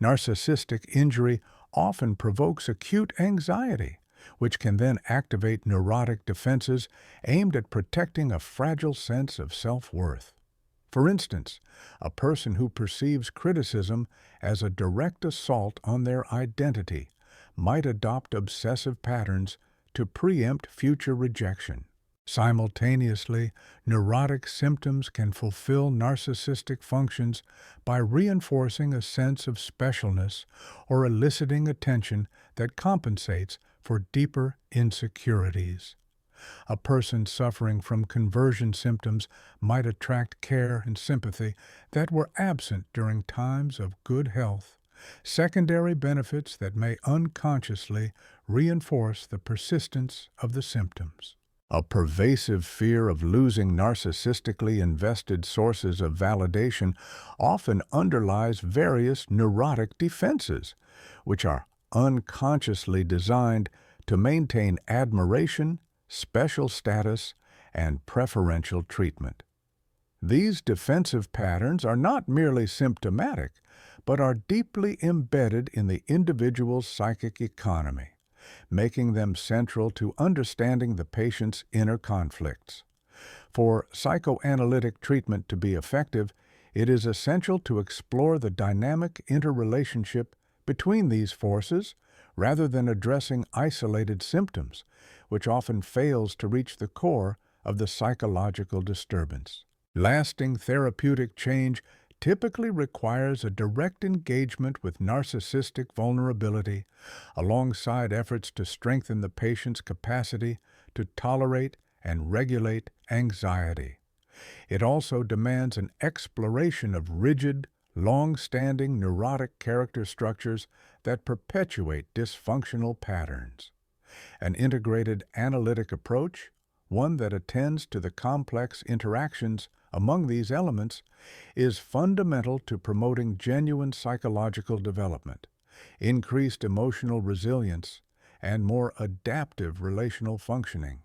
Narcissistic injury often provokes acute anxiety, which can then activate neurotic defenses aimed at protecting a fragile sense of self-worth. For instance, a person who perceives criticism as a direct assault on their identity might adopt obsessive patterns to preempt future rejection. Simultaneously, neurotic symptoms can fulfill narcissistic functions by reinforcing a sense of specialness or eliciting attention that compensates for deeper insecurities. A person suffering from conversion symptoms might attract care and sympathy that were absent during times of good health, secondary benefits that may unconsciously reinforce the persistence of the symptoms. A pervasive fear of losing narcissistically invested sources of validation often underlies various neurotic defenses, which are unconsciously designed to maintain admiration, special status, and preferential treatment. These defensive patterns are not merely symptomatic, but are deeply embedded in the individual's psychic economy, making them central to understanding the patient's inner conflicts. For psychoanalytic treatment to be effective, it is essential to explore the dynamic interrelationship between these forces rather than addressing isolated symptoms, which often fails to reach the core of the psychological disturbance. Lasting therapeutic change typically requires a direct engagement with narcissistic vulnerability, alongside efforts to strengthen the patient's capacity to tolerate and regulate anxiety. It also demands an exploration of rigid, long-standing neurotic character structures that perpetuate dysfunctional patterns. An integrated analytic approach, one that attends to the complex interactions among these elements, is fundamental to promoting genuine psychological development, increased emotional resilience, and more adaptive relational functioning.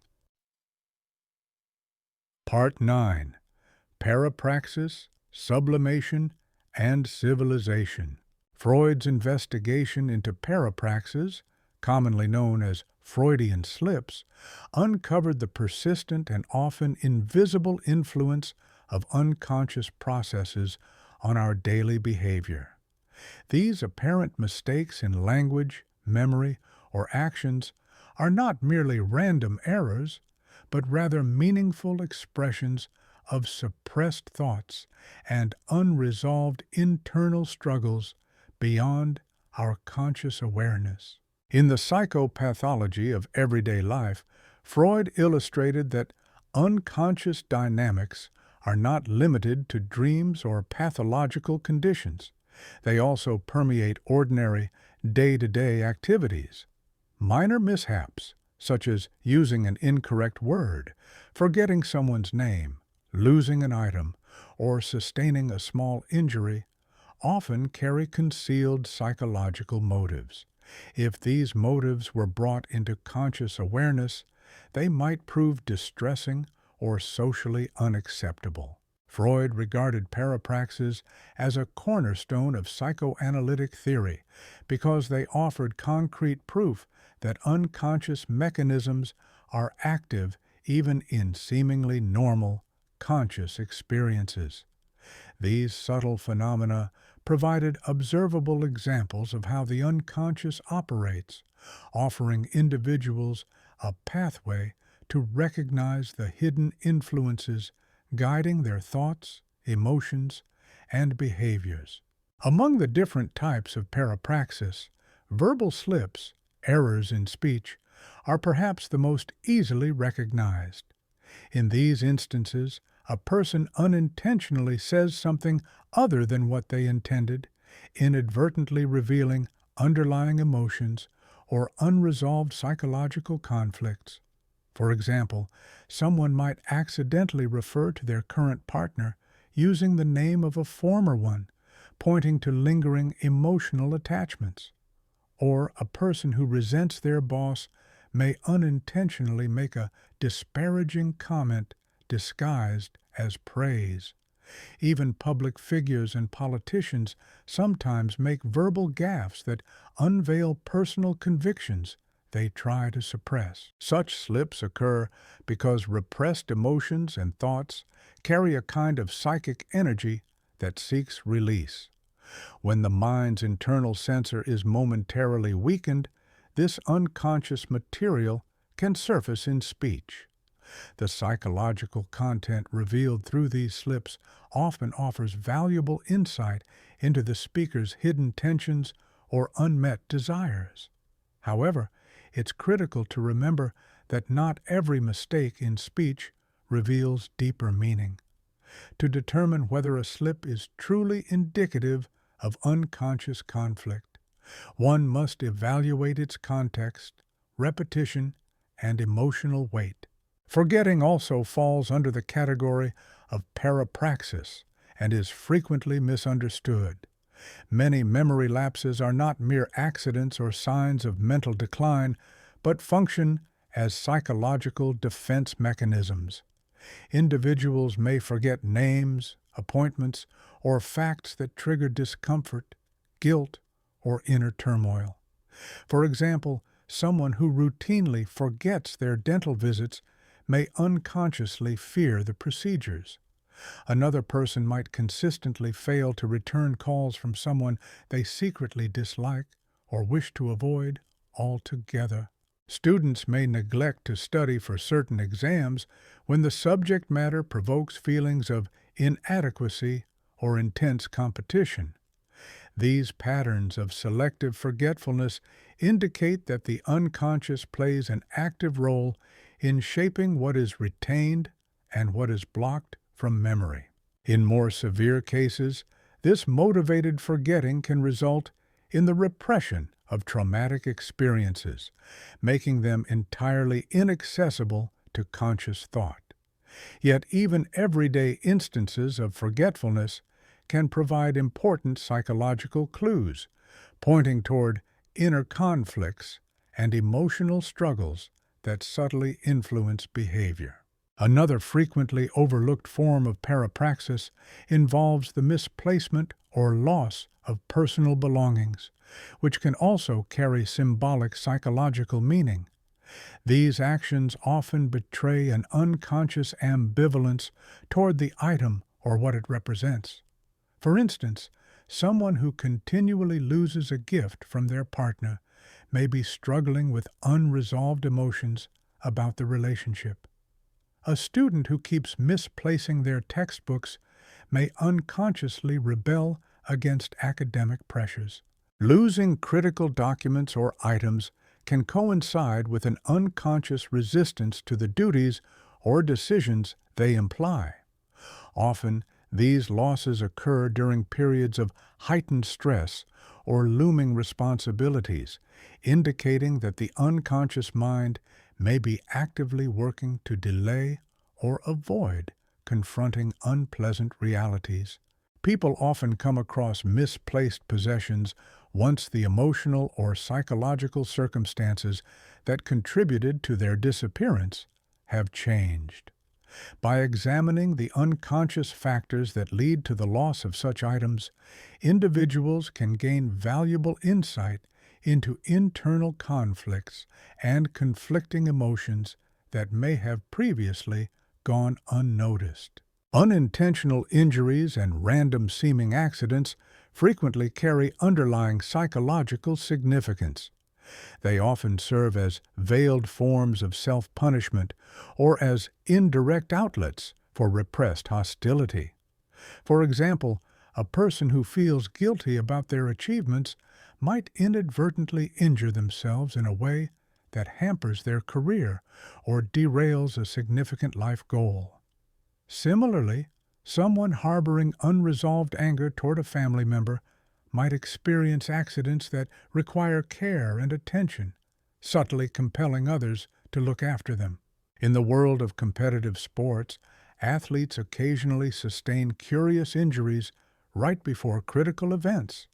Part 9. Parapraxis, Sublimation, and Civilization. Freud's investigation into parapraxis, commonly known as Freudian slips, uncovered the persistent and often invisible influence of unconscious processes on our daily behavior. These apparent mistakes in language, memory, or actions are not merely random errors, but rather meaningful expressions of suppressed thoughts and unresolved internal struggles beyond our conscious awareness. In the psychopathology of everyday life, Freud illustrated that unconscious dynamics are not limited to dreams or pathological conditions. They also permeate ordinary, day-to-day activities. Minor mishaps, such as using an incorrect word, forgetting someone's name, losing an item, or sustaining a small injury, often carry concealed psychological motives. If these motives were brought into conscious awareness, they might prove distressing or socially unacceptable. Freud regarded parapraxis as a cornerstone of psychoanalytic theory because they offered concrete proof that unconscious mechanisms are active even in seemingly normal, conscious experiences. These subtle phenomena provided observable examples of how the unconscious operates, offering individuals a pathway to recognize the hidden influences guiding their thoughts, emotions, and behaviors. Among the different types of parapraxis, verbal slips, errors in speech, are perhaps the most easily recognized. In these instances, a person unintentionally says something other than what they intended, inadvertently revealing underlying emotions or unresolved psychological conflicts. For example, someone might accidentally refer to their current partner using the name of a former one, pointing to lingering emotional attachments. Or a person who resents their boss may unintentionally make a disparaging comment disguised as praise. Even public figures and politicians sometimes make verbal gaffes that unveil personal convictions they try to suppress. Such slips occur because repressed emotions and thoughts carry a kind of psychic energy that seeks release. When the mind's internal censor is momentarily weakened, this unconscious material can surface in speech. The psychological content revealed through these slips often offers valuable insight into the speaker's hidden tensions or unmet desires. However, it's critical to remember that not every mistake in speech reveals deeper meaning. To determine whether a slip is truly indicative of unconscious conflict, one must evaluate its context, repetition, and emotional weight. Forgetting also falls under the category of parapraxis and is frequently misunderstood. Many memory lapses are not mere accidents or signs of mental decline, but function as psychological defense mechanisms. Individuals may forget names, appointments, or facts that trigger discomfort, guilt, or inner turmoil. For example, someone who routinely forgets their dental visits may unconsciously fear the procedures. Another person might consistently fail to return calls from someone they secretly dislike or wish to avoid altogether. Students may neglect to study for certain exams when the subject matter provokes feelings of inadequacy or intense competition. These patterns of selective forgetfulness indicate that the unconscious plays an active role in shaping what is retained and what is blocked from memory. In more severe cases, this motivated forgetting can result in the repression of traumatic experiences, making them entirely inaccessible to conscious thought. Yet even everyday instances of forgetfulness can provide important psychological clues, pointing toward inner conflicts and emotional struggles that subtly influence behavior. Another frequently overlooked form of parapraxis involves the misplacement or loss of personal belongings, which can also carry symbolic psychological meaning. These actions often betray an unconscious ambivalence toward the item or what it represents. For instance, someone who continually loses a gift from their partner may be struggling with unresolved emotions about the relationship. A student who keeps misplacing their textbooks may unconsciously rebel against academic pressures. Losing critical documents or items can coincide with an unconscious resistance to the duties or decisions they imply. Often, these losses occur during periods of heightened stress or looming responsibilities, indicating that the unconscious mind may be actively working to delay or avoid confronting unpleasant realities. People often come across misplaced possessions once the emotional or psychological circumstances that contributed to their disappearance have changed. By examining the unconscious factors that lead to the loss of such items, individuals can gain valuable insight into internal conflicts and conflicting emotions that may have previously gone unnoticed. Unintentional injuries and random-seeming accidents frequently carry underlying psychological significance. They often serve as veiled forms of self-punishment or as indirect outlets for repressed hostility. For example, a person who feels guilty about their achievements might inadvertently injure themselves in a way that hampers their career or derails a significant life goal. Similarly, someone harboring unresolved anger toward a family member might experience accidents that require care and attention, subtly compelling others to look after them. In the world of competitive sports, athletes occasionally sustain curious injuries right before critical events.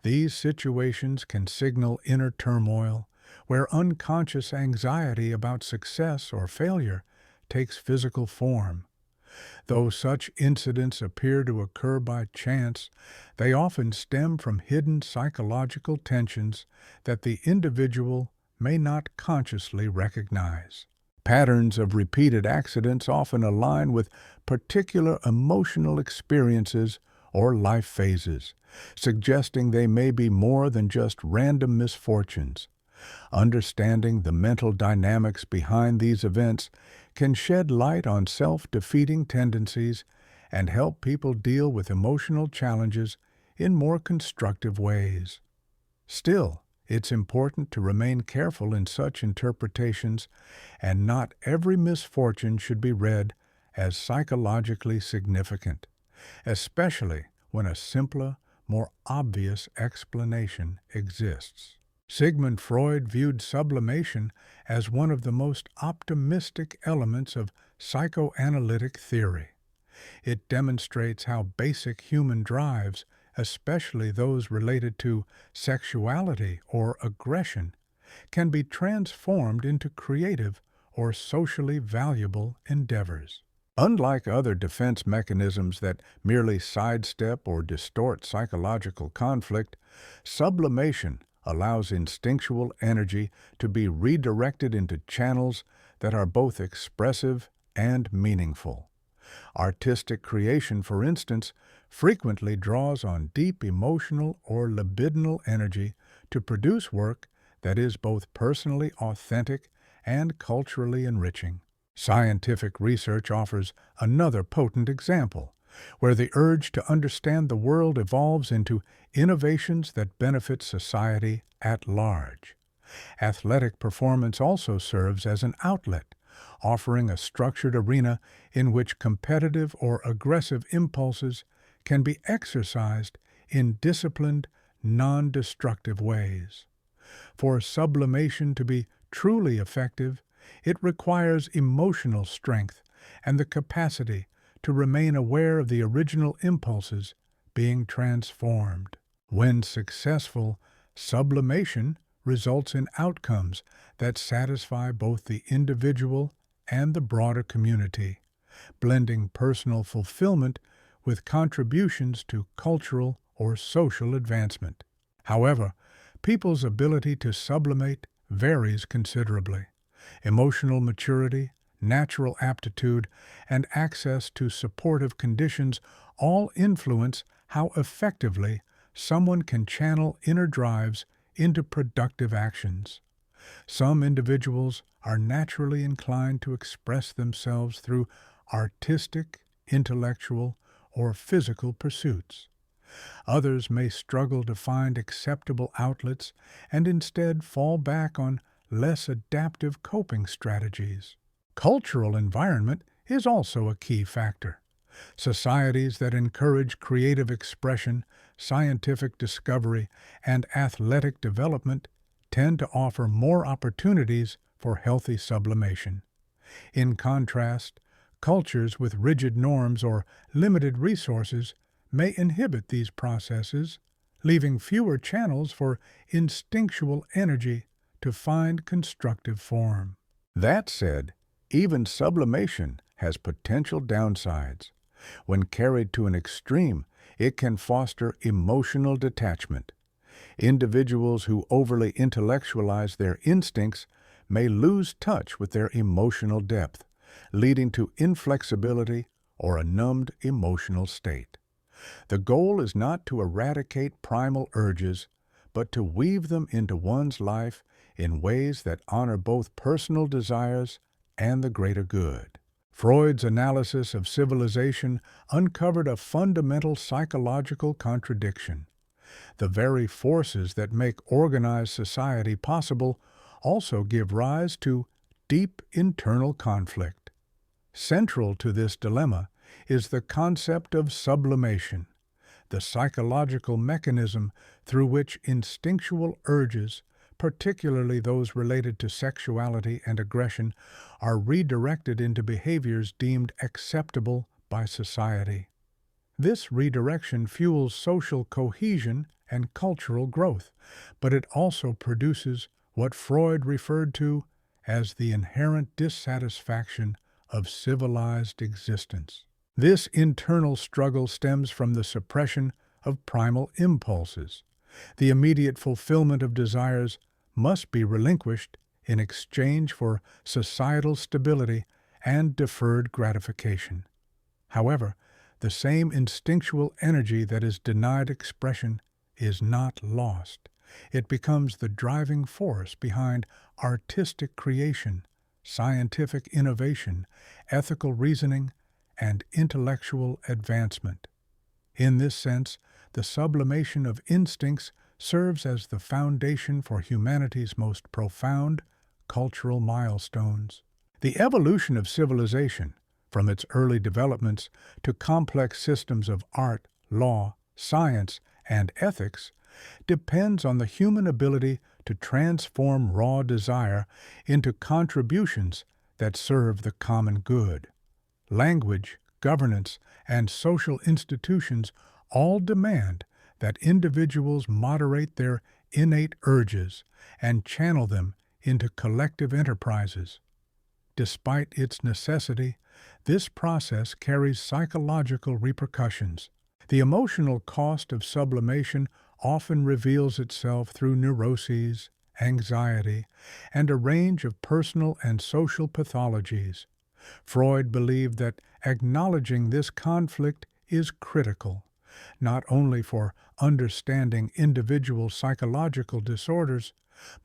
These situations can signal inner turmoil, where unconscious anxiety about success or failure takes physical form. Though such incidents appear to occur by chance, they often stem from hidden psychological tensions that the individual may not consciously recognize. Patterns of repeated accidents often align with particular emotional experiences or life phases, suggesting they may be more than just random misfortunes. Understanding the mental dynamics behind these events can shed light on self-defeating tendencies and help people deal with emotional challenges in more constructive ways. Still, it's important to remain careful in such interpretations, and not every misfortune should be read as psychologically significant, especially when a simpler, more obvious explanation exists. Sigmund Freud viewed sublimation as one of the most optimistic elements of psychoanalytic theory. It demonstrates how basic human drives, especially those related to sexuality or aggression, can be transformed into creative or socially valuable endeavors. Unlike other defense mechanisms that merely sidestep or distort psychological conflict, sublimation allows instinctual energy to be redirected into channels that are both expressive and meaningful. Artistic creation, for instance, frequently draws on deep emotional or libidinal energy to produce work that is both personally authentic and culturally enriching. Scientific research offers another potent example, where the urge to understand the world evolves into innovations that benefit society at large. Athletic performance also serves as an outlet, offering a structured arena in which competitive or aggressive impulses can be exercised in disciplined, non-destructive ways. For sublimation to be truly effective, it requires emotional strength and the capacity to remain aware of the original impulses being transformed. When successful, sublimation results in outcomes that satisfy both the individual and the broader community, blending personal fulfillment with contributions to cultural or social advancement. However, people's ability to sublimate varies considerably. Emotional maturity, natural aptitude, and access to supportive conditions all influence how effectively someone can channel inner drives into productive actions. Some individuals are naturally inclined to express themselves through artistic, intellectual, or physical pursuits. Others may struggle to find acceptable outlets and instead fall back on less adaptive coping strategies. Cultural environment is also a key factor. Societies that encourage creative expression, scientific discovery, and athletic development tend to offer more opportunities for healthy sublimation. In contrast, cultures with rigid norms or limited resources may inhibit these processes, leaving fewer channels for instinctual energy to find constructive form. That said, even sublimation has potential downsides. When carried to an extreme, it can foster emotional detachment. Individuals who overly intellectualize their instincts may lose touch with their emotional depth, leading to inflexibility or a numbed emotional state. The goal is not to eradicate primal urges, but to weave them into one's life in ways that honor both personal desires and the greater good. Freud's analysis of civilization uncovered a fundamental psychological contradiction. The very forces that make organized society possible also give rise to deep internal conflict. Central to this dilemma is the concept of sublimation, the psychological mechanism through which instinctual urges, particularly those related to sexuality and aggression, are redirected into behaviors deemed acceptable by society. This redirection fuels social cohesion and cultural growth, but it also produces what Freud referred to as the inherent dissatisfaction of civilized existence. This internal struggle stems from the suppression of primal impulses. The immediate fulfillment of desires must be relinquished in exchange for societal stability and deferred gratification. However, the same instinctual energy that is denied expression is not lost. It becomes the driving force behind artistic creation, scientific innovation, ethical reasoning, and intellectual advancement. In this sense, the sublimation of instincts serves as the foundation for humanity's most profound cultural milestones. The evolution of civilization, from its early developments to complex systems of art, law, science, and ethics, depends on the human ability to transform raw desire into contributions that serve the common good. Language, governance, and social institutions all demand that individuals moderate their innate urges and channel them into collective enterprises. Despite its necessity, this process carries psychological repercussions. The emotional cost of sublimation often reveals itself through neuroses, anxiety, and a range of personal and social pathologies. Freud believed that acknowledging this conflict is critical, not only for understanding individual psychological disorders,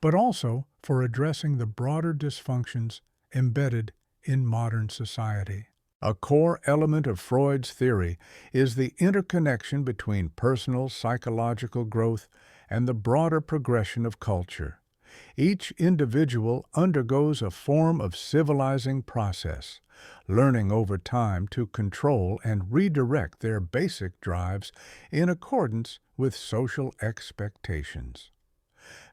but also for addressing the broader dysfunctions embedded in modern society. A core element of Freud's theory is the interconnection between personal psychological growth and the broader progression of culture. Each individual undergoes a form of civilizing process, learning over time to control and redirect their basic drives in accordance with social expectations.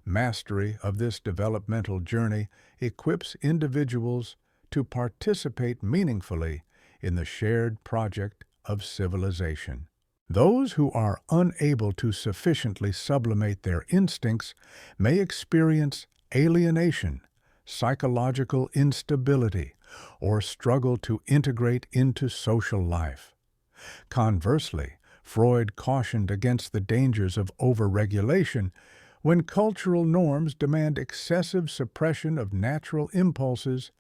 Mastery of this developmental journey equips individuals to participate meaningfully in the shared project of civilization. Those who are unable to sufficiently sublimate their instincts may experience alienation, psychological instability, or struggle to integrate into social life. Conversely, Freud cautioned against the dangers of overregulation. When cultural norms demand excessive suppression of natural impulses,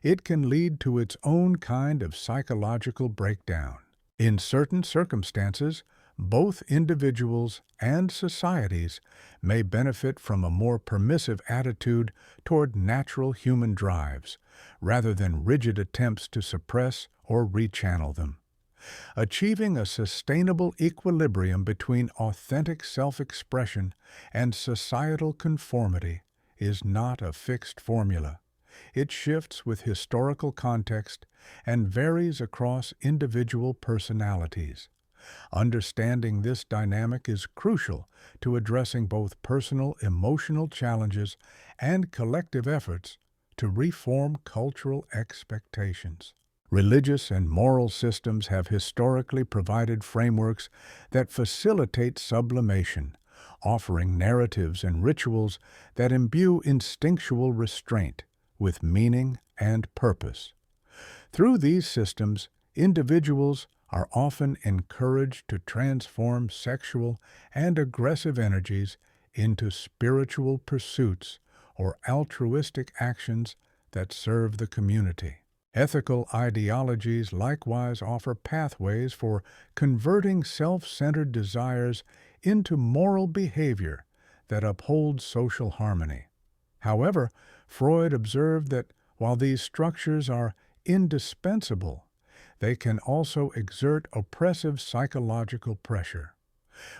it can lead to its own kind of psychological breakdown. In certain circumstances, both individuals and societies may benefit from a more permissive attitude toward natural human drives, rather than rigid attempts to suppress or rechannel them. Achieving a sustainable equilibrium between authentic self-expression and societal conformity is not a fixed formula. It shifts with historical context and varies across individual personalities. Understanding this dynamic is crucial to addressing both personal emotional challenges and collective efforts to reform cultural expectations. Religious and moral systems have historically provided frameworks that facilitate sublimation, offering narratives and rituals that imbue instinctual restraint with meaning and purpose. Through these systems, individuals are often encouraged to transform sexual and aggressive energies into spiritual pursuits or altruistic actions that serve the community. Ethical ideologies likewise offer pathways for converting self-centered desires into moral behavior that upholds social harmony. However, Freud observed that while these structures are indispensable, they can also exert oppressive psychological pressure.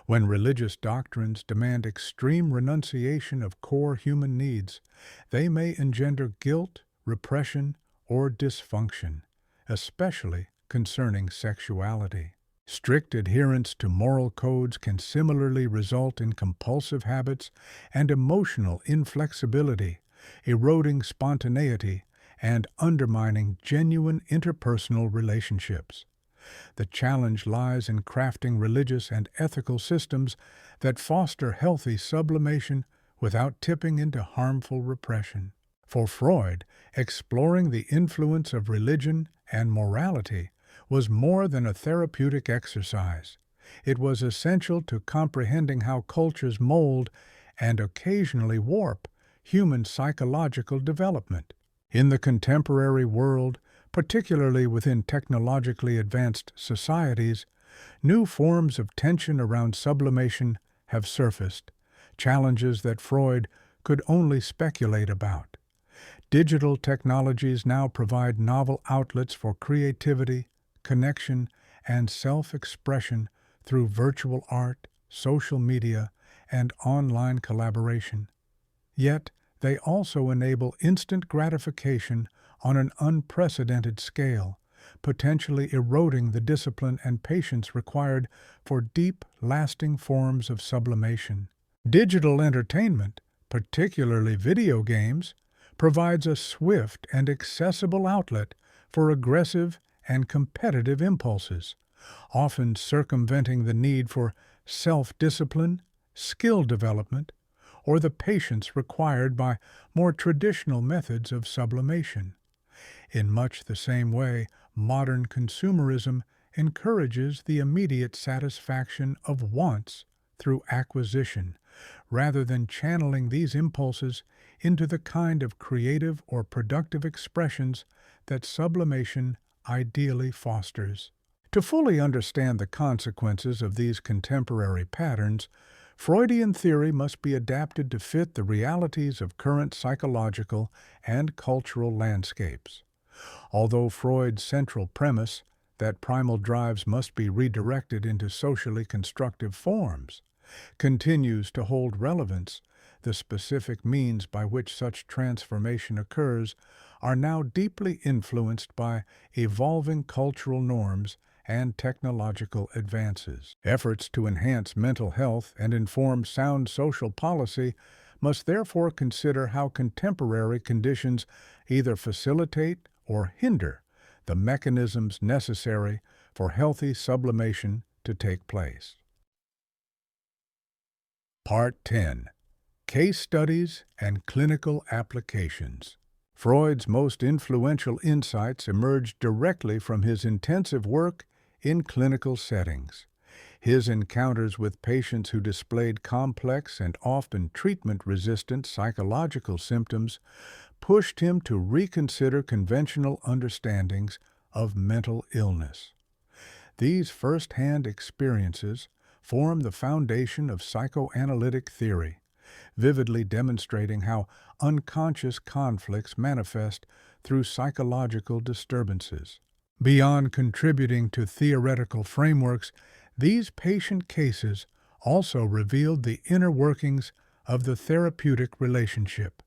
When religious doctrines demand extreme renunciation of core human needs, they may engender guilt, repression, or dysfunction, especially concerning sexuality. Strict adherence to moral codes can similarly result in compulsive habits and emotional inflexibility, eroding spontaneity and undermining genuine interpersonal relationships. The challenge lies in crafting religious and ethical systems that foster healthy sublimation without tipping into harmful repression. For Freud, exploring the influence of religion and morality was more than a therapeutic exercise. It was essential to comprehending how cultures mold and occasionally warp human psychological development. In the contemporary world, particularly within technologically advanced societies, new forms of tension around sublimation have surfaced, challenges that Freud could only speculate about. Digital technologies now provide novel outlets for creativity, connection, and self-expression through virtual art, social media, and online collaboration. Yet, they also enable instant gratification on an unprecedented scale, potentially eroding the discipline and patience required for deep, lasting forms of sublimation. Digital entertainment, particularly video games, provides a swift and accessible outlet for aggressive and competitive impulses, often circumventing the need for self-discipline, skill development, or the patience required by more traditional methods of sublimation. In much the same way, modern consumerism encourages the immediate satisfaction of wants through acquisition, rather than channeling these impulses into the kind of creative or productive expressions that sublimation ideally fosters. To fully understand the consequences of these contemporary patterns, Freudian theory must be adapted to fit the realities of current psychological and cultural landscapes. Although Freud's central premise, that primal drives must be redirected into socially constructive forms, continues to hold relevance, the specific means by which such transformation occurs are now deeply influenced by evolving cultural norms and technological advances. Efforts to enhance mental health and inform sound social policy must therefore consider how contemporary conditions either facilitate or hinder the mechanisms necessary for healthy sublimation to take place. Part 10. Case Studies and Clinical Applications. Freud's most influential insights emerged directly from his intensive work in clinical settings. His encounters with patients who displayed complex and often treatment-resistant psychological symptoms pushed him to reconsider conventional understandings of mental illness. These first-hand experiences form the foundation of psychoanalytic theory, vividly demonstrating how unconscious conflicts manifest through psychological disturbances. Beyond contributing to theoretical frameworks, these patient cases also revealed the inner workings of the therapeutic relationship.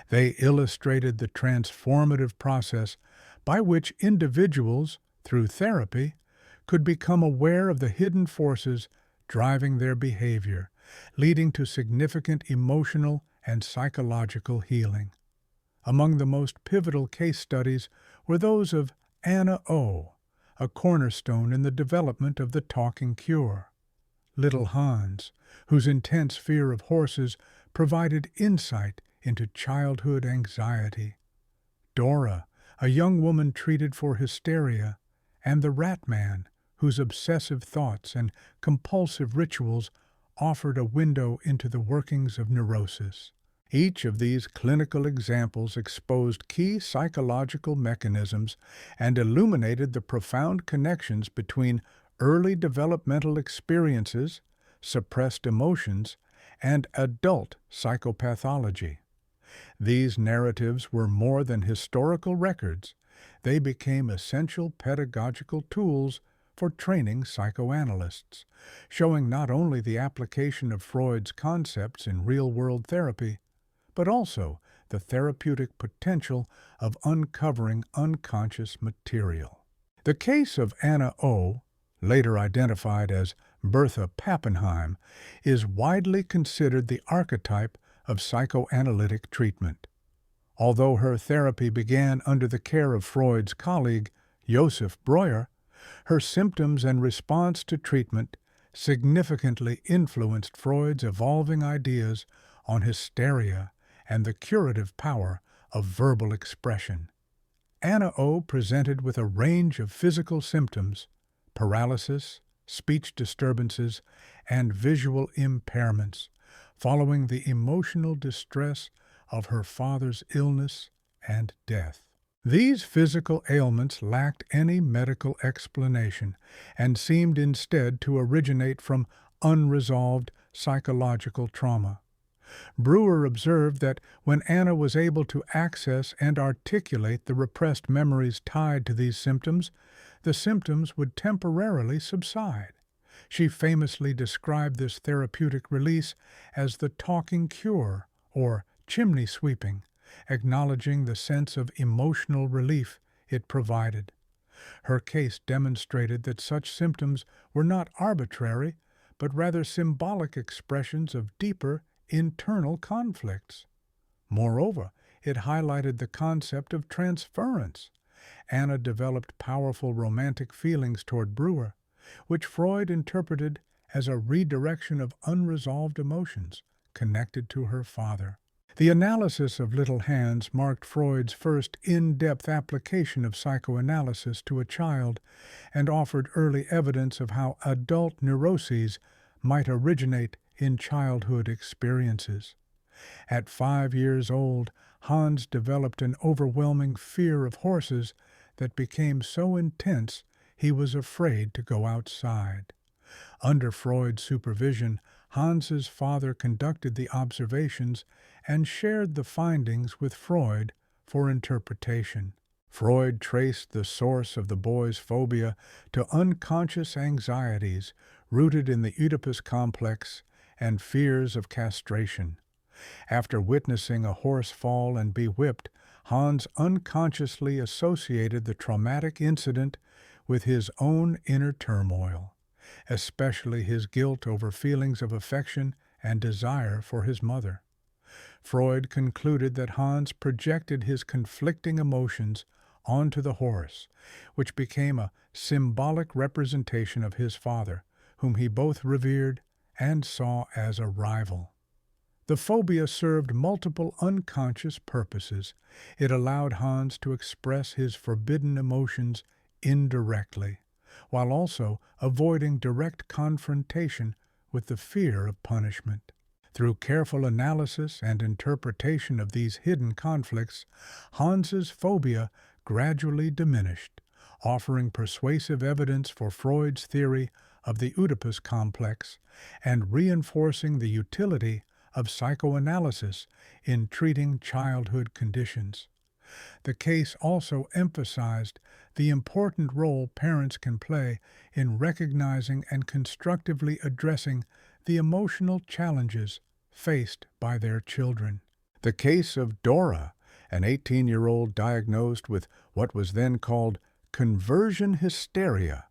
They illustrated the transformative process by which individuals, through therapy, could become aware of the hidden forces driving their behavior, leading to significant emotional and psychological healing. Among the most pivotal case studies were those of Anna O., a cornerstone in the development of the talking cure; little Hans, whose intense fear of horses provided insight into childhood anxiety; Dora, a young woman treated for hysteria; and the Rat Man, whose obsessive thoughts and compulsive rituals offered a window into the workings of neurosis. Each of these clinical examples exposed key psychological mechanisms and illuminated the profound connections between early developmental experiences, suppressed emotions, and adult psychopathology. These narratives were more than historical records. They became essential pedagogical tools for training psychoanalysts, showing not only the application of Freud's concepts in real-world therapy, but also the therapeutic potential of uncovering unconscious material. The case of Anna O., later identified as Bertha Pappenheim, is widely considered the archetype of psychoanalytic treatment. Although her therapy began under the care of Freud's colleague, Joseph Breuer, her symptoms and response to treatment significantly influenced Freud's evolving ideas on hysteria and the curative power of verbal expression. Anna O. presented with a range of physical symptoms, paralysis, speech disturbances, and visual impairments, following the emotional distress of her father's illness and death. These physical ailments lacked any medical explanation and seemed instead to originate from unresolved psychological trauma. Brewer observed that when Anna was able to access and articulate the repressed memories tied to these symptoms, the symptoms would temporarily subside. She famously described this therapeutic release as the talking cure, or chimney sweeping, acknowledging the sense of emotional relief it provided. Her case demonstrated that such symptoms were not arbitrary, but rather symbolic expressions of deeper internal conflicts. Moreover, it highlighted the concept of transference. Anna developed powerful romantic feelings toward Brewer, which Freud interpreted as a redirection of unresolved emotions connected to her father. The analysis of Little Hands marked Freud's first in-depth application of psychoanalysis to a child and offered early evidence of how adult neuroses might originate in childhood experiences. At 5 years old, Hans developed an overwhelming fear of horses that became so intense he was afraid to go outside. Under Freud's supervision, Hans's father conducted the observations and shared the findings with Freud for interpretation. Freud traced the source of the boy's phobia to unconscious anxieties rooted in the Utopus complex and fears of castration. After witnessing a horse fall and be whipped, Hans unconsciously associated the traumatic incident with his own inner turmoil, especially his guilt over feelings of affection and desire for his mother. Freud concluded that Hans projected his conflicting emotions onto the horse, which became a symbolic representation of his father, whom he both revered and saw as a rival. The phobia served multiple unconscious purposes. It allowed Hans to express his forbidden emotions indirectly, while also avoiding direct confrontation with the fear of punishment. Through careful analysis and interpretation of these hidden conflicts, Hans's phobia gradually diminished, offering persuasive evidence for Freud's theory of the Oedipus complex and reinforcing the utility of psychoanalysis in treating childhood conditions. The case also emphasized the important role parents can play in recognizing and constructively addressing the emotional challenges faced by their children. The case of Dora, an 18-year-old diagnosed with what was then called conversion hysteria,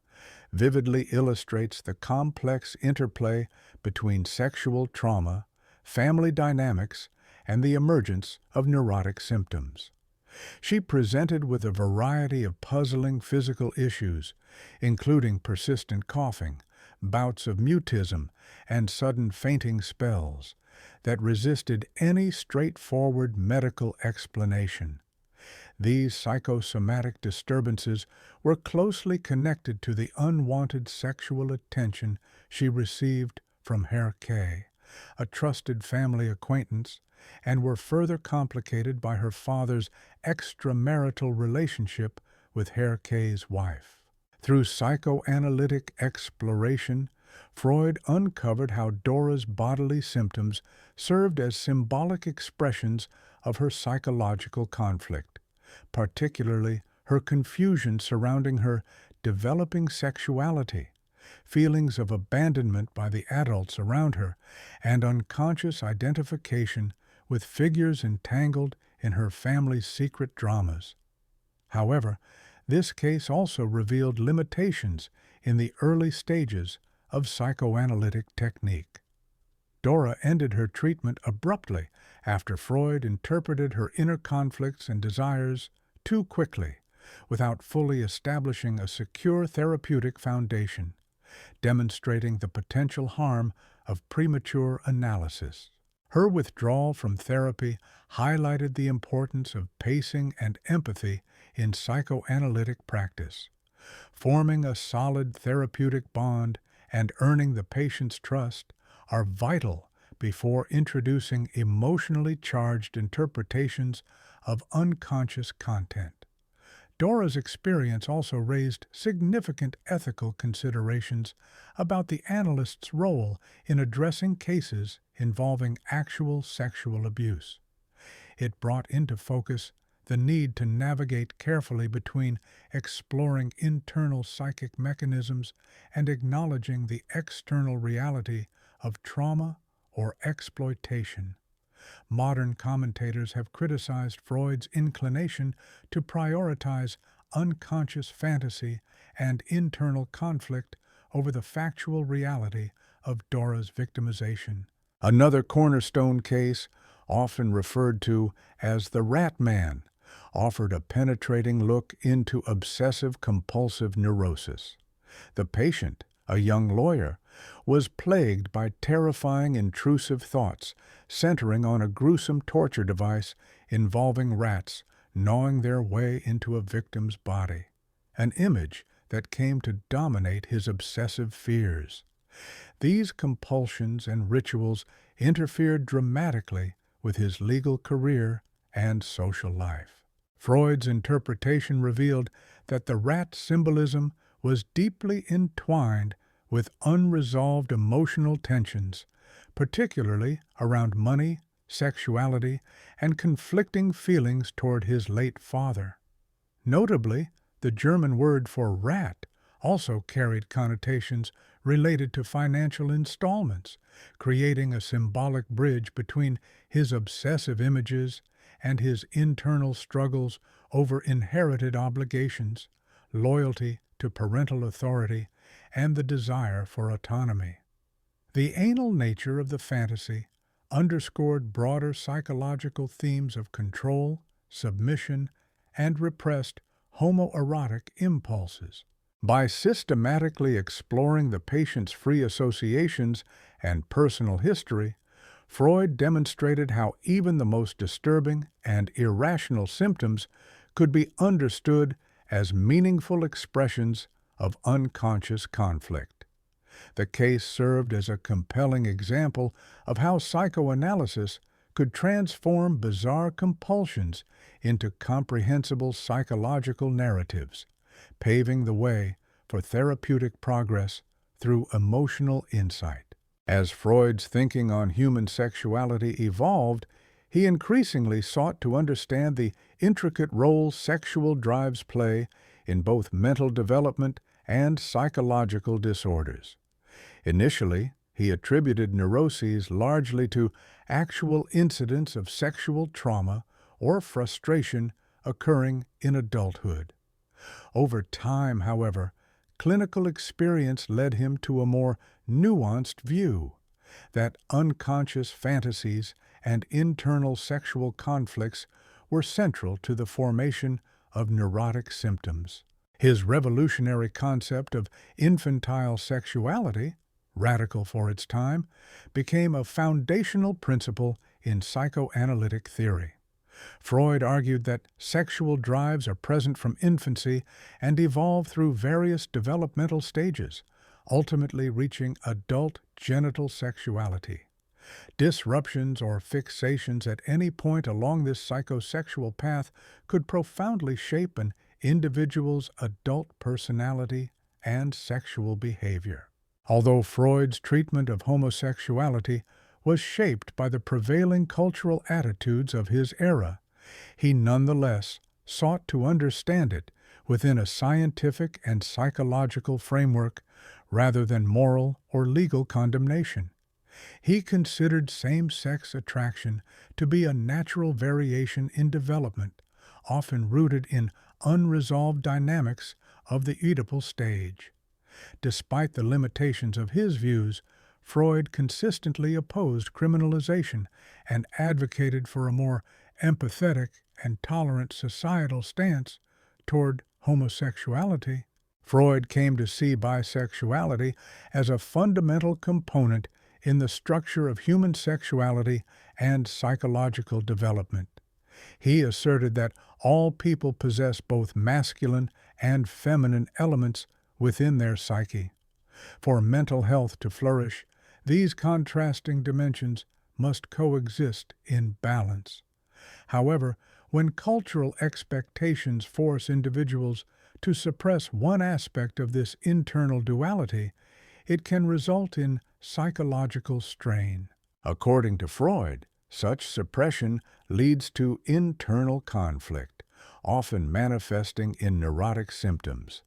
vividly illustrates the complex interplay between sexual trauma, family dynamics, and the emergence of neurotic symptoms. She presented with a variety of puzzling physical issues, including persistent coughing, bouts of mutism, and sudden fainting spells, that resisted any straightforward medical explanation. These psychosomatic disturbances were closely connected to the unwanted sexual attention she received from Herr K., a trusted family acquaintance, and were further complicated by her father's extramarital relationship with Herr K.'s wife. Through psychoanalytic exploration, Freud uncovered how Dora's bodily symptoms served as symbolic expressions of her psychological conflict, particularly her confusion surrounding her developing sexuality, feelings of abandonment by the adults around her, and unconscious identification with figures entangled in her family's secret dramas. However, this case also revealed limitations in the early stages of psychoanalytic technique. Dora ended her treatment abruptly after Freud interpreted her inner conflicts and desires too quickly, without fully establishing a secure therapeutic foundation, demonstrating the potential harm of premature analysis. Her withdrawal from therapy highlighted the importance of pacing and empathy in psychoanalytic practice. Forming a solid therapeutic bond and earning the patient's trust are vital before introducing emotionally charged interpretations of unconscious content. Dora's experience also raised significant ethical considerations about the analyst's role in addressing cases involving actual sexual abuse. It brought into focus the need to navigate carefully between exploring internal psychic mechanisms and acknowledging the external reality of trauma or exploitation. Modern commentators have criticized Freud's inclination to prioritize unconscious fantasy and internal conflict over the factual reality of Dora's victimization. Another cornerstone case, often referred to as the Rat Man, offered a penetrating look into obsessive-compulsive neurosis. The patient, a young lawyer, was plagued by terrifying intrusive thoughts centering on a gruesome torture device involving rats gnawing their way into a victim's body, an image that came to dominate his obsessive fears. These compulsions and rituals interfered dramatically with his legal career and social life. Freud's interpretation revealed that the rat symbolism was deeply entwined with unresolved emotional tensions, particularly around money, sexuality, and conflicting feelings toward his late father. Notably, the German word for rat also carried connotations related to financial installments, creating a symbolic bridge between his obsessive images and his internal struggles over inherited obligations, loyalty to parental authority, and the desire for autonomy. The anal nature of the fantasy underscored broader psychological themes of control, submission, and repressed homoerotic impulses. By systematically exploring the patient's free associations and personal history, Freud demonstrated how even the most disturbing and irrational symptoms could be understood as meaningful expressions of unconscious conflict. The case served as a compelling example of how psychoanalysis could transform bizarre compulsions into comprehensible psychological narratives, paving the way for therapeutic progress through emotional insight. As Freud's thinking on human sexuality evolved, he increasingly sought to understand the intricate role sexual drives play in both mental development and psychological disorders. Initially, he attributed neuroses largely to actual incidents of sexual trauma or frustration occurring in adulthood. Over time, however, clinical experience led him to a more nuanced view that unconscious fantasies and internal sexual conflicts were central to the formation of neurotic symptoms. His revolutionary concept of infantile sexuality, radical for its time, became a foundational principle in psychoanalytic theory. Freud argued that sexual drives are present from infancy and evolve through various developmental stages, ultimately reaching adult genital sexuality. Disruptions or fixations at any point along this psychosexual path could profoundly shape an individual's adult personality and sexual behavior. Although Freud's treatment of homosexuality was shaped by the prevailing cultural attitudes of his era, he nonetheless sought to understand it within a scientific and psychological framework rather than moral or legal condemnation. He considered same-sex attraction to be a natural variation in development, often rooted in unresolved dynamics of the Oedipal stage. Despite the limitations of his views, Freud consistently opposed criminalization and advocated for a more empathetic and tolerant societal stance toward homosexuality. Freud came to see bisexuality as a fundamental component in the structure of human sexuality and psychological development. He asserted that all people possess both masculine and feminine elements within their psyche. For mental health to flourish, these contrasting dimensions must coexist in balance. However, when cultural expectations force individuals to suppress one aspect of this internal duality, it can result in psychological strain. According to Freud, such suppression leads to internal conflict, often manifesting in neurotic symptoms.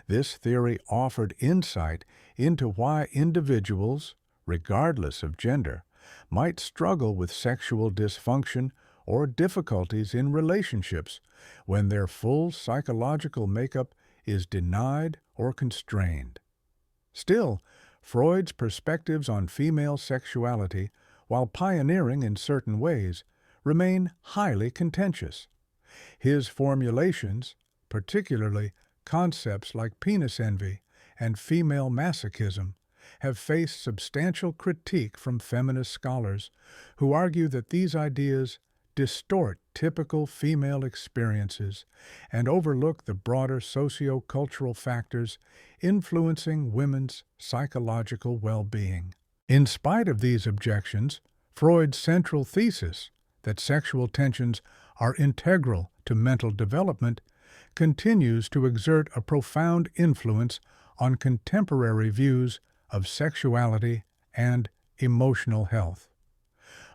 This theory offered insight into why individuals, regardless of gender, might struggle with sexual dysfunction or difficulties in relationships when their full psychological makeup is denied or constrained. Still, Freud's perspectives on female sexuality, while pioneering in certain ways, remain highly contentious. His formulations, particularly concepts like penis envy and female masochism, have faced substantial critique from feminist scholars who argue that these ideas distort typical female experiences and overlook the broader socio-cultural factors influencing women's psychological well-being. In spite of these objections, Freud's central thesis that sexual tensions are integral to mental development continues to exert a profound influence on contemporary views of sexuality and emotional health.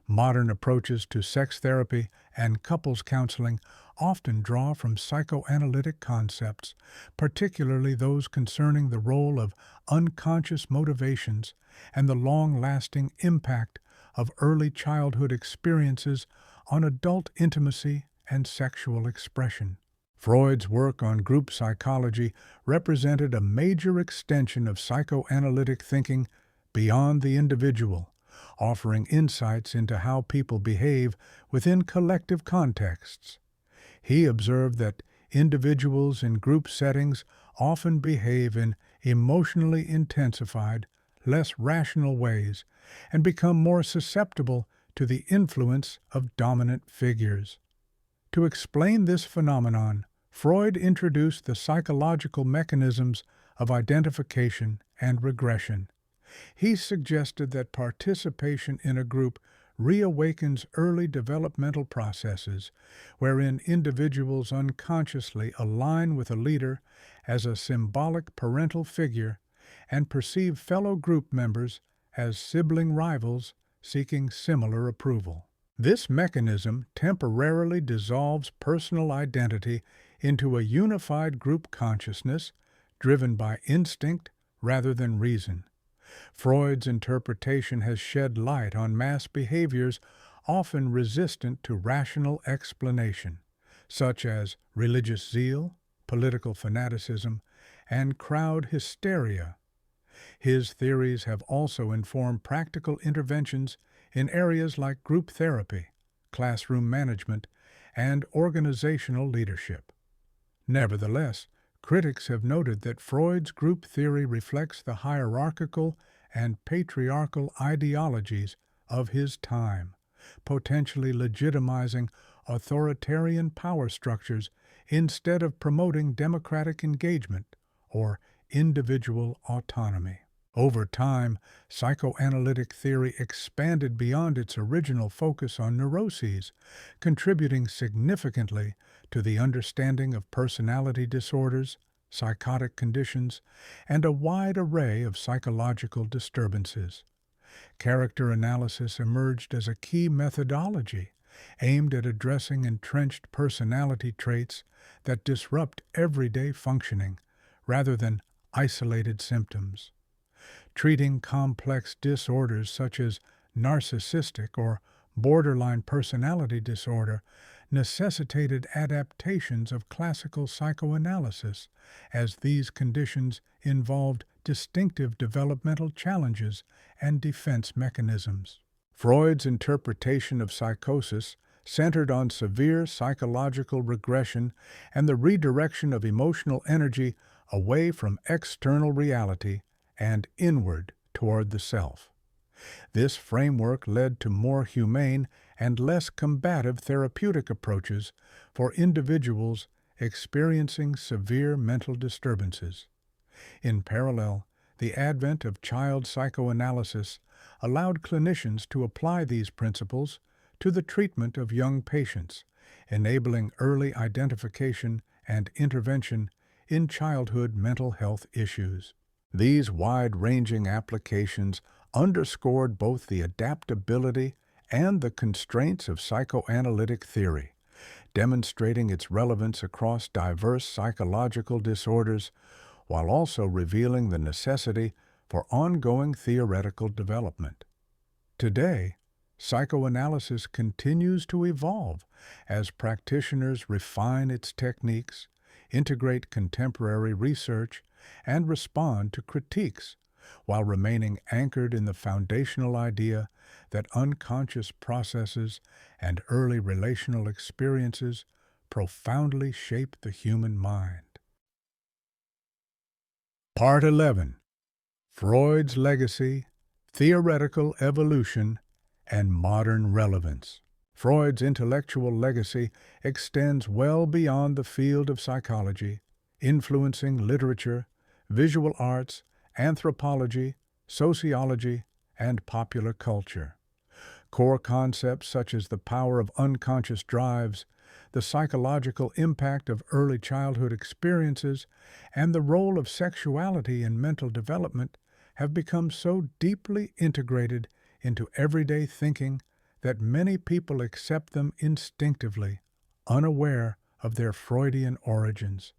Modern approaches to sex therapy and couples counseling often draw from psychoanalytic concepts, particularly those concerning the role of unconscious motivations and the long-lasting impact of early childhood experiences on adult intimacy and sexual expression. Freud's work on group psychology represented a major extension of psychoanalytic thinking beyond the individual, offering insights into how people behave within collective contexts. He observed that individuals in group settings often behave in emotionally intensified, less rational ways and become more susceptible to the influence of dominant figures. To explain this phenomenon, Freud introduced the psychological mechanisms of identification and regression. He suggested that participation in a group reawakens early developmental processes wherein individuals unconsciously align with a leader as a symbolic parental figure and perceive fellow group members as sibling rivals seeking similar approval. This mechanism temporarily dissolves personal identity into a unified group consciousness driven by instinct rather than reason. Freud's interpretation has shed light on mass behaviors often resistant to rational explanation, such as religious zeal, political fanaticism, and crowd hysteria. His theories have also informed practical interventions in areas like group therapy, classroom management, and organizational leadership. Nevertheless, critics have noted that Freud's group theory reflects the hierarchical and patriarchal ideologies of his time, potentially legitimizing authoritarian power structures instead of promoting democratic engagement or individual autonomy. Over time, psychoanalytic theory expanded beyond its original focus on neuroses, contributing significantly to the understanding of personality disorders, psychotic conditions, and a wide array of psychological disturbances. Character analysis emerged as a key methodology aimed at addressing entrenched personality traits that disrupt everyday functioning rather than isolated symptoms. Treating complex disorders such as narcissistic or borderline personality disorder necessitated adaptations of classical psychoanalysis, as these conditions involved distinctive developmental challenges and defense mechanisms. Freud's interpretation of psychosis centered on severe psychological regression and the redirection of emotional energy away from external reality and inward toward the self. This framework led to more humane and less combative therapeutic approaches for individuals experiencing severe mental disturbances. In parallel, the advent of child psychoanalysis allowed clinicians to apply these principles to the treatment of young patients, enabling early identification and intervention in childhood mental health issues. These wide-ranging applications underscored both the adaptability and the constraints of psychoanalytic theory, demonstrating its relevance across diverse psychological disorders while also revealing the necessity for ongoing theoretical development. Today, psychoanalysis continues to evolve as practitioners refine its techniques, integrate contemporary research, and respond to critiques, while remaining anchored in the foundational idea that unconscious processes and early relational experiences profoundly shape the human mind. Part 11. Freud's Legacy, Theoretical Evolution, and Modern Relevance. Freud's intellectual legacy extends well beyond the field of psychology, influencing literature, visual arts, anthropology, sociology, and popular culture. Core concepts such as the power of unconscious drives, the psychological impact of early childhood experiences, and the role of sexuality in mental development have become so deeply integrated into everyday thinking that many people accept them instinctively, unaware of their Freudian origins.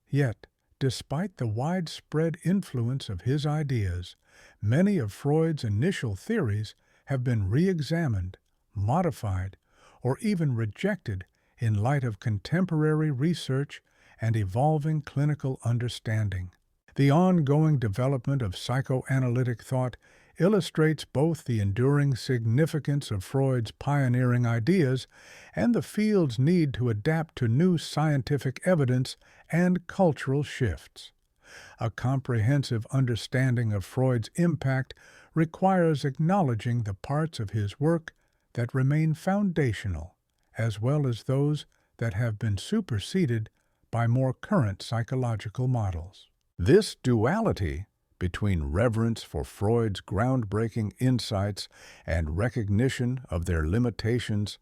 Yet, despite the widespread influence of his ideas, many of Freud's initial theories have been re-examined, modified, or even rejected in light of contemporary research and evolving clinical understanding. The ongoing development of psychoanalytic thought illustrates both the enduring significance of Freud's pioneering ideas and the field's need to adapt to new scientific evidence and cultural shifts. A comprehensive understanding of Freud's impact requires acknowledging the parts of his work that remain foundational, as well as those that have been superseded by more current psychological models. This duality between reverence for Freud's groundbreaking insights and recognition of their limitations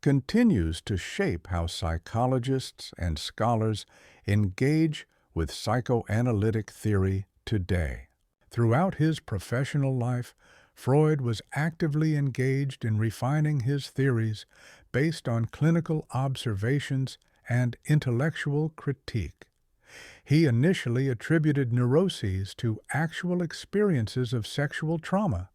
continues to shape how psychologists and scholars engage with psychoanalytic theory today. Throughout his professional life, Freud was actively engaged in refining his theories based on clinical observations and intellectual critique. He initially attributed neuroses to actual experiences of sexual trauma,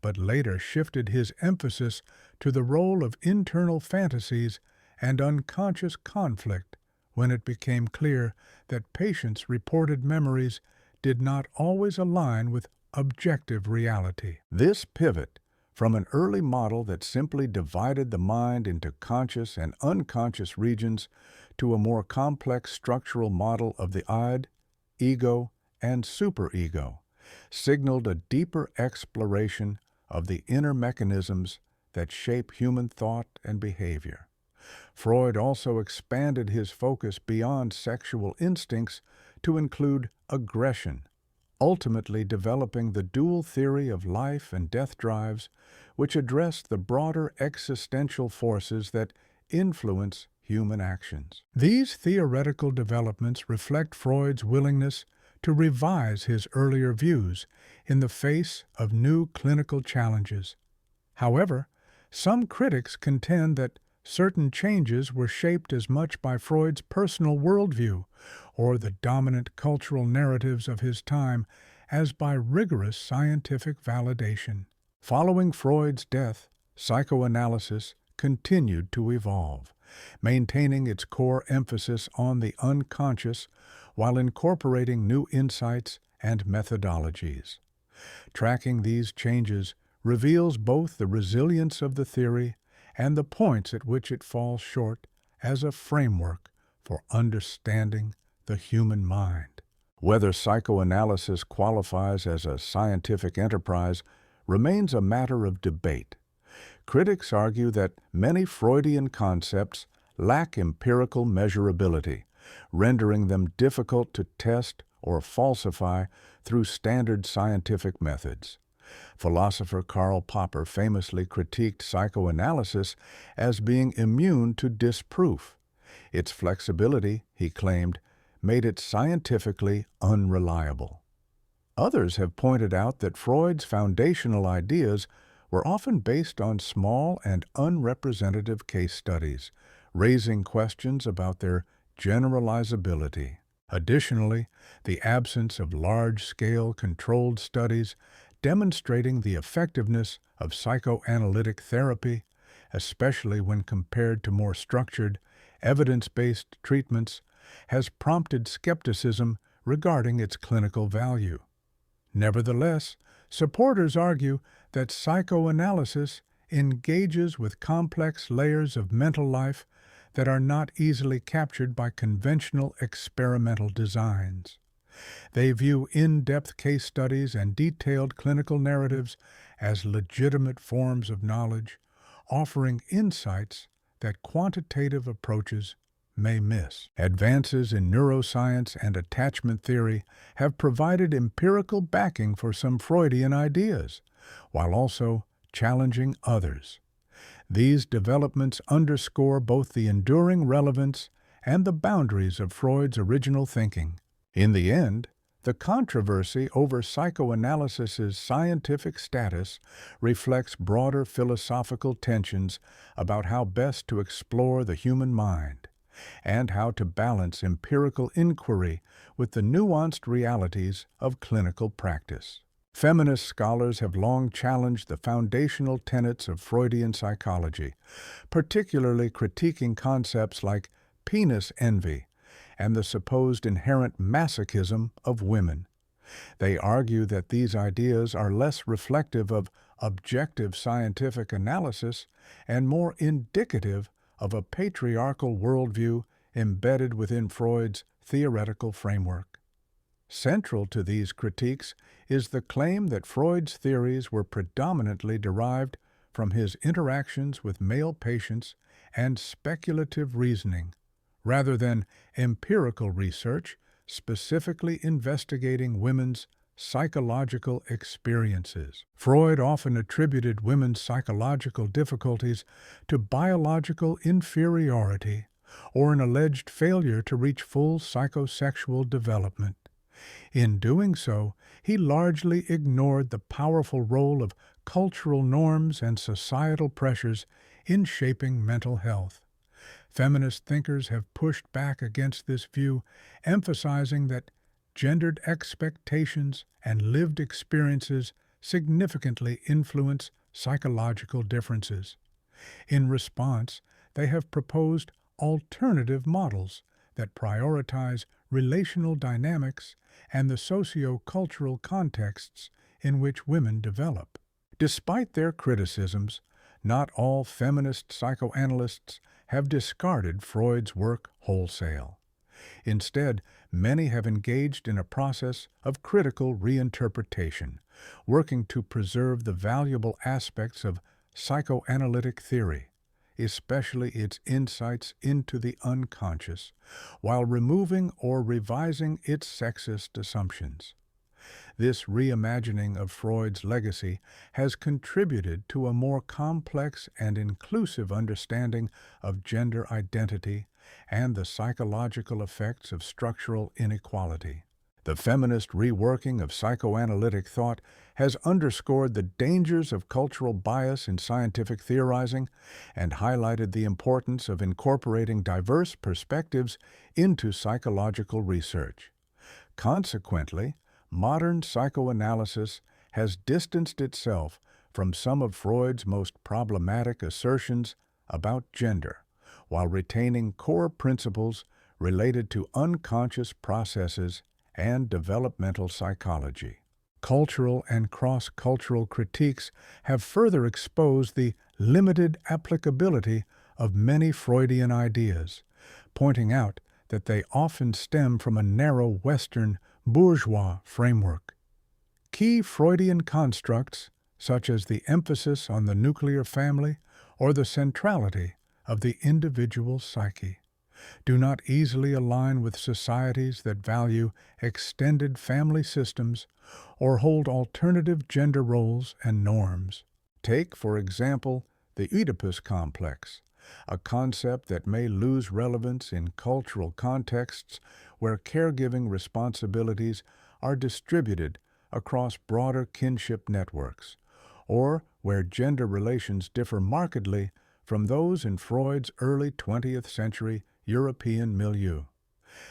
but later shifted his emphasis to the role of internal fantasies and unconscious conflict when it became clear that patients' reported memories did not always align with objective reality. This pivot from an early model that simply divided the mind into conscious and unconscious regions to a more complex structural model of the id, ego, and superego signaled a deeper exploration of the inner mechanisms that shape human thought and behavior. Freud also expanded his focus beyond sexual instincts to include aggression, ultimately developing the dual theory of life and death drives, which addressed the broader existential forces that influence human actions. These theoretical developments reflect Freud's willingness to revise his earlier views in the face of new clinical challenges. However, some critics contend that certain changes were shaped as much by Freud's personal worldview or the dominant cultural narratives of his time as by rigorous scientific validation. Following Freud's death, psychoanalysis continued to evolve, maintaining its core emphasis on the unconscious while incorporating new insights and methodologies. Tracking these changes reveals both the resilience of the theory and the points at which it falls short as a framework for understanding the human mind. Whether psychoanalysis qualifies as a scientific enterprise remains a matter of debate. Critics argue that many Freudian concepts lack empirical measurability, rendering them difficult to test or falsify through standard scientific methods. Philosopher Karl Popper famously critiqued psychoanalysis as being immune to disproof. Its flexibility, he claimed, made it scientifically unreliable. Others have pointed out that Freud's foundational ideas were often based on small and unrepresentative case studies, raising questions about their generalizability. Additionally, the absence of large-scale controlled studies demonstrating the effectiveness of psychoanalytic therapy, especially when compared to more structured, evidence-based treatments, has prompted skepticism regarding its clinical value. Nevertheless, supporters argue that psychoanalysis engages with complex layers of mental life that are not easily captured by conventional experimental designs. They view in-depth case studies and detailed clinical narratives as legitimate forms of knowledge, offering insights that quantitative approaches may miss. Advances in neuroscience and attachment theory have provided empirical backing for some Freudian ideas, while also challenging others. These developments underscore both the enduring relevance and the boundaries of Freud's original thinking. In the end, the controversy over psychoanalysis's scientific status reflects broader philosophical tensions about how best to explore the human mind, and how to balance empirical inquiry with the nuanced realities of clinical practice. Feminist scholars have long challenged the foundational tenets of Freudian psychology, particularly critiquing concepts like penis envy and the supposed inherent masochism of women. They argue that these ideas are less reflective of objective scientific analysis and more indicative of a patriarchal worldview embedded within Freud's theoretical framework. Central to these critiques is the claim that Freud's theories were predominantly derived from his interactions with male patients and speculative reasoning, rather than empirical research specifically investigating women's psychological experiences. Freud often attributed women's psychological difficulties to biological inferiority or an alleged failure to reach full psychosexual development. In doing so, he largely ignored the powerful role of cultural norms and societal pressures in shaping mental health. Feminist thinkers have pushed back against this view, emphasizing that gendered expectations and lived experiences significantly influence psychological differences. In response, they have proposed alternative models that prioritize relational dynamics and the socio-cultural contexts in which women develop. Despite their criticisms, not all feminist psychoanalysts have discarded Freud's work wholesale. Instead, many have engaged in a process of critical reinterpretation, working to preserve the valuable aspects of psychoanalytic theory, especially its insights into the unconscious, while removing or revising its sexist assumptions. This reimagining of Freud's legacy has contributed to a more complex and inclusive understanding of gender identity and the psychological effects of structural inequality. The feminist reworking of psychoanalytic thought has underscored the dangers of cultural bias in scientific theorizing and highlighted the importance of incorporating diverse perspectives into psychological research. Consequently, modern psychoanalysis has distanced itself from some of Freud's most problematic assertions about gender, while retaining core principles related to unconscious processes and developmental psychology. Cultural and cross-cultural critiques have further exposed the limited applicability of many Freudian ideas, pointing out that they often stem from a narrow Western bourgeois framework. Key Freudian constructs, such as the emphasis on the nuclear family or the centrality of the individual psyche, do not easily align with societies that value extended family systems or hold alternative gender roles and norms. Take, for example, the Oedipus complex, a concept that may lose relevance in cultural contexts where caregiving responsibilities are distributed across broader kinship networks, or where gender relations differ markedly from those in Freud's early 20th century European milieu.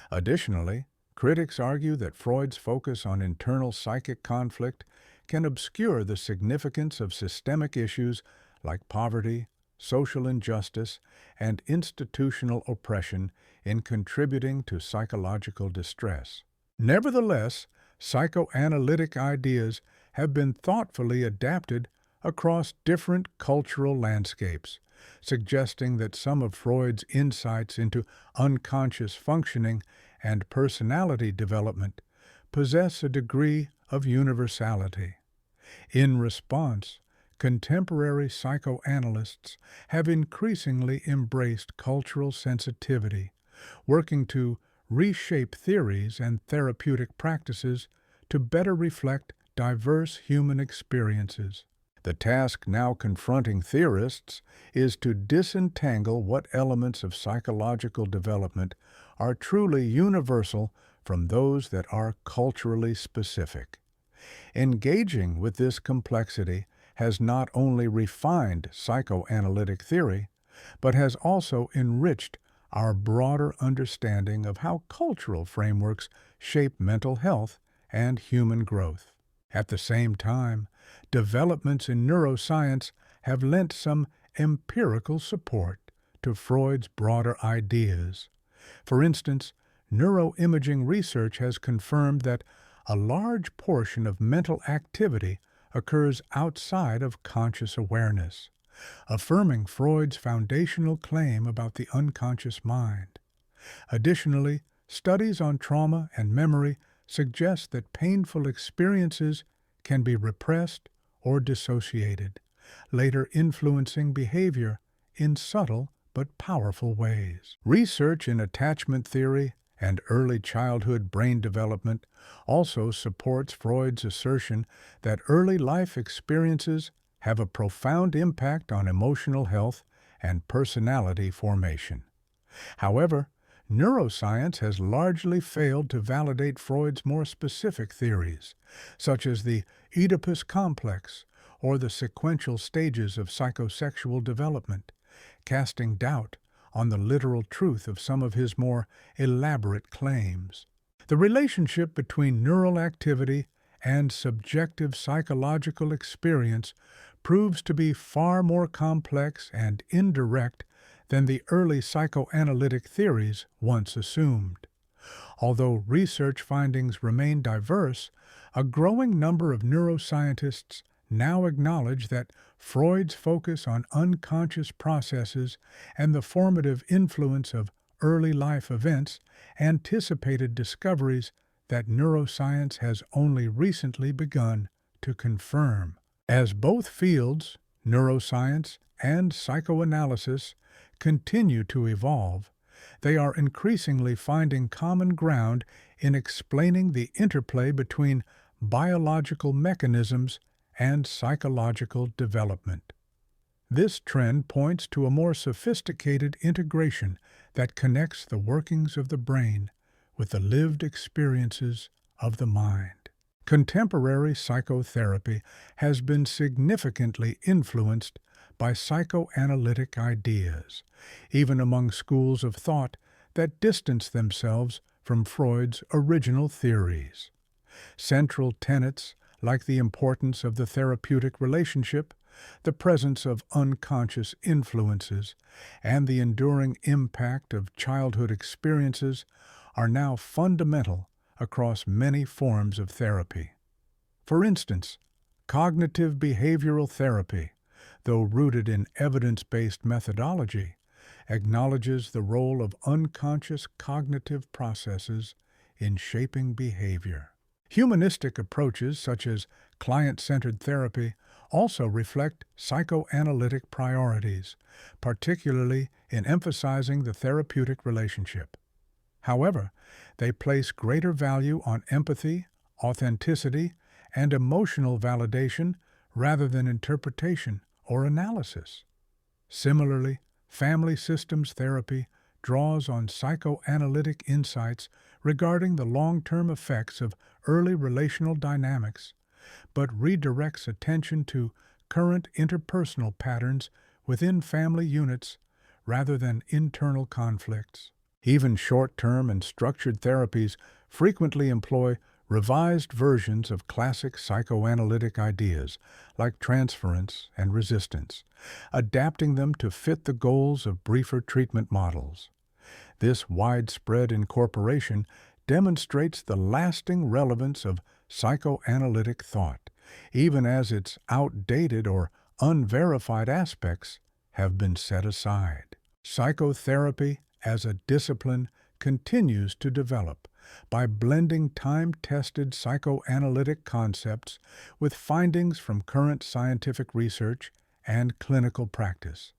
Additionally, critics argue that Freud's focus on internal psychic conflict can obscure the significance of systemic issues like poverty, social injustice, and institutional oppression in contributing to psychological distress. Nevertheless, psychoanalytic ideas have been thoughtfully adapted across different cultural landscapes, suggesting that some of Freud's insights into unconscious functioning and personality development possess a degree of universality. In response, contemporary psychoanalysts have increasingly embraced cultural sensitivity, working to reshape theories and therapeutic practices to better reflect diverse human experiences. The task now confronting theorists is to disentangle what elements of psychological development are truly universal from those that are culturally specific. Engaging with this complexity has not only refined psychoanalytic theory, but has also enriched our broader understanding of how cultural frameworks shape mental health and human growth. At the same time, developments in neuroscience have lent some empirical support to Freud's broader ideas. For instance, neuroimaging research has confirmed that a large portion of mental activity occurs outside of conscious awareness, affirming Freud's foundational claim about the unconscious mind. Additionally, studies on trauma and memory suggest that painful experiences can be repressed or dissociated, later influencing behavior in subtle but powerful ways. Research in attachment theory and early childhood brain development also supports Freud's assertion that early life experiences have a profound impact on emotional health and personality formation. However, neuroscience has largely failed to validate Freud's more specific theories, such as the Oedipus complex or the sequential stages of psychosexual development, casting doubt on the literal truth of some of his more elaborate claims. The relationship between neural activity and subjective psychological experience proves to be far more complex and indirect than the early psychoanalytic theories once assumed. Although research findings remain diverse, a growing number of neuroscientists now acknowledge that Freud's focus on unconscious processes and the formative influence of early life events anticipated discoveries that neuroscience has only recently begun to confirm. As both fields, neuroscience and psychoanalysis, continue to evolve, they are increasingly finding common ground in explaining the interplay between biological mechanisms and psychological development. This trend points to a more sophisticated integration that connects the workings of the brain with the lived experiences of the mind. Contemporary psychotherapy has been significantly influenced by psychoanalytic ideas, even among schools of thought that distance themselves from Freud's original theories. Central tenets like the importance of the therapeutic relationship, the presence of unconscious influences, and the enduring impact of childhood experiences are now fundamental across many forms of therapy. For instance, cognitive behavioral therapy, though rooted in evidence-based methodology, acknowledges the role of unconscious cognitive processes in shaping behavior. Humanistic approaches such as client-centered therapy also reflect psychoanalytic priorities, particularly in emphasizing the therapeutic relationship. However, they place greater value on empathy, authenticity, and emotional validation rather than interpretation or analysis. Similarly, family systems therapy draws on psychoanalytic insights regarding the long-term effects of early relational dynamics, but redirects attention to current interpersonal patterns within family units rather than internal conflicts. Even short-term and structured therapies frequently employ revised versions of classic psychoanalytic ideas like transference and resistance, adapting them to fit the goals of briefer treatment models. This widespread incorporation demonstrates the lasting relevance of psychoanalytic thought, even as its outdated or unverified aspects have been set aside. Psychotherapy as a discipline continues to develop by blending time-tested psychoanalytic concepts with findings from current scientific research and clinical practice.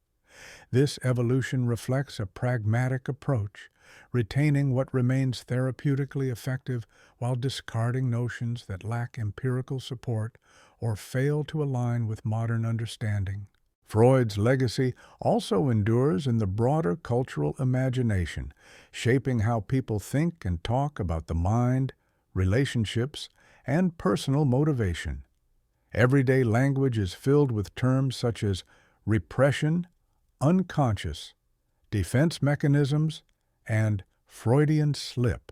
This evolution reflects a pragmatic approach, retaining what remains therapeutically effective while discarding notions that lack empirical support or fail to align with modern understanding. Freud's legacy also endures in the broader cultural imagination, shaping how people think and talk about the mind, relationships, and personal motivation. Everyday language is filled with terms such as repression, unconscious, defense mechanisms, and Freudian slip,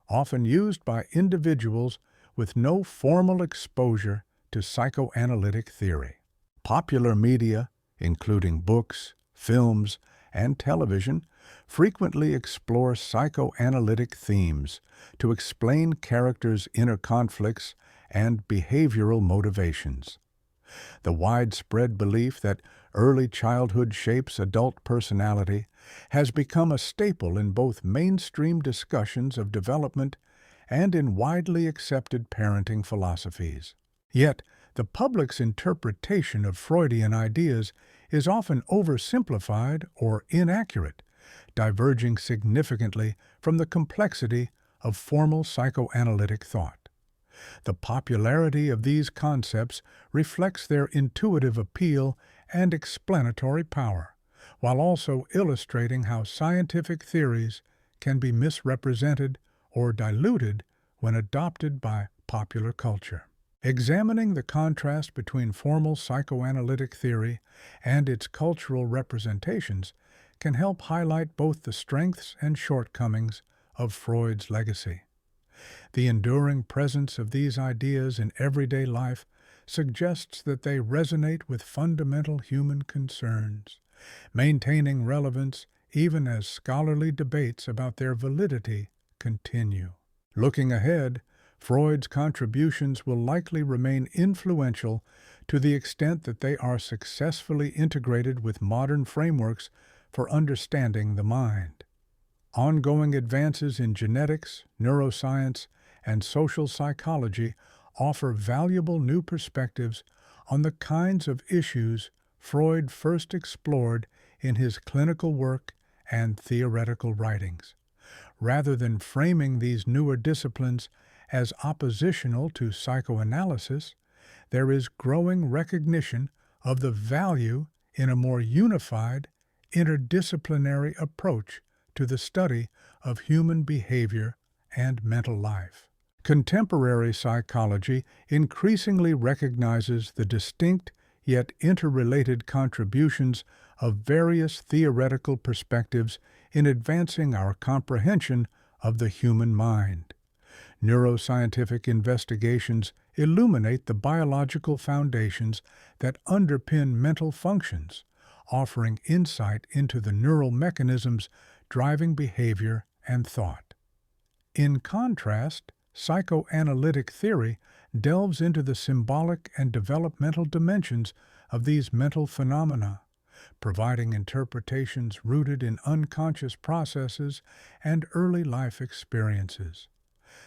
often used by individuals with no formal exposure to psychoanalytic theory. Popular media, including books, films, and television, frequently explore psychoanalytic themes to explain characters' inner conflicts and behavioral motivations. The widespread belief that early childhood shapes adult personality has become a staple in both mainstream discussions of development and in widely accepted parenting philosophies. Yet, the public's interpretation of Freudian ideas is often oversimplified or inaccurate, diverging significantly from the complexity of formal psychoanalytic thought. The popularity of these concepts reflects their intuitive appeal and explanatory power, while also illustrating how scientific theories can be misrepresented or diluted when adopted by popular culture. Examining the contrast between formal psychoanalytic theory and its cultural representations can help highlight both the strengths and shortcomings of Freud's legacy. The enduring presence of these ideas in everyday life suggests that they resonate with fundamental human concerns, maintaining relevance even as scholarly debates about their validity continue. Looking ahead, Freud's contributions will likely remain influential to the extent that they are successfully integrated with modern frameworks for understanding the mind. Ongoing advances in genetics, neuroscience, and social psychology offer valuable new perspectives on the kinds of issues Freud first explored in his clinical work and theoretical writings. Rather than framing these newer disciplines as oppositional to psychoanalysis, there is growing recognition of the value in a more unified, interdisciplinary approach to the study of human behavior and mental life. Contemporary psychology increasingly recognizes the distinct yet interrelated contributions of various theoretical perspectives in advancing our comprehension of the human mind. Neuroscientific investigations illuminate the biological foundations that underpin mental functions, offering insight into the neural mechanisms driving behavior and thought. In contrast, psychoanalytic theory delves into the symbolic and developmental dimensions of these mental phenomena, providing interpretations rooted in unconscious processes and early life experiences.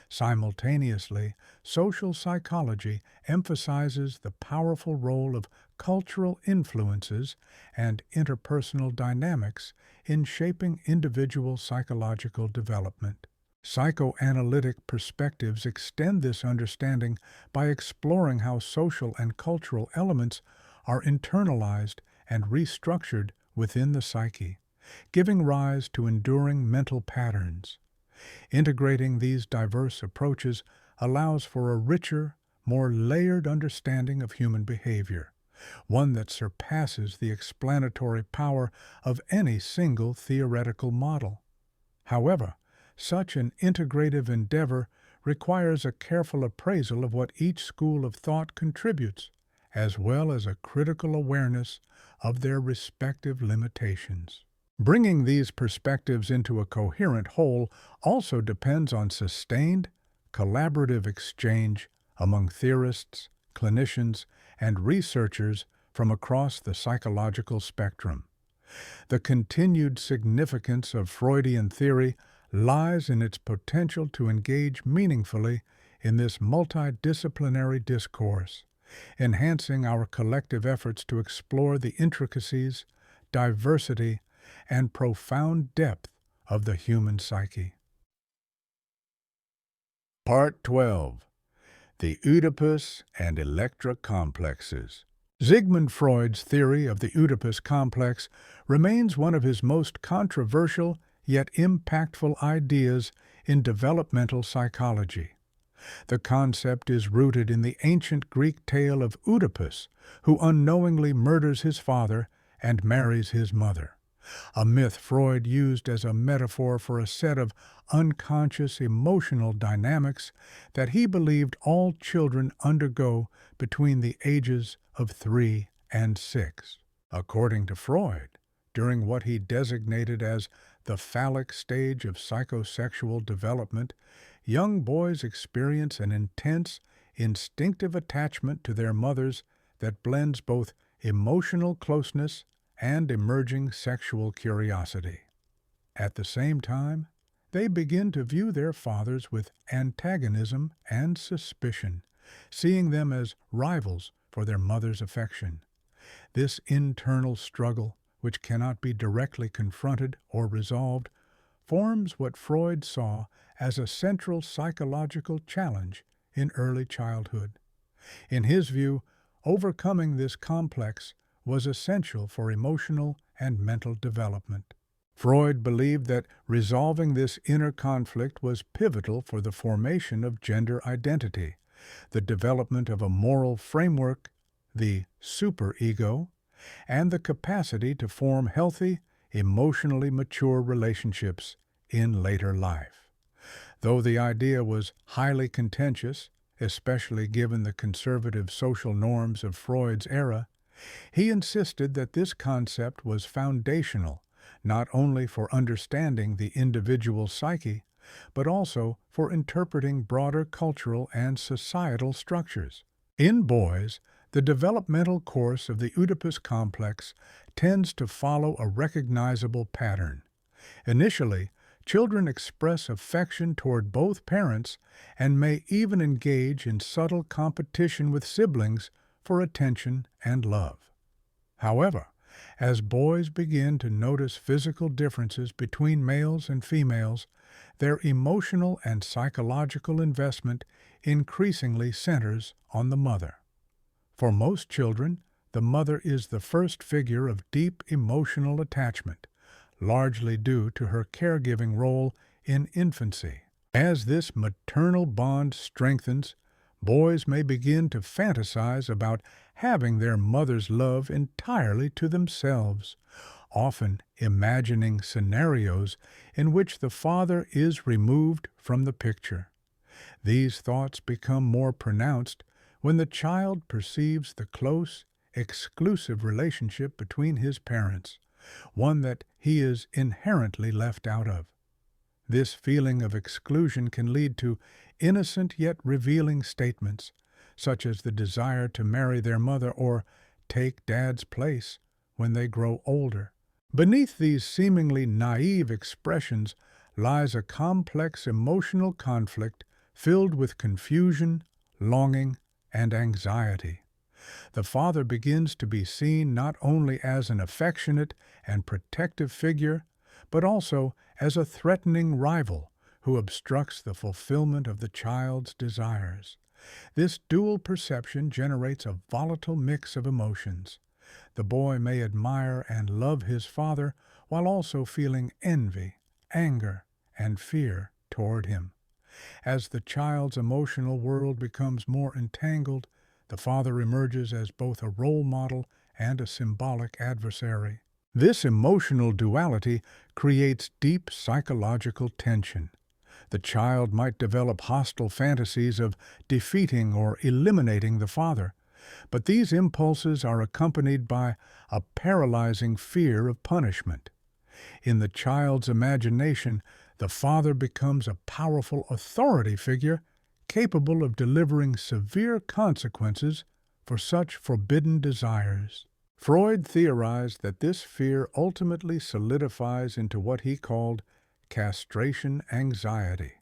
Simultaneously, social psychology emphasizes the powerful role of cultural influences and interpersonal dynamics in shaping individual psychological development. Psychoanalytic perspectives extend this understanding by exploring how social and cultural elements are internalized and restructured within the psyche, giving rise to enduring mental patterns. Integrating these diverse approaches allows for a richer, more layered understanding of human behavior, one that surpasses the explanatory power of any single theoretical model. However, such an integrative endeavor requires a careful appraisal of what each school of thought contributes, as well as a critical awareness of their respective limitations. Bringing these perspectives into a coherent whole also depends on sustained, collaborative exchange among theorists, clinicians, and researchers from across the psychological spectrum. The continued significance of Freudian theory lies in its potential to engage meaningfully in this multidisciplinary discourse, enhancing our collective efforts to explore the intricacies, diversity, and profound depth of the human psyche. Part 12. The Utopus and Electro-Complexes. Sigmund Freud's theory of the Utopus complex remains one of his most controversial yet impactful ideas in developmental psychology. The concept is rooted in the ancient Greek tale of Utopus, who unknowingly murders his father and marries his mother, a myth Freud used as a metaphor for a set of unconscious emotional dynamics that he believed all children undergo between the ages of 3 and 6. According to Freud, during what he designated as the phallic stage of psychosexual development, young boys experience an intense, instinctive attachment to their mothers that blends both emotional closeness and emerging sexual curiosity. At the same time, they begin to view their fathers with antagonism and suspicion, seeing them as rivals for their mother's affection. This internal struggle, which cannot be directly confronted or resolved, forms what Freud saw as a central psychological challenge in early childhood. In his view, overcoming this complex was essential for emotional and mental development. Freud believed that resolving this inner conflict was pivotal for the formation of gender identity, the development of a moral framework, the superego, and the capacity to form healthy, emotionally mature relationships in later life. Though the idea was highly contentious, especially given the conservative social norms of Freud's era, he insisted that this concept was foundational not only for understanding the individual psyche, but also for interpreting broader cultural and societal structures. In boys, the developmental course of the Oedipus complex tends to follow a recognizable pattern. Initially, children express affection toward both parents and may even engage in subtle competition with siblings for attention and love. However, as boys begin to notice physical differences between males and females, their emotional and psychological investment increasingly centers on the mother. For most children, the mother is the first figure of deep emotional attachment, largely due to her caregiving role in infancy. As this maternal bond strengthens, boys may begin to fantasize about having their mother's love entirely to themselves, often imagining scenarios in which the father is removed from the picture. These thoughts become more pronounced when the child perceives the close, exclusive relationship between his parents, one that he is inherently left out of. This feeling of exclusion can lead to innocent yet revealing statements, such as the desire to marry their mother or take dad's place when they grow older. Beneath these seemingly naive expressions lies a complex emotional conflict filled with confusion, longing, and anxiety. The father begins to be seen not only as an affectionate and protective figure, but also as a threatening rival who obstructs the fulfillment of the child's desires. This dual perception generates a volatile mix of emotions. The boy may admire and love his father while also feeling envy, anger, and fear toward him. As the child's emotional world becomes more entangled, the father emerges as both a role model and a symbolic adversary. This emotional duality creates deep psychological tension. The child might develop hostile fantasies of defeating or eliminating the father, but these impulses are accompanied by a paralyzing fear of punishment. In the child's imagination, the father becomes a powerful authority figure capable of delivering severe consequences for such forbidden desires. Freud theorized that this fear ultimately solidifies into what he called castration anxiety,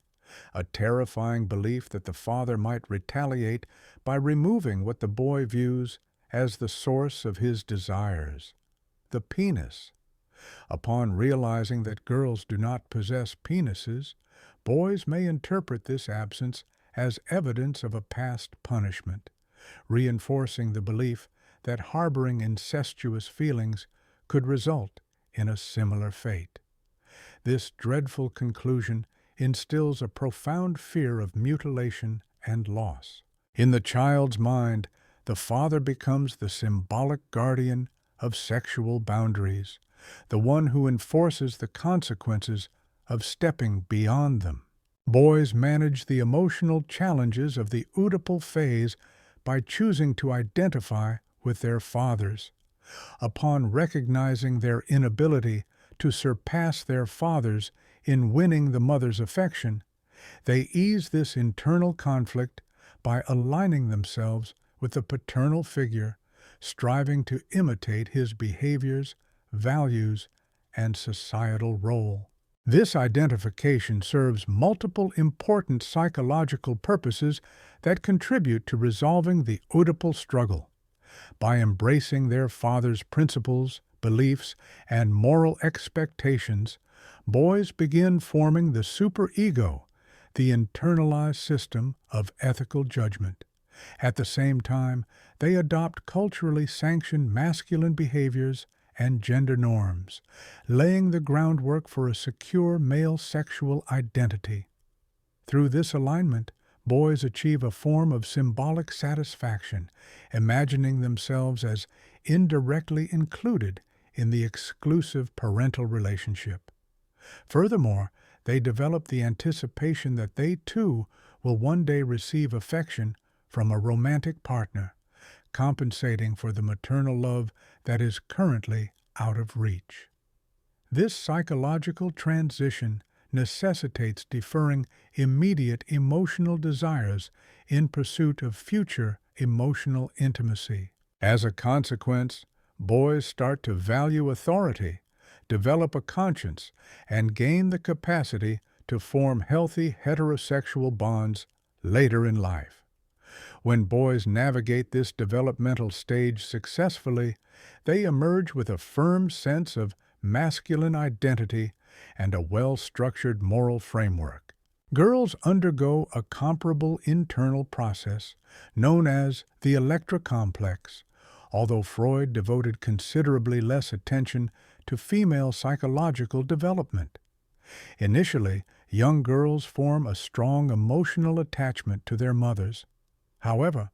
a terrifying belief that the father might retaliate by removing what the boy views as the source of his desires, the penis. Upon realizing that girls do not possess penises, boys may interpret this absence as evidence of a past punishment, reinforcing the belief that harboring incestuous feelings could result in a similar fate. This dreadful conclusion instills a profound fear of mutilation and loss. In the child's mind, the father becomes the symbolic guardian of sexual boundaries, the one who enforces the consequences of stepping beyond them. Boys manage the emotional challenges of the Oedipal phase by choosing to identify with their fathers. Upon recognizing their inability to surpass their fathers in winning the mother's affection, they ease this internal conflict by aligning themselves with the paternal figure, striving to imitate his behaviors, values, and societal role. This identification serves multiple important psychological purposes that contribute to resolving the Oedipal struggle. By embracing their father's principles, beliefs, and moral expectations, boys begin forming the superego, the internalized system of ethical judgment. At the same time, they adopt culturally sanctioned masculine behaviors and gender norms, laying the groundwork for a secure male sexual identity. Through this alignment, boys achieve a form of symbolic satisfaction, imagining themselves as indirectly included in the exclusive parental relationship. Furthermore, they develop the anticipation that they too will one day receive affection from a romantic partner, compensating for the maternal love that is currently out of reach. This psychological transition necessitates deferring immediate emotional desires in pursuit of future emotional intimacy. As a consequence, boys start to value authority, develop a conscience, and gain the capacity to form healthy heterosexual bonds later in life. When boys navigate this developmental stage successfully, they emerge with a firm sense of masculine identity and a well-structured moral framework. Girls undergo a comparable internal process known as the Electro-Complex, although Freud devoted considerably less attention to female psychological development. Initially, young girls form a strong emotional attachment to their mothers. However,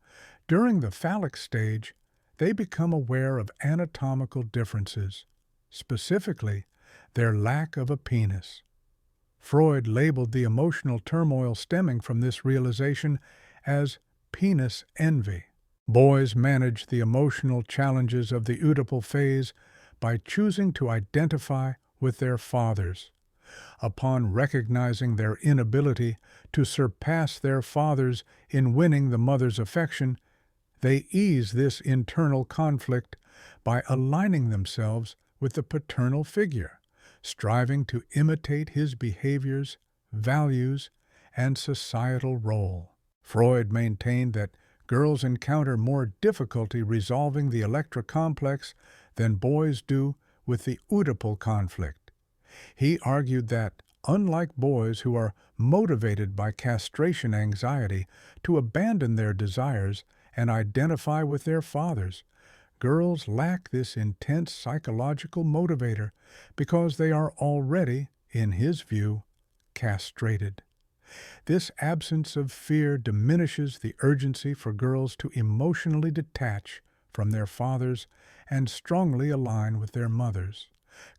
during the phallic stage, they become aware of anatomical differences, specifically their lack of a penis. Freud labeled the emotional turmoil stemming from this realization as penis envy. Boys manage the emotional challenges of the Oedipal phase by choosing to identify with their fathers. Upon recognizing their inability to surpass their fathers in winning the mother's affection, they ease this internal conflict by aligning themselves with the paternal figure, striving to imitate his behaviors, values, and societal role. Freud maintained that girls encounter more difficulty resolving the Electro-Complex than boys do with the Oedipal conflict. He argued that, unlike boys who are motivated by castration anxiety to abandon their desires and identify with their fathers, girls lack this intense psychological motivator because they are already, in his view, castrated. This absence of fear diminishes the urgency for girls to emotionally detach from their fathers and strongly align with their mothers.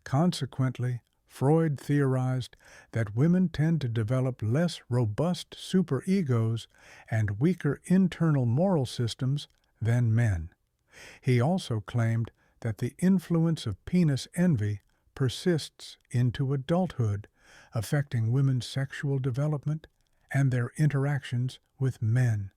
Consequently, Freud theorized that women tend to develop less robust superegos and weaker internal moral systems than men. He also claimed that the influence of penis envy persists into adulthood, affecting women's sexual development and their interactions with men.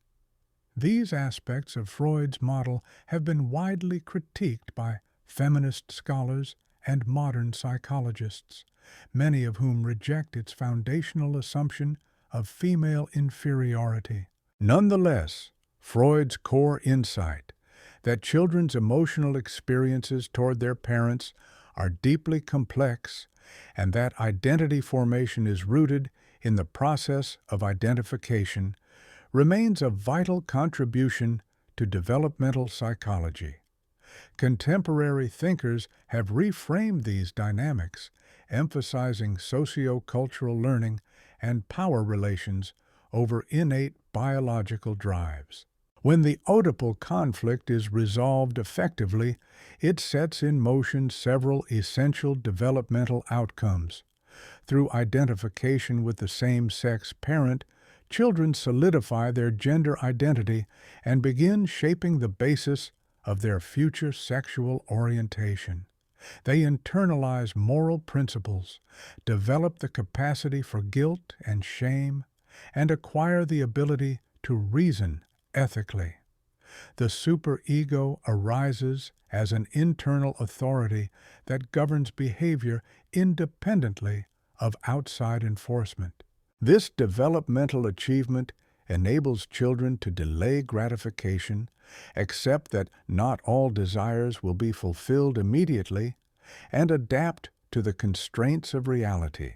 These aspects of Freud's model have been widely critiqued by feminist scholars and modern psychologists, many of whom reject its foundational assumption of female inferiority. Nonetheless, Freud's core insight that children's emotional experiences toward their parents are deeply complex and that identity formation is rooted in the process of identification remains a vital contribution to developmental psychology. Contemporary thinkers have reframed these dynamics, emphasizing socio-cultural learning and power relations over innate biological drives. When the Oedipal conflict is resolved effectively, it sets in motion several essential developmental outcomes. Through identification with the same-sex parent, children solidify their gender identity and begin shaping the basis of their future sexual orientation. They internalize moral principles, develop the capacity for guilt and shame, and acquire the ability to reason ethically. The superego arises as an internal authority that governs behavior independently of outside enforcement. This developmental achievement enables children to delay gratification, accept that not all desires will be fulfilled immediately, and adapt to the constraints of reality.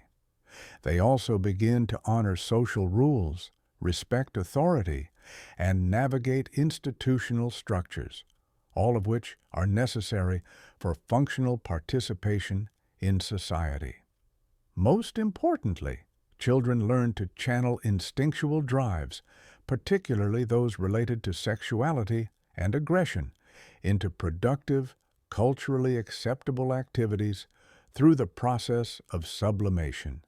They also begin to honor social rules, respect authority, and navigate institutional structures, all of which are necessary for functional participation in society. Most importantly, children learn to channel instinctual drives, particularly those related to sexuality and aggression, into productive, culturally acceptable activities through the process of sublimation.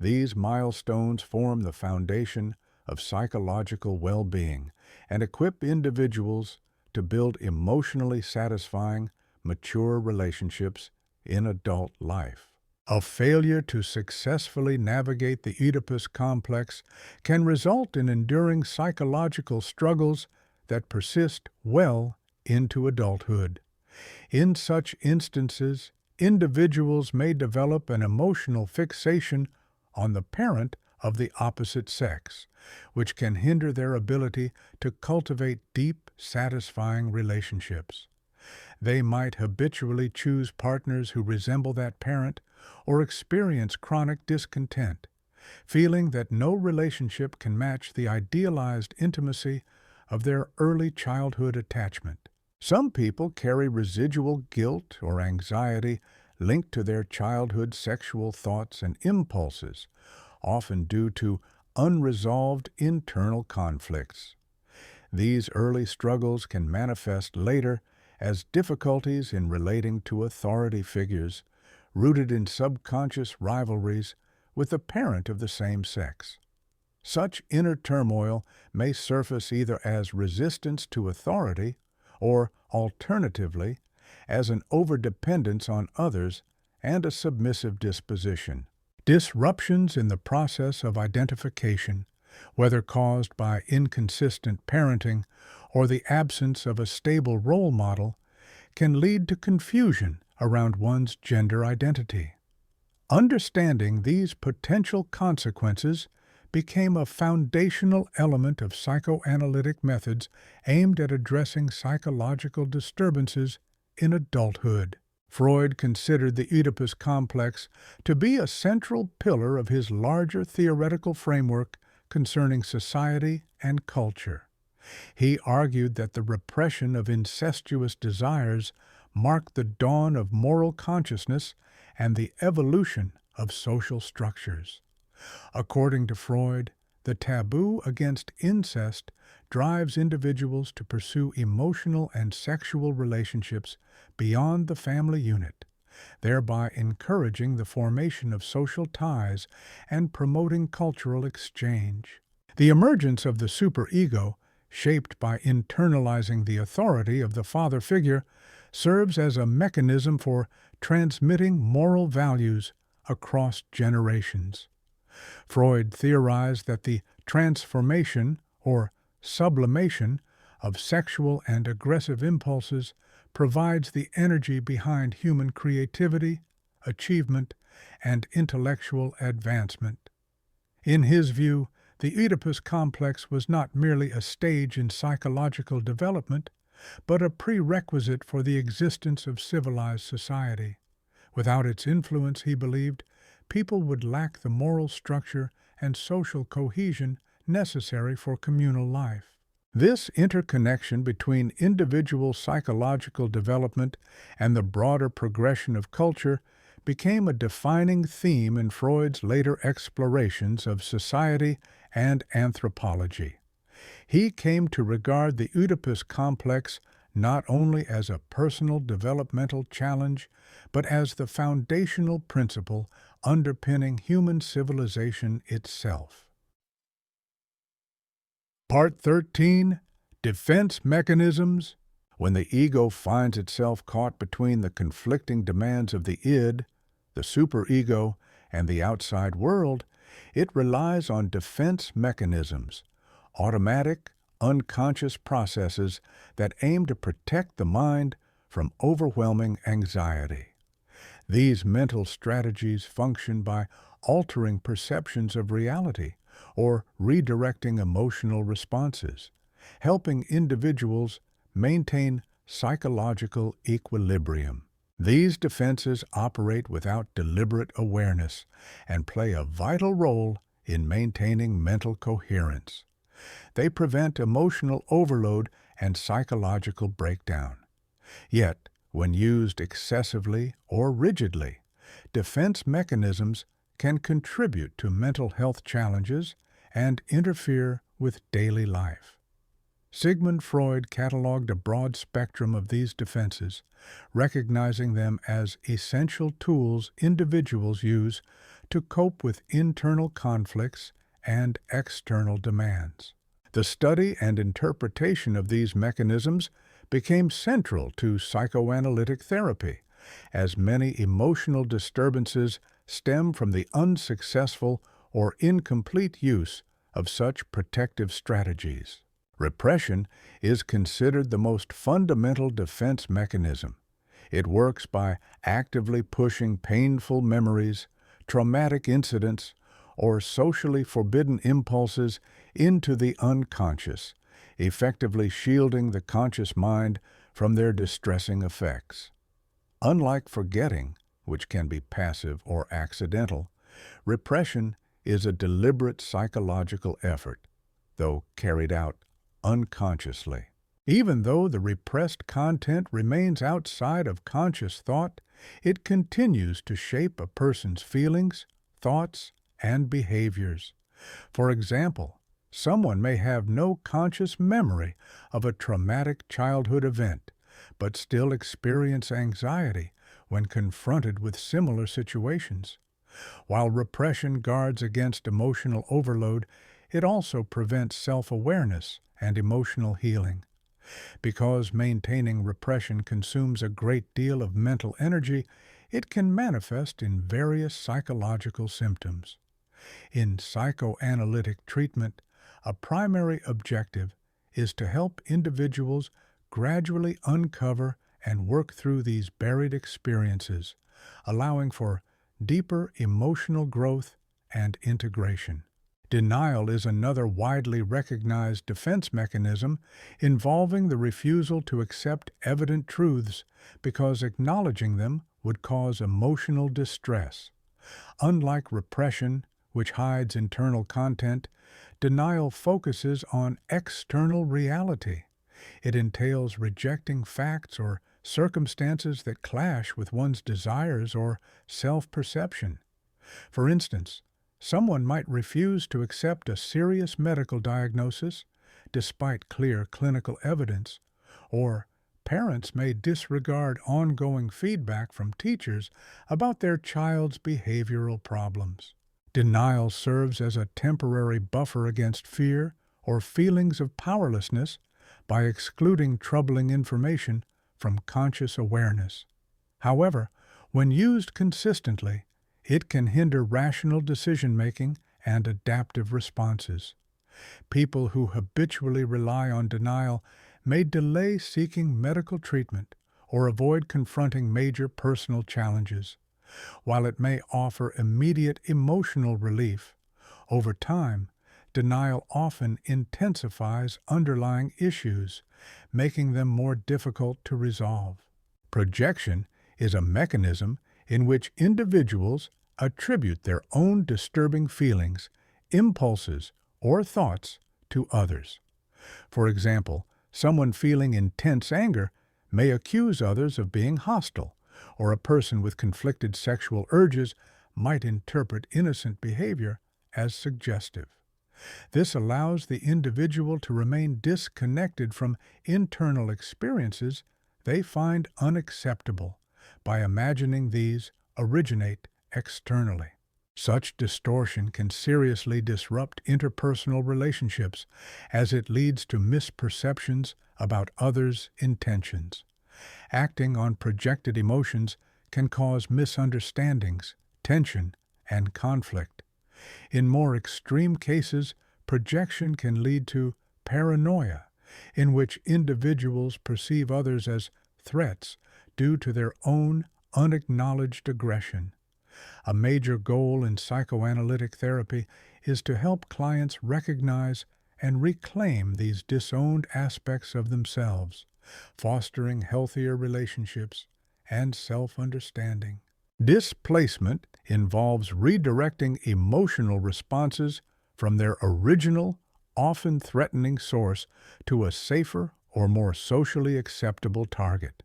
These milestones form the foundation of psychological well-being and equip individuals to build emotionally satisfying, mature relationships in adult life. A failure to successfully navigate the Oedipus complex can result in enduring psychological struggles that persist well into adulthood. In such instances, individuals may develop an emotional fixation on the parent of the opposite sex, which can hinder their ability to cultivate deep, satisfying relationships. They might habitually choose partners who resemble that parent or experience chronic discontent, feeling that no relationship can match the idealized intimacy of their early childhood attachment. Some people carry residual guilt or anxiety linked to their childhood sexual thoughts and impulses, often due to unresolved internal conflicts. These early struggles can manifest later as difficulties in relating to authority figures, rooted in subconscious rivalries with the parent of the same sex. Such inner turmoil may surface either as resistance to authority or, alternatively, as an overdependence on others and a submissive disposition. Disruptions in the process of identification, whether caused by inconsistent parenting or the absence of a stable role model, can lead to confusion around one's gender identity. Understanding these potential consequences became a foundational element of psychoanalytic methods aimed at addressing psychological disturbances in adulthood. Freud considered the Oedipus complex to be a central pillar of his larger theoretical framework concerning society and culture. He argued that the repression of incestuous desires marked the dawn of moral consciousness and the evolution of social structures. According to Freud, the taboo against incest drives individuals to pursue emotional and sexual relationships beyond the family unit, thereby encouraging the formation of social ties and promoting cultural exchange. The emergence of the superego, shaped by internalizing the authority of the father figure, serves as a mechanism for transmitting moral values across generations. Freud theorized that the transformation, or sublimation, of sexual and aggressive impulses provides the energy behind human creativity, achievement, and intellectual advancement. In his view, the Oedipus complex was not merely a stage in psychological development, but a prerequisite for the existence of civilized society. Without its influence, he believed, people would lack the moral structure and social cohesion necessary for communal life. This interconnection between individual psychological development and the broader progression of culture became a defining theme in Freud's later explorations of society and anthropology. He came to regard the Oedipus complex not only as a personal developmental challenge, but as the foundational principle underpinning human civilization itself. Part 13. Defense Mechanisms. When the ego finds itself caught between the conflicting demands of the id, the superego, and the outside world, it relies on defense mechanisms, automatic, unconscious processes that aim to protect the mind from overwhelming anxiety. These mental strategies function by altering perceptions of reality or redirecting emotional responses, helping individuals maintain psychological equilibrium. These defenses operate without deliberate awareness and play a vital role in maintaining mental coherence. They prevent emotional overload and psychological breakdown. Yet, when used excessively or rigidly, defense mechanisms can contribute to mental health challenges and interfere with daily life. Sigmund Freud cataloged a broad spectrum of these defenses, recognizing them as essential tools individuals use to cope with internal conflicts and external demands. The study and interpretation of these mechanisms became central to psychoanalytic therapy, as many emotional disturbances stem from the unsuccessful or incomplete use of such protective strategies. Repression is considered the most fundamental defense mechanism. It works by actively pushing painful memories, traumatic incidents, or socially forbidden impulses into the unconscious, effectively shielding the conscious mind from their distressing effects. Unlike forgetting, which can be passive or accidental, repression is a deliberate psychological effort, though carried out unconsciously. Even though the repressed content remains outside of conscious thought, it continues to shape a person's feelings, thoughts, and behaviors. For example, someone may have no conscious memory of a traumatic childhood event, but still experience anxiety when confronted with similar situations. While repression guards against emotional overload, it also prevents self-awareness and emotional healing. Because maintaining repression consumes a great deal of mental energy, it can manifest in various psychological symptoms. In psychoanalytic treatment, a primary objective is to help individuals gradually uncover and work through these buried experiences, allowing for deeper emotional growth and integration. Denial is another widely recognized defense mechanism involving the refusal to accept evident truths because acknowledging them would cause emotional distress. Unlike repression, which hides internal content, denial focuses on external reality. It entails rejecting facts or circumstances that clash with one's desires or self-perception. For instance, someone might refuse to accept a serious medical diagnosis despite clear clinical evidence, or parents may disregard ongoing feedback from teachers about their child's behavioral problems. Denial serves as a temporary buffer against fear or feelings of powerlessness by excluding troubling information from conscious awareness. However, when used consistently, it can hinder rational decision-making and adaptive responses. People who habitually rely on denial may delay seeking medical treatment or avoid confronting major personal challenges. While it may offer immediate emotional relief, over time, denial often intensifies underlying issues, making them more difficult to resolve. Projection is a mechanism in which individuals attribute their own disturbing feelings, impulses, or thoughts to others. For example, someone feeling intense anger may accuse others of being hostile, or a person with conflicted sexual urges might interpret innocent behavior as suggestive. This allows the individual to remain disconnected from internal experiences they find unacceptable by imagining these originate externally. Such distortion can seriously disrupt interpersonal relationships as it leads to misperceptions about others' intentions. Acting on projected emotions can cause misunderstandings, tension, and conflict. In more extreme cases, projection can lead to paranoia, in which individuals perceive others as threats due to their own unacknowledged aggression. A major goal in psychoanalytic therapy is to help clients recognize and reclaim these disowned aspects of themselves, fostering healthier relationships and self-understanding. Displacement involves redirecting emotional responses from their original, often threatening source to a safer or more socially acceptable target.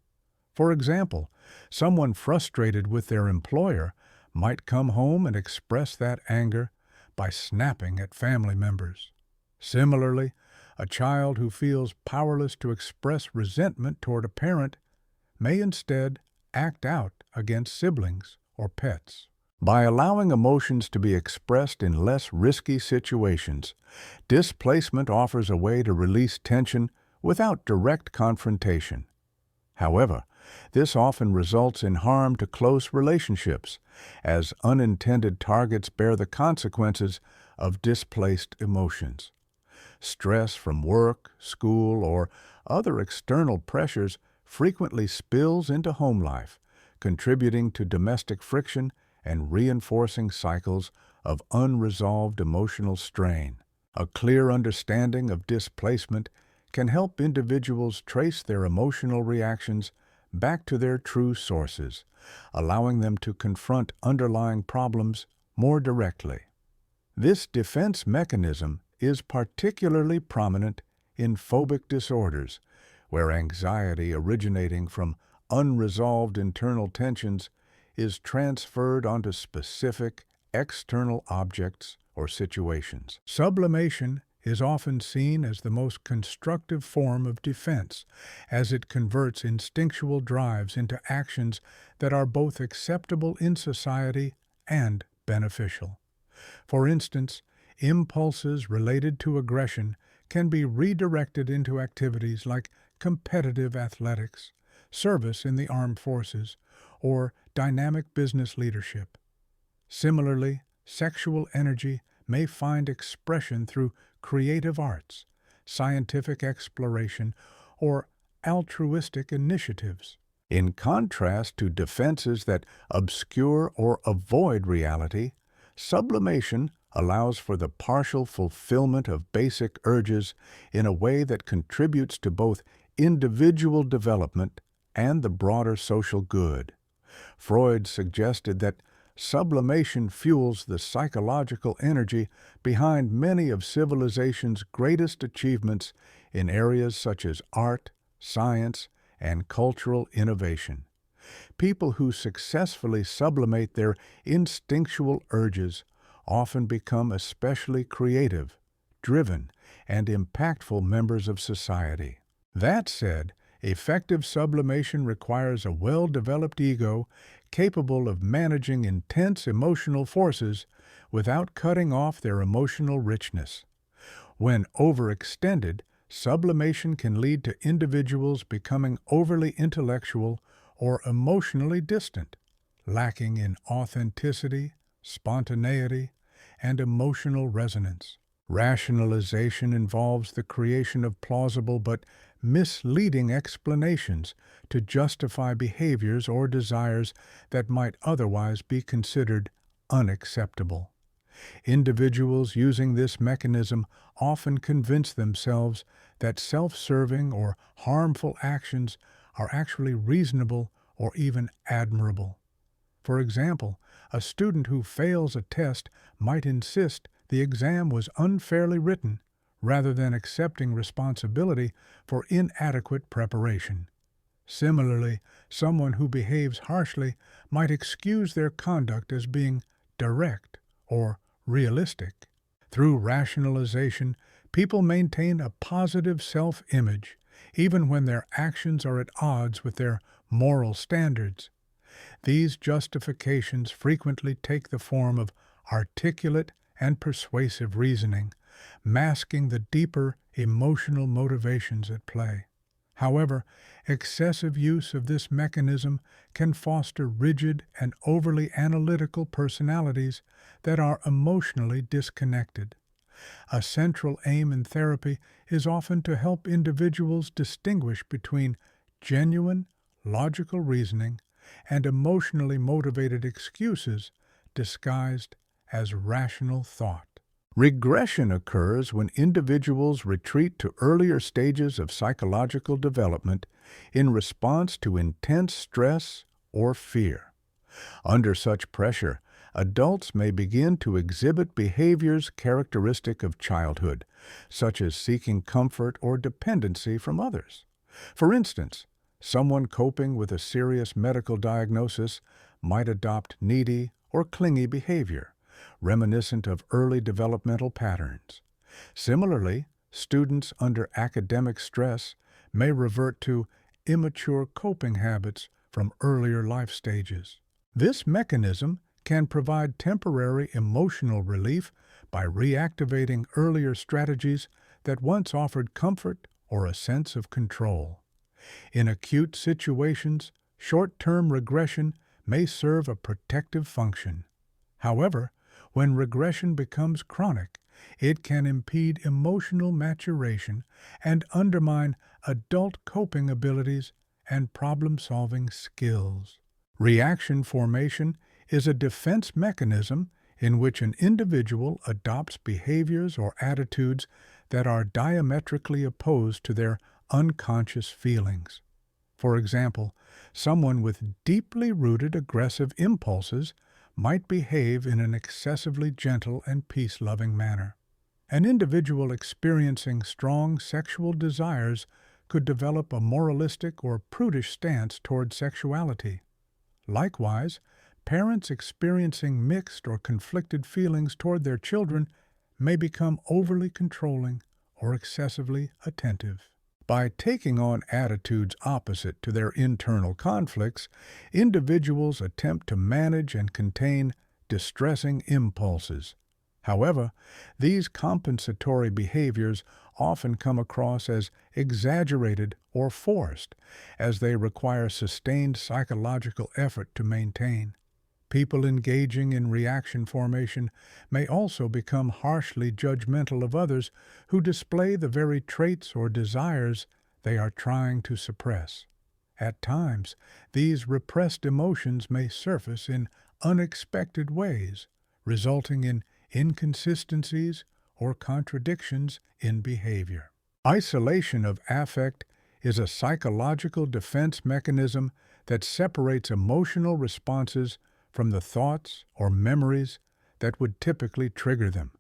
For example, someone frustrated with their employer might come home and express that anger by snapping at family members. Similarly, a child who feels powerless to express resentment toward a parent may instead act out against siblings or pets. By allowing emotions to be expressed in less risky situations, displacement offers a way to release tension without direct confrontation. However, this often results in harm to close relationships, as unintended targets bear the consequences of displaced emotions. Stress from work, school, or other external pressures frequently spills into home life, contributing to domestic friction and reinforcing cycles of unresolved emotional strain. A clear understanding of displacement can help individuals trace their emotional reactions back to their true sources, allowing them to confront underlying problems more directly. This defense mechanism is particularly prominent in phobic disorders, where anxiety originating from unresolved internal tensions is transferred onto specific external objects or situations. Sublimation is often seen as the most constructive form of defense, as it converts instinctual drives into actions that are both acceptable in society and beneficial. For instance, impulses related to aggression can be redirected into activities like competitive athletics, service in the armed forces, or dynamic business leadership. Similarly, sexual energy may find expression through creative arts, scientific exploration, or altruistic initiatives. In contrast to defenses that obscure or avoid reality, sublimation allows for the partial fulfillment of basic urges in a way that contributes to both individual development and the broader social good. Freud suggested that sublimation fuels the psychological energy behind many of civilization's greatest achievements in areas such as art, science, and cultural innovation. People who successfully sublimate their instinctual urges often become especially creative, driven, and impactful members of society. That said, effective sublimation requires a well-developed ego capable of managing intense emotional forces without cutting off their emotional richness. When overextended, sublimation can lead to individuals becoming overly intellectual or emotionally distant, lacking in authenticity, spontaneity, and emotional resonance. Rationalization involves the creation of plausible but misleading explanations to justify behaviors or desires that might otherwise be considered unacceptable. Individuals using this mechanism often convince themselves that self-serving or harmful actions are actually reasonable or even admirable. For example, a student who fails a test might insist the exam was unfairly written rather than accepting responsibility for inadequate preparation. Similarly, someone who behaves harshly might excuse their conduct as being direct or realistic. Through rationalization, people maintain a positive self-image, even when their actions are at odds with their moral standards. These justifications frequently take the form of articulate and persuasive reasoning, masking the deeper emotional motivations at play. However, excessive use of this mechanism can foster rigid and overly analytical personalities that are emotionally disconnected. A central aim in therapy is often to help individuals distinguish between genuine, logical reasoning and emotionally motivated excuses disguised as rational thought. Regression occurs when individuals retreat to earlier stages of psychological development in response to intense stress or fear. Under such pressure, adults may begin to exhibit behaviors characteristic of childhood, such as seeking comfort or dependency from others. For instance, someone coping with a serious medical diagnosis might adopt needy or clingy behavior, reminiscent of early developmental patterns. Similarly, students under academic stress may revert to immature coping habits from earlier life stages. This mechanism can provide temporary emotional relief by reactivating earlier strategies that once offered comfort or a sense of control. In acute situations, short-term regression may serve a protective function. However, when regression becomes chronic, it can impede emotional maturation and undermine adult coping abilities and problem-solving skills. Reaction formation is a defense mechanism in which an individual adopts behaviors or attitudes that are diametrically opposed to their unconscious feelings. For example, someone with deeply rooted aggressive impulses might behave in an excessively gentle and peace-loving manner. An individual experiencing strong sexual desires could develop a moralistic or prudish stance toward sexuality. Likewise, parents experiencing mixed or conflicted feelings toward their children may become overly controlling or excessively attentive. By taking on attitudes opposite to their internal conflicts, individuals attempt to manage and contain distressing impulses. However, these compensatory behaviors often come across as exaggerated or forced, as they require sustained psychological effort to maintain. People engaging in reaction formation may also become harshly judgmental of others who display the very traits or desires they are trying to suppress. At times, these repressed emotions may surface in unexpected ways, resulting in inconsistencies, or contradictions in behavior. Isolation of affect is a psychological defense mechanism that separates emotional responses from the thoughts or memories that would typically trigger them.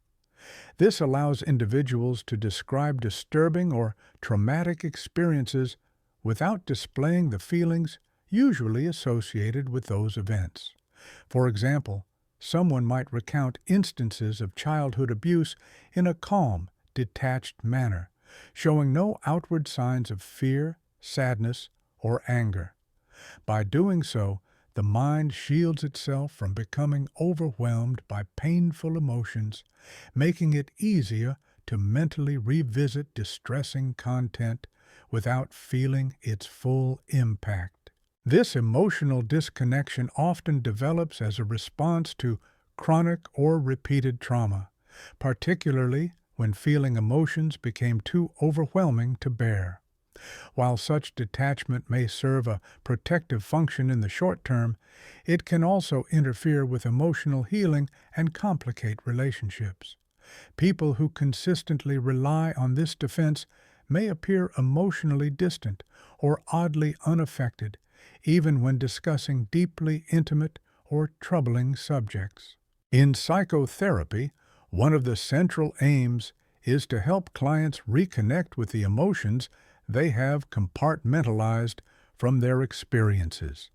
This allows individuals to describe disturbing or traumatic experiences without displaying the feelings usually associated with those events. For example, someone might recount instances of childhood abuse in a calm, detached manner, showing no outward signs of fear, sadness, or anger. By doing so, the mind shields itself from becoming overwhelmed by painful emotions, making it easier to mentally revisit distressing content without feeling its full impact. This emotional disconnection often develops as a response to chronic or repeated trauma, particularly when feeling emotions became too overwhelming to bear. While such detachment may serve a protective function in the short term, it can also interfere with emotional healing and complicate relationships. People who consistently rely on this defense may appear emotionally distant or oddly unaffected, even when discussing deeply intimate or troubling subjects. In psychotherapy, one of the central aims is to help clients reconnect with the emotions they have compartmentalized from their experiences.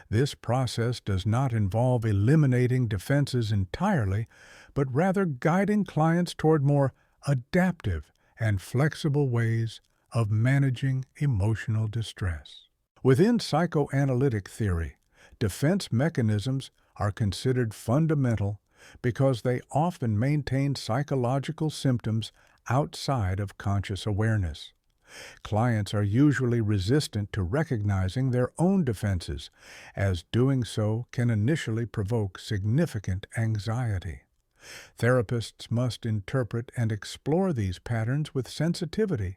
This process does not involve eliminating defenses entirely, but rather guiding clients toward more adaptive and flexible ways of managing emotional distress. Within psychoanalytic theory, defense mechanisms are considered fundamental because they often maintain psychological symptoms outside of conscious awareness. Clients are usually resistant to recognizing their own defenses, as doing so can initially provoke significant anxiety. Therapists must interpret and explore these patterns with sensitivity,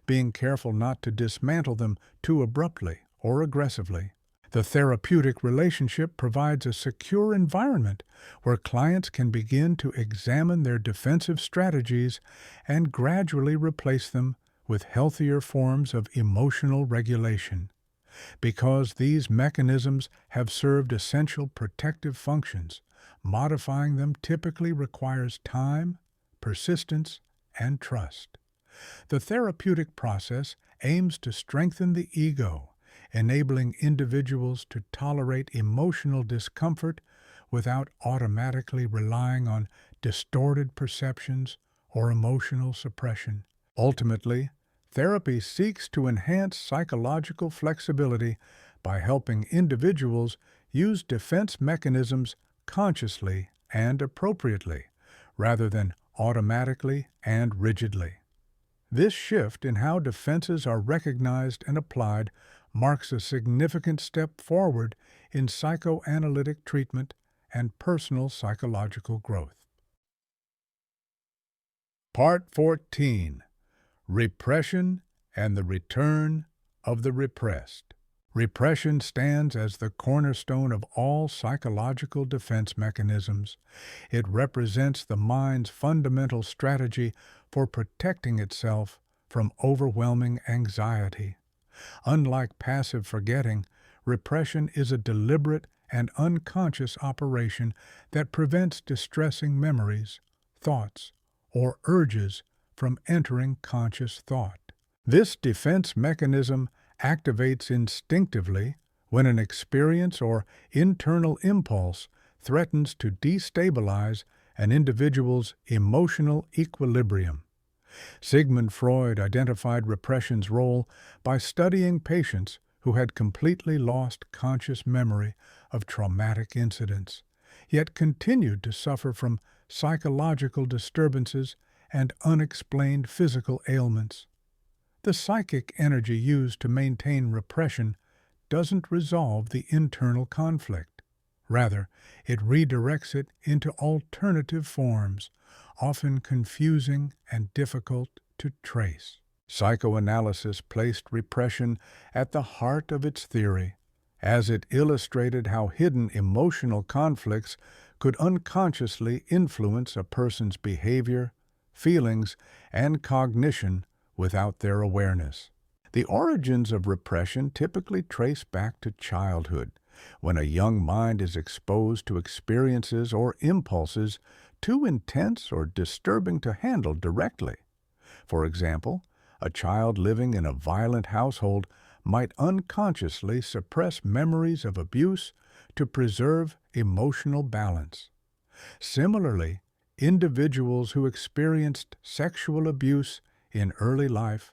being careful not to dismantle them too abruptly or aggressively. The therapeutic relationship provides a secure environment where clients can begin to examine their defensive strategies and gradually replace them with healthier forms of emotional regulation. Because these mechanisms have served essential protective functions, modifying them typically requires time, persistence, and trust. The therapeutic process aims to strengthen the ego, enabling individuals to tolerate emotional discomfort without automatically relying on distorted perceptions or emotional suppression. Ultimately, therapy seeks to enhance psychological flexibility by helping individuals use defense mechanisms consciously and appropriately, rather than automatically and rigidly. This shift in how defenses are recognized and applied marks a significant step forward in psychoanalytic treatment and personal psychological growth. Part 14. Repression and the Return of the Repressed. Repression stands as the cornerstone of all psychological defense mechanisms. It represents the mind's fundamental strategy for protecting itself from overwhelming anxiety. Unlike passive forgetting, repression is a deliberate and unconscious operation that prevents distressing memories, thoughts, or urges from entering conscious thought. This defense mechanism activates instinctively when an experience or internal impulse threatens to destabilize an individual's emotional equilibrium. Sigmund Freud identified repression's role by studying patients who had completely lost conscious memory of traumatic incidents, yet continued to suffer from psychological disturbances and unexplained physical ailments. The psychic energy used to maintain repression doesn't resolve the internal conflict. Rather, it redirects it into alternative forms, often confusing and difficult to trace. Psychoanalysis placed repression at the heart of its theory, as it illustrated how hidden emotional conflicts could unconsciously influence a person's behavior, feelings, and cognition without their awareness. The origins of repression typically trace back to childhood, when a young mind is exposed to experiences or impulses too intense or disturbing to handle directly. For example, a child living in a violent household might unconsciously suppress memories of abuse to preserve emotional balance. Similarly, individuals who experienced sexual abuse in early life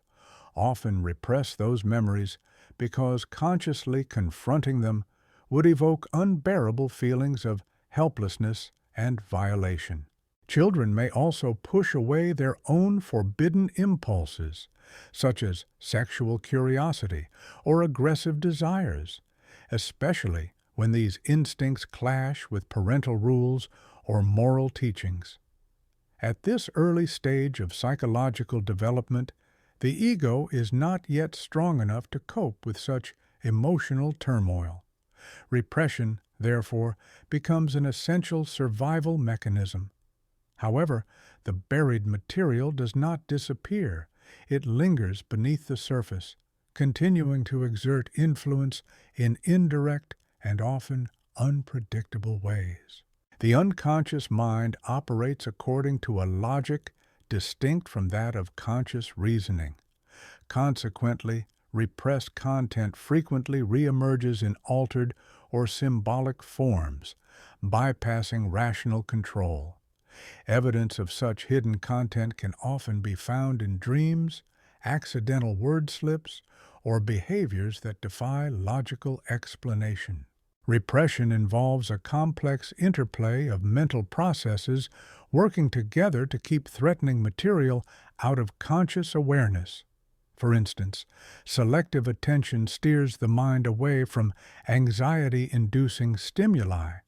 often repress those memories because consciously confronting them would evoke unbearable feelings of helplessness and violation. Children may also push away their own forbidden impulses, such as sexual curiosity or aggressive desires, especially when these instincts clash with parental rules or moral teachings. At this early stage of psychological development, the ego is not yet strong enough to cope with such emotional turmoil. Repression, therefore, becomes an essential survival mechanism. However, the buried material does not disappear. It lingers beneath the surface, continuing to exert influence in indirect and often unpredictable ways. The unconscious mind operates according to a logic distinct from that of conscious reasoning. Consequently, repressed content frequently reemerges in altered or symbolic forms, bypassing rational control. Evidence of such hidden content can often be found in dreams, accidental word slips, or behaviors that defy logical explanation. Repression involves a complex interplay of mental processes working together to keep threatening material out of conscious awareness. For instance, selective attention steers the mind away from anxiety-inducing stimuli,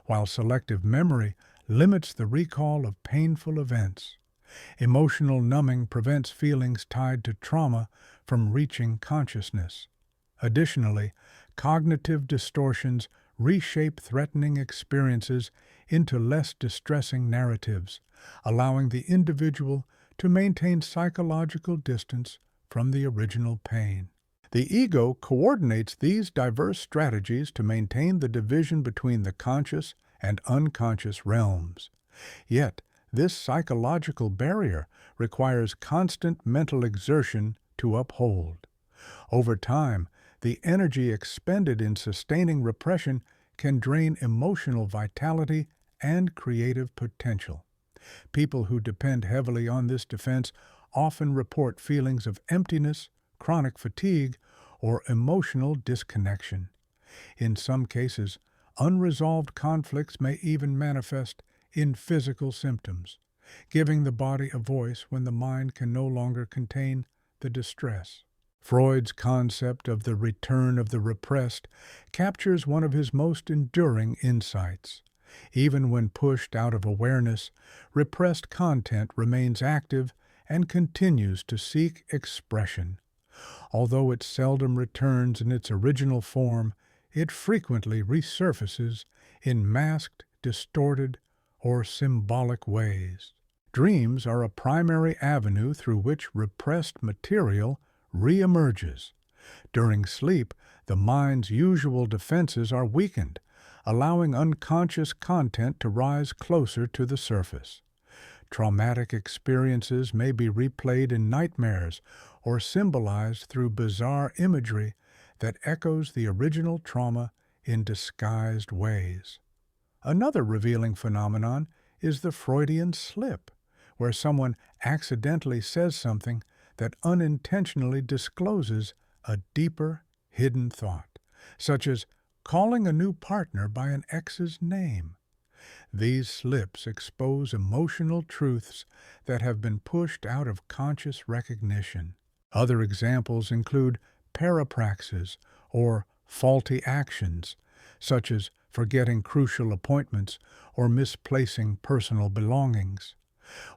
while selective memory limits the recall of painful events. Emotional numbing prevents feelings tied to trauma from reaching consciousness. Additionally, cognitive distortions reshape threatening experiences into less distressing narratives, allowing the individual to maintain psychological distance from the original pain. The ego coordinates these diverse strategies to maintain the division between the conscious and unconscious realms. Yet, this psychological barrier requires constant mental exertion to uphold. Over time, the energy expended in sustaining repression can drain emotional vitality and creative potential. People who depend heavily on this defense often report feelings of emptiness, chronic fatigue, or emotional disconnection. In some cases, unresolved conflicts may even manifest in physical symptoms, giving the body a voice when the mind can no longer contain the distress. Freud's concept of the return of the repressed captures one of his most enduring insights. Even when pushed out of awareness, repressed content remains active and continues to seek expression. Although it seldom returns in its original form, it frequently resurfaces in masked, distorted, or symbolic ways. Dreams are a primary avenue through which repressed material reemerges. During sleep, the mind's usual defenses are weakened, allowing unconscious content to rise closer to the surface. Traumatic experiences may be replayed in nightmares or symbolized through bizarre imagery that echoes the original trauma in disguised ways. Another revealing phenomenon is the Freudian slip, where someone accidentally says something that unintentionally discloses a deeper, hidden thought, such as calling a new partner by an ex's name. These slips expose emotional truths that have been pushed out of conscious recognition. Other examples include parapraxis, or faulty actions, such as forgetting crucial appointments or misplacing personal belongings.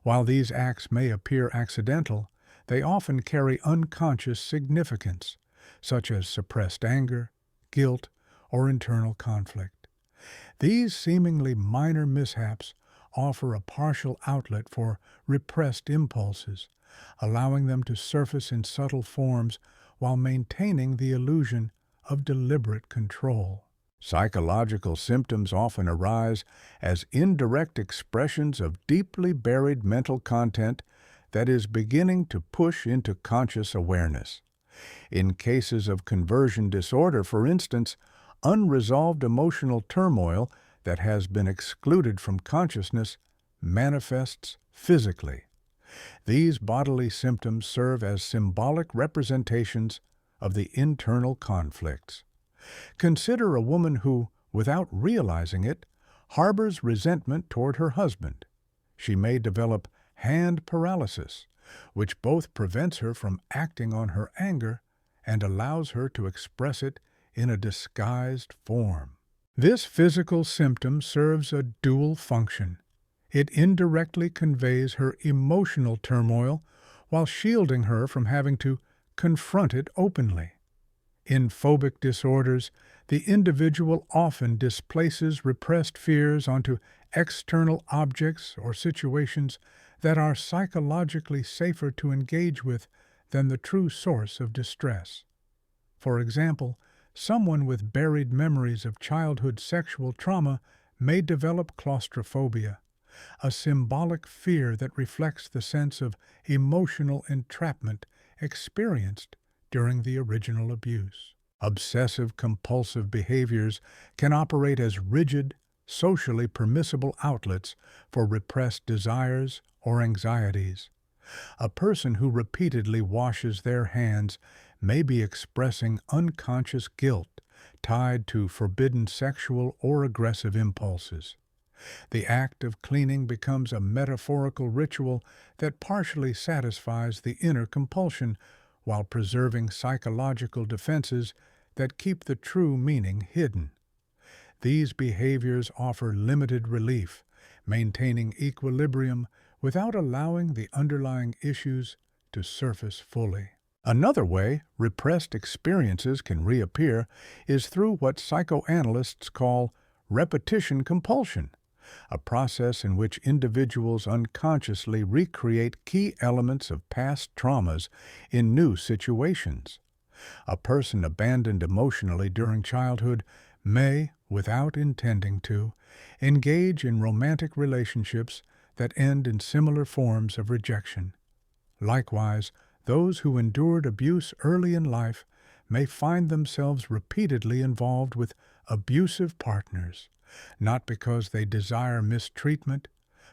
While these acts may appear accidental, they often carry unconscious significance, such as suppressed anger, guilt, or internal conflict. These seemingly minor mishaps offer a partial outlet for repressed impulses, allowing them to surface in subtle forms while maintaining the illusion of deliberate control. Psychological symptoms often arise as indirect expressions of deeply buried mental content that is beginning to push into conscious awareness. In cases of conversion disorder, for instance, unresolved emotional turmoil that has been excluded from consciousness manifests physically. These bodily symptoms serve as symbolic representations of the internal conflicts. Consider a woman who, without realizing it, harbors resentment toward her husband. She may develop hand paralysis, which both prevents her from acting on her anger and allows her to express it in a disguised form. This physical symptom serves a dual function. It indirectly conveys her emotional turmoil while shielding her from having to confront it openly. In phobic disorders, the individual often displaces repressed fears onto external objects or situations that are psychologically safer to engage with than the true source of distress. For example, someone with buried memories of childhood sexual trauma may develop claustrophobia, a symbolic fear that reflects the sense of emotional entrapment experienced during the original abuse. Obsessive-compulsive behaviors can operate as rigid, socially permissible outlets for repressed desires or anxieties. A person who repeatedly washes their hands may be expressing unconscious guilt tied to forbidden sexual or aggressive impulses. The act of cleaning becomes a metaphorical ritual that partially satisfies the inner compulsion while preserving psychological defenses that keep the true meaning hidden. These behaviors offer limited relief, maintaining equilibrium without allowing the underlying issues to surface fully. Another way repressed experiences can reappear is through what psychoanalysts call repetition compulsion, a process in which individuals unconsciously recreate key elements of past traumas in new situations. A person abandoned emotionally during childhood may, without intending to, engage in romantic relationships that end in similar forms of rejection. Likewise, those who endured abuse early in life may find themselves repeatedly involved with abusive partners, not because they desire mistreatment,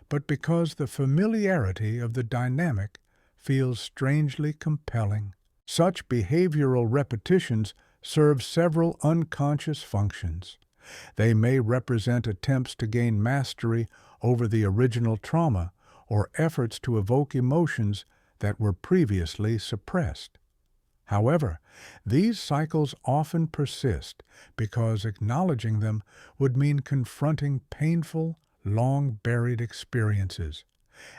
but because the familiarity of the dynamic feels strangely compelling. Such behavioral repetitions serve several unconscious functions. They may represent attempts to gain mastery over the original trauma or efforts to evoke emotions that were previously suppressed. However, these cycles often persist because acknowledging them would mean confronting painful, long-buried experiences.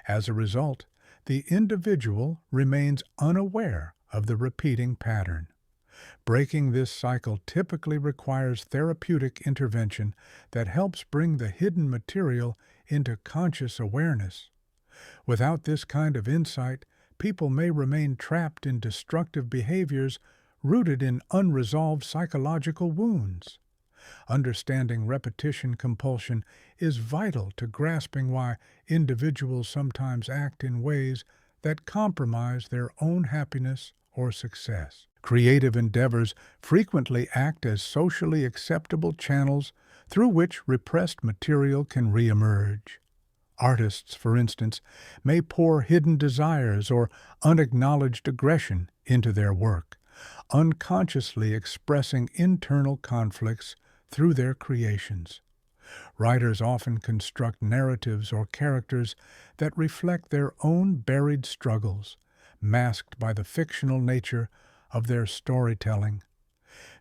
As a result, the individual remains unaware of the repeating pattern. Breaking this cycle typically requires therapeutic intervention that helps bring the hidden material into conscious awareness. Without this kind of insight, people may remain trapped in destructive behaviors rooted in unresolved psychological wounds. Understanding repetition compulsion is vital to grasping why individuals sometimes act in ways that compromise their own happiness or success. Creative endeavors frequently act as socially acceptable channels through which repressed material can reemerge. Artists, for instance, may pour hidden desires or unacknowledged aggression into their work, unconsciously expressing internal conflicts through their creations. Writers often construct narratives or characters that reflect their own buried struggles, masked by the fictional nature of their storytelling.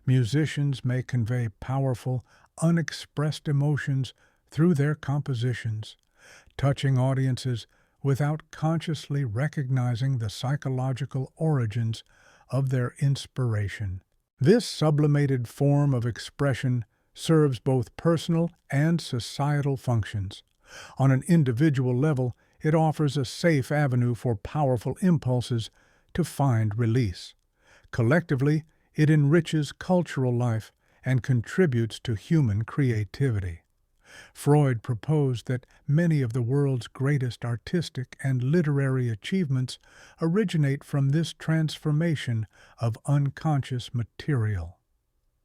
Musicians may convey powerful, unexpressed emotions through their compositions, touching audiences without consciously recognizing the psychological origins of their inspiration. This sublimated form of expression serves both personal and societal functions. On an individual level, it offers a safe avenue for powerful impulses to find release. Collectively, it enriches cultural life and contributes to human creativity. Freud proposed that many of the world's greatest artistic and literary achievements originate from this transformation of unconscious material.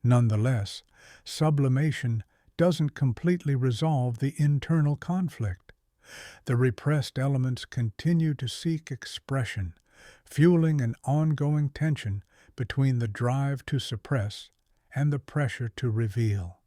Nonetheless, sublimation doesn't completely resolve the internal conflict. The repressed elements continue to seek expression, fueling an ongoing tension between the drive to suppress and the pressure to reveal.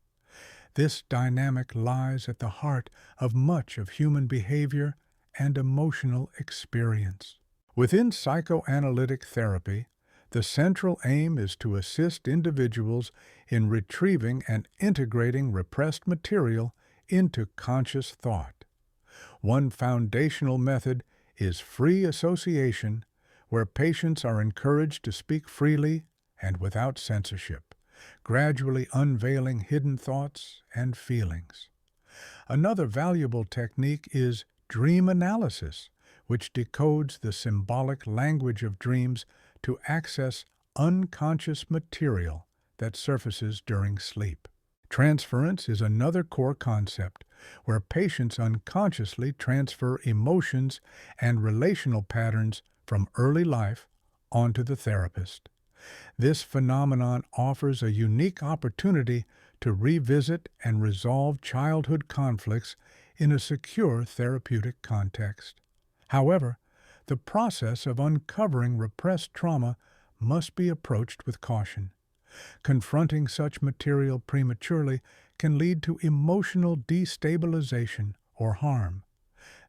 This dynamic lies at the heart of much of human behavior and emotional experience. Within psychoanalytic therapy, the central aim is to assist individuals in retrieving and integrating repressed material into conscious thought. One foundational method is free association, where patients are encouraged to speak freely and without censorship, gradually unveiling hidden thoughts and feelings. Another valuable technique is dream analysis, which decodes the symbolic language of dreams to access unconscious material that surfaces during sleep. Transference is another core concept where patients unconsciously transfer emotions and relational patterns from early life onto the therapist. This phenomenon offers a unique opportunity to revisit and resolve childhood conflicts in a secure therapeutic context. However, the process of uncovering repressed trauma must be approached with caution. Confronting such material prematurely can lead to emotional destabilization or harm.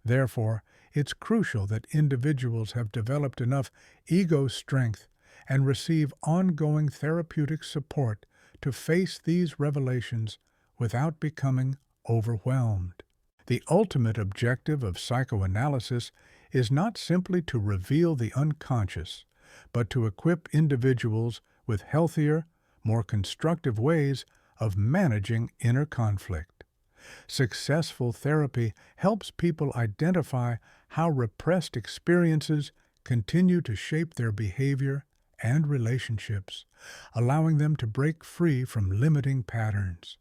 Therefore, it's crucial that individuals have developed enough ego strength and receive ongoing therapeutic support to face these revelations without becoming overwhelmed. The ultimate objective of psychoanalysis is not simply to reveal the unconscious, but to equip individuals with healthier, more constructive ways of managing inner conflict. Successful therapy helps people identify how repressed experiences continue to shape their behavior and relationships, allowing them to break free from limiting patterns.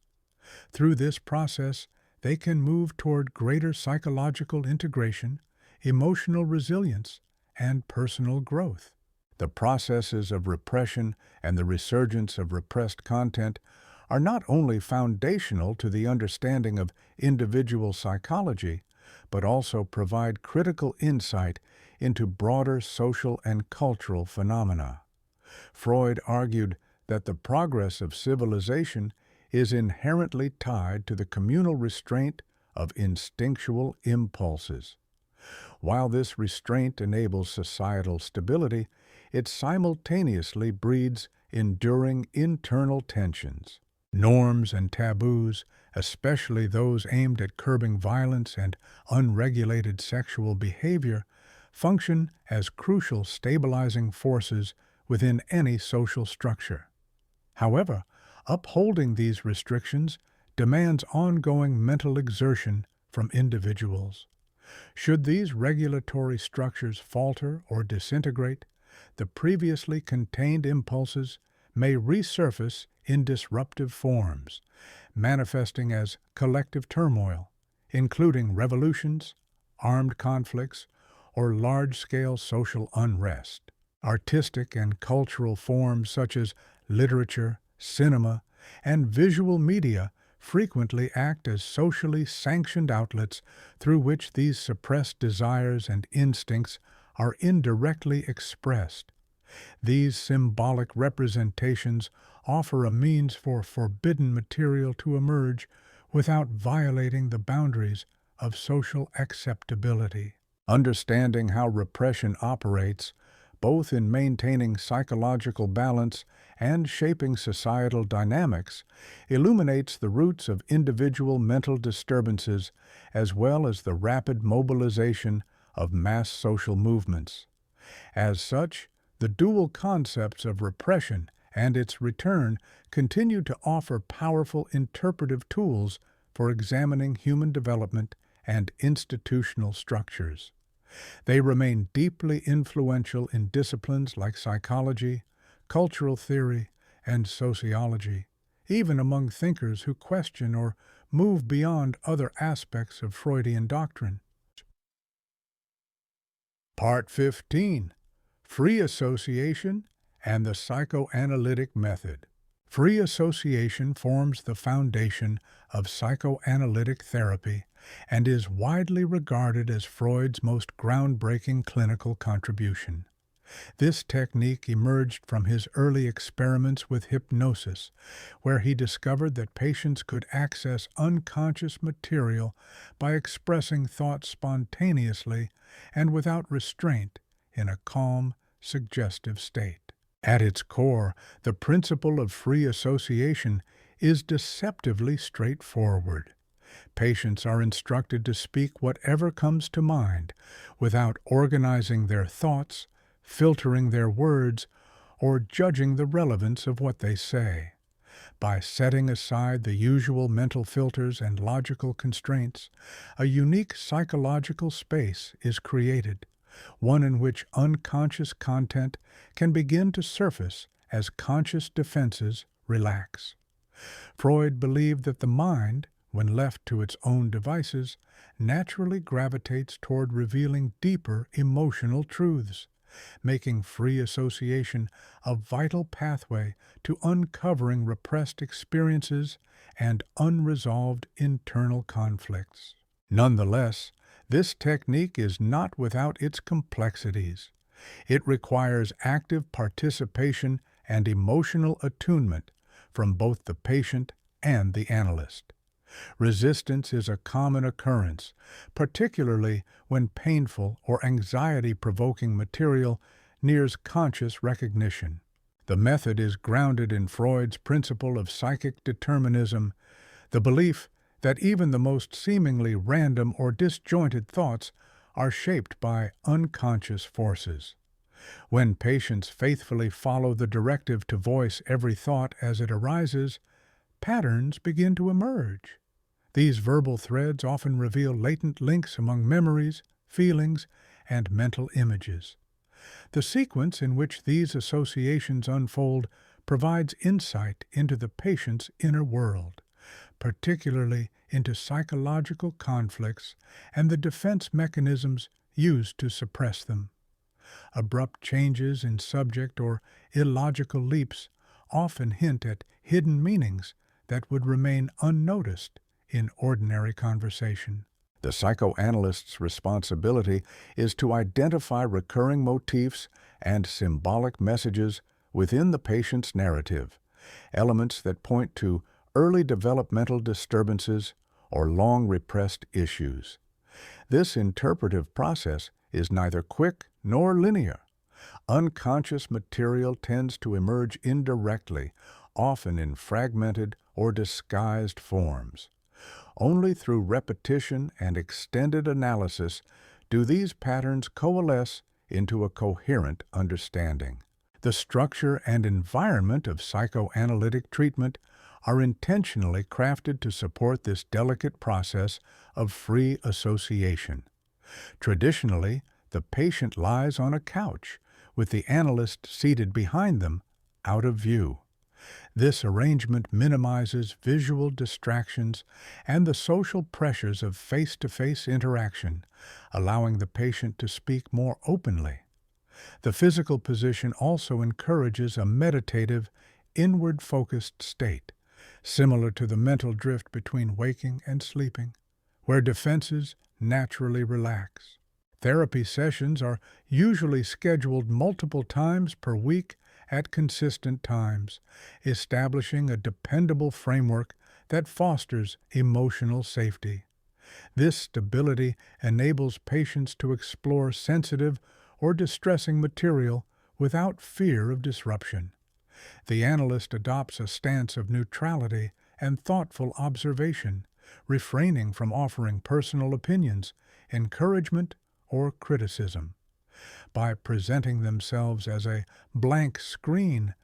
Through this process, they can move toward greater psychological integration, emotional resilience, and personal growth. The processes of repression and the resurgence of repressed content are not only foundational to the understanding of individual psychology, but also provide critical insight into broader social and cultural phenomena. Freud argued that the progress of civilization is inherently tied to the communal restraint of instinctual impulses. While this restraint enables societal stability, it simultaneously breeds enduring internal tensions. Norms and taboos, especially those aimed at curbing violence and unregulated sexual behavior, function as crucial stabilizing forces within any social structure. However, upholding these restrictions demands ongoing mental exertion from individuals. Should these regulatory structures falter or disintegrate, the previously contained impulses may resurface in disruptive forms, manifesting as collective turmoil, including revolutions, armed conflicts, or large-scale social unrest. Artistic and cultural forms such as literature, cinema, and visual media frequently act as socially sanctioned outlets through which these suppressed desires and instincts are indirectly expressed. These symbolic representations offer a means for forbidden material to emerge without violating the boundaries of social acceptability. Understanding how repression operates, both in maintaining psychological balance and shaping societal dynamics, illuminates the roots of individual mental disturbances as well as the rapid mobilization of mass social movements. As such, the dual concepts of repression and its return continue to offer powerful interpretive tools for examining human development and institutional structures. They remain deeply influential in disciplines like psychology, cultural theory, and sociology, even among thinkers who question or move beyond other aspects of Freudian doctrine. Part 15. Free Association and the Psychoanalytic Method. Free association forms the foundation of psychoanalytic therapy and is widely regarded as Freud's most groundbreaking clinical contribution. This technique emerged from his early experiments with hypnosis, where he discovered that patients could access unconscious material by expressing thoughts spontaneously and without restraint in a calm, suggestive state. At its core, the principle of free association is deceptively straightforward. Patients are instructed to speak whatever comes to mind without organizing their thoughts, filtering their words, or judging the relevance of what they say. By setting aside the usual mental filters and logical constraints, a unique psychological space is created, one in which unconscious content can begin to surface as conscious defenses relax. Freud believed that the mind, when left to its own devices, naturally gravitates toward revealing deeper emotional truths, making free association a vital pathway to uncovering repressed experiences and unresolved internal conflicts. Nonetheless, this technique is not without its complexities. It requires active participation and emotional attunement from both the patient and the analyst. Resistance is a common occurrence, particularly when painful or anxiety-provoking material nears conscious recognition. The method is grounded in Freud's principle of psychic determinism, the belief that even the most seemingly random or disjointed thoughts are shaped by unconscious forces. When patients faithfully follow the directive to voice every thought as it arises, patterns begin to emerge. These verbal threads often reveal latent links among memories, feelings, and mental images. The sequence in which these associations unfold provides insight into the patient's inner world, particularly into psychological conflicts and the defense mechanisms used to suppress them. Abrupt changes in subject or illogical leaps often hint at hidden meanings that would remain unnoticed in ordinary conversation. The psychoanalyst's responsibility is to identify recurring motifs and symbolic messages within the patient's narrative, elements that point to early developmental disturbances or long repressed issues. This interpretive process is neither quick nor linear. Unconscious material tends to emerge indirectly, often in fragmented or disguised forms. Only through repetition and extended analysis do these patterns coalesce into a coherent understanding. The structure and environment of psychoanalytic treatment are intentionally crafted to support this delicate process of free association. Traditionally, the patient lies on a couch, with the analyst seated behind them, out of view. This arrangement minimizes visual distractions and the social pressures of face-to-face interaction, allowing the patient to speak more openly. The physical position also encourages a meditative, inward-focused state, similar to the mental drift between waking and sleeping, where defenses naturally relax. Therapy sessions are usually scheduled multiple times per week at consistent times, establishing a dependable framework that fosters emotional safety. This stability enables patients to explore sensitive or distressing material without fear of disruption. The analyst adopts a stance of neutrality and thoughtful observation, refraining from offering personal opinions, encouragement, or criticism. By presenting themselves as a blank screen,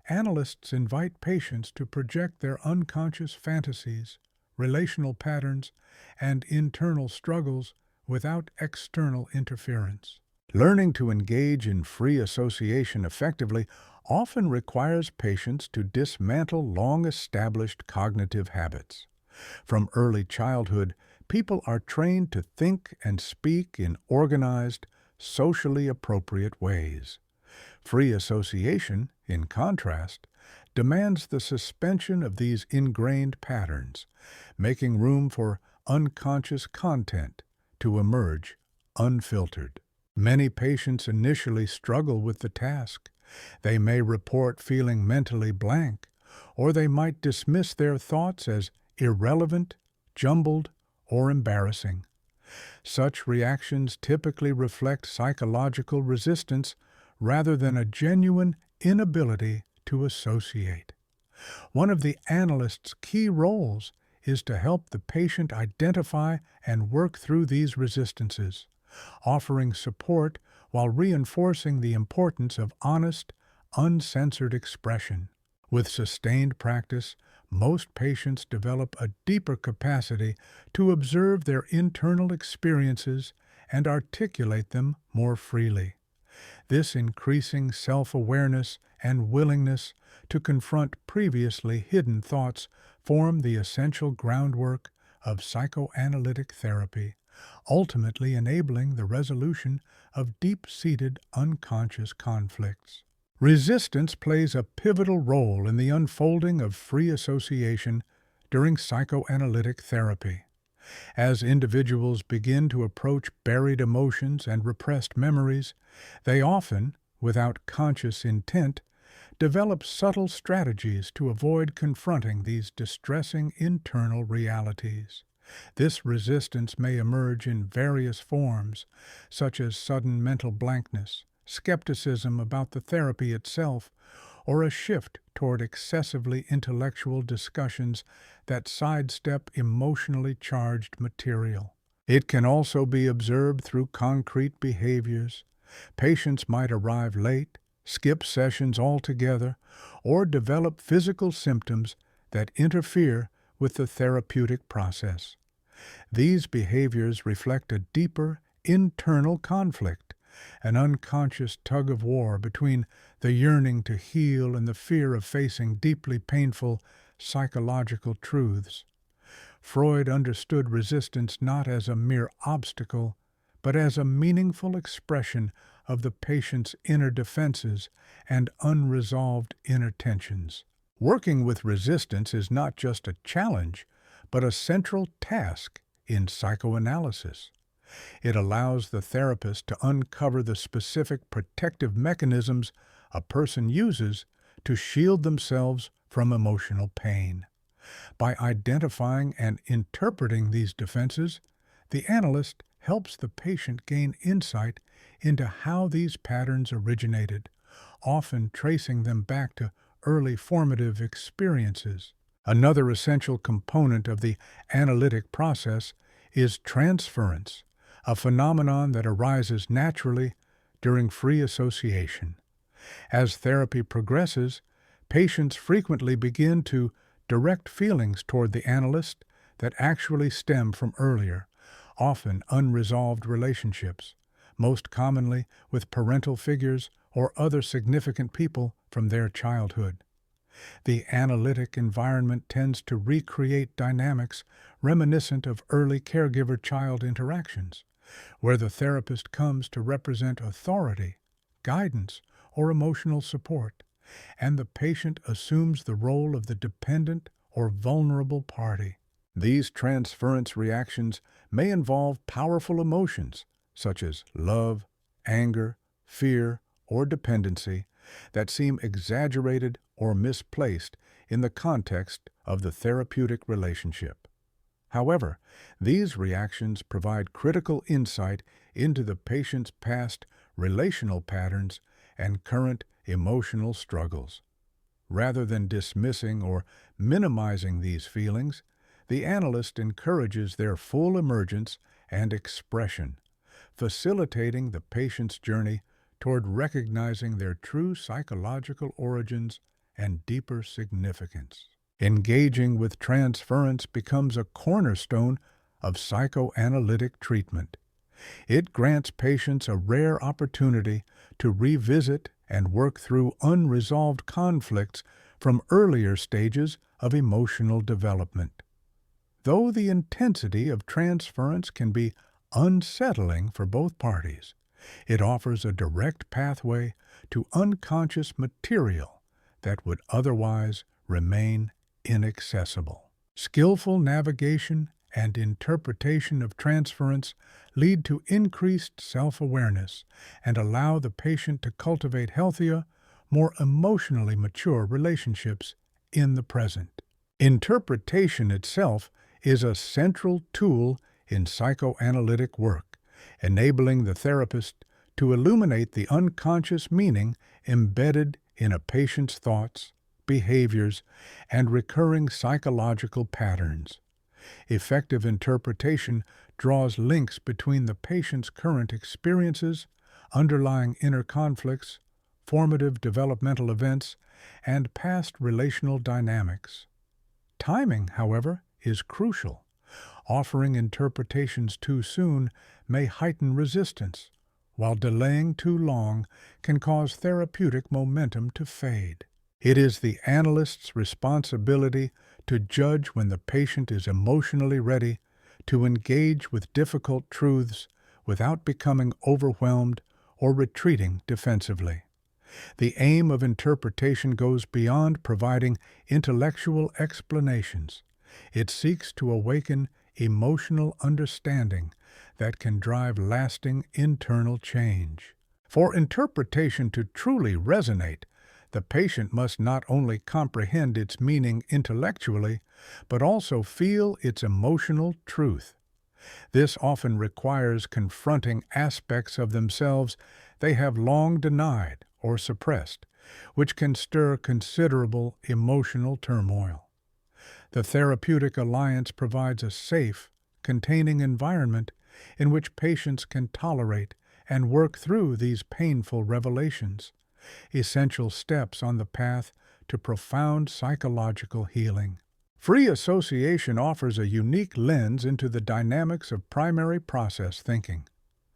analysts invite patients to project their unconscious fantasies, relational patterns, and internal struggles without external interference. Learning to engage in free association effectively often requires patients to dismantle long-established cognitive habits. From early childhood, people are trained to think and speak in organized, socially appropriate ways. Free association, in contrast, demands the suspension of these ingrained patterns, making room for unconscious content to emerge unfiltered. Many patients initially struggle with the task. They may report feeling mentally blank, or they might dismiss their thoughts as irrelevant, jumbled, or embarrassing. Such reactions typically reflect psychological resistance rather than a genuine inability to associate. One of the analyst's key roles is to help the patient identify and work through these resistances, offering support while reinforcing the importance of honest, uncensored expression. With sustained practice, most patients develop a deeper capacity to observe their internal experiences and articulate them more freely. This increasing self-awareness and willingness to confront previously hidden thoughts form the essential groundwork of psychoanalytic therapy, ultimately enabling the resolution of deep-seated unconscious conflicts. Resistance plays a pivotal role in the unfolding of free association during psychoanalytic therapy. As individuals begin to approach buried emotions and repressed memories, they often, without conscious intent, develop subtle strategies to avoid confronting these distressing internal realities. This resistance may emerge in various forms, such as sudden mental blankness, skepticism about the therapy itself, or a shift toward excessively intellectual discussions that sidestep emotionally charged material. It can also be observed through concrete behaviors. Patients might arrive late, skip sessions altogether, or develop physical symptoms that interfere with the therapeutic process. These behaviors reflect a deeper internal conflict, an unconscious tug-of-war between the yearning to heal and the fear of facing deeply painful psychological truths. Freud understood resistance not as a mere obstacle, but as a meaningful expression of the patient's inner defenses and unresolved inner tensions. Working with resistance is not just a challenge, but a central task in psychoanalysis. It allows the therapist to uncover the specific protective mechanisms a person uses to shield themselves from emotional pain. By identifying and interpreting these defenses, the analyst helps the patient gain insight into how these patterns originated, often tracing them back to early formative experiences. Another essential component of the analytic process is transference, a phenomenon that arises naturally during free association. As therapy progresses, patients frequently begin to direct feelings toward the analyst that actually stem from earlier, often unresolved relationships, most commonly with parental figures or other significant people from their childhood. The analytic environment tends to recreate dynamics reminiscent of early caregiver-child interactions, where the therapist comes to represent authority, guidance, or emotional support, and the patient assumes the role of the dependent or vulnerable party. These transference reactions may involve powerful emotions, such as love, anger, fear, or dependency, that seem exaggerated or misplaced in the context of the therapeutic relationship. However, these reactions provide critical insight into the patient's past relational patterns and current emotional struggles. Rather than dismissing or minimizing these feelings, the analyst encourages their full emergence and expression, facilitating the patient's journey toward recognizing their true psychological origins and deeper significance. Engaging with transference becomes a cornerstone of psychoanalytic treatment. It grants patients a rare opportunity to revisit and work through unresolved conflicts from earlier stages of emotional development. Though the intensity of transference can be unsettling for both parties, it offers a direct pathway to unconscious material that would otherwise remain inaccessible. Skillful navigation and interpretation of transference lead to increased self-awareness and allow the patient to cultivate healthier, more emotionally mature relationships in the present. Interpretation itself is a central tool in psychoanalytic work, enabling the therapist to illuminate the unconscious meaning embedded in a patient's thoughts, behaviors, and recurring psychological patterns. Effective interpretation draws links between the patient's current experiences, underlying inner conflicts, formative developmental events, and past relational dynamics. Timing, however, is crucial. Offering interpretations too soon may heighten resistance, while delaying too long can cause therapeutic momentum to fade. It is the analyst's responsibility to judge when the patient is emotionally ready to engage with difficult truths without becoming overwhelmed or retreating defensively. The aim of interpretation goes beyond providing intellectual explanations. It seeks to awaken emotional understanding that can drive lasting internal change. For interpretation to truly resonate, the patient must not only comprehend its meaning intellectually, but also feel its emotional truth. This often requires confronting aspects of themselves they have long denied or suppressed, which can stir considerable emotional turmoil. The therapeutic alliance provides a safe, containing environment in which patients can tolerate and work through these painful revelations, essential steps on the path to profound psychological healing. Free association offers a unique lens into the dynamics of primary process thinking,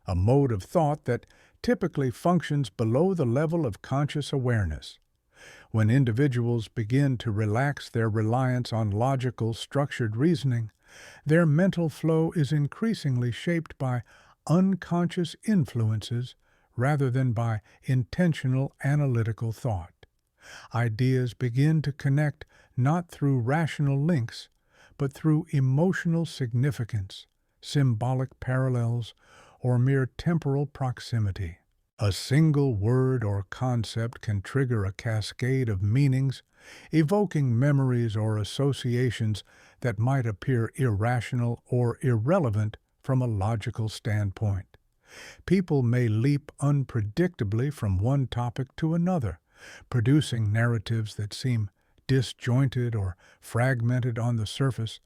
a mode of thought that typically functions below the level of conscious awareness. When individuals begin to relax their reliance on logical, structured reasoning, their mental flow is increasingly shaped by unconscious influences rather than by intentional analytical thought. Ideas begin to connect not through rational links, but through emotional significance, symbolic parallels, or mere temporal proximity. A single word or concept can trigger a cascade of meanings, evoking memories or associations that might appear irrational or irrelevant from a logical standpoint. People may leap unpredictably from one topic to another, producing narratives that seem disjointed or fragmented on the surface,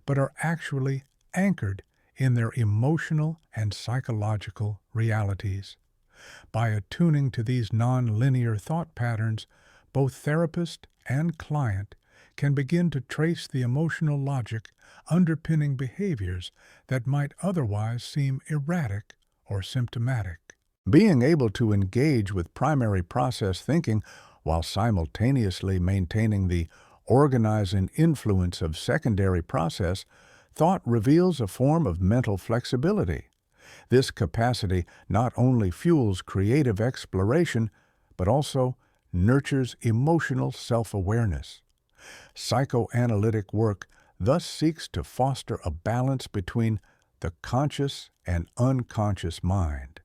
but are actually anchored in their emotional and psychological realities. By attuning to these non-linear thought patterns, both therapist and client can begin to trace the emotional logic underpinning behaviors that might otherwise seem erratic or symptomatic. Being able to engage with primary process thinking while simultaneously maintaining the organizing influence of secondary process thought reveals a form of mental flexibility. This capacity not only fuels creative exploration, but also nurtures emotional self-awareness. Psychoanalytic work thus seeks to foster a balance between the conscious and unconscious mind,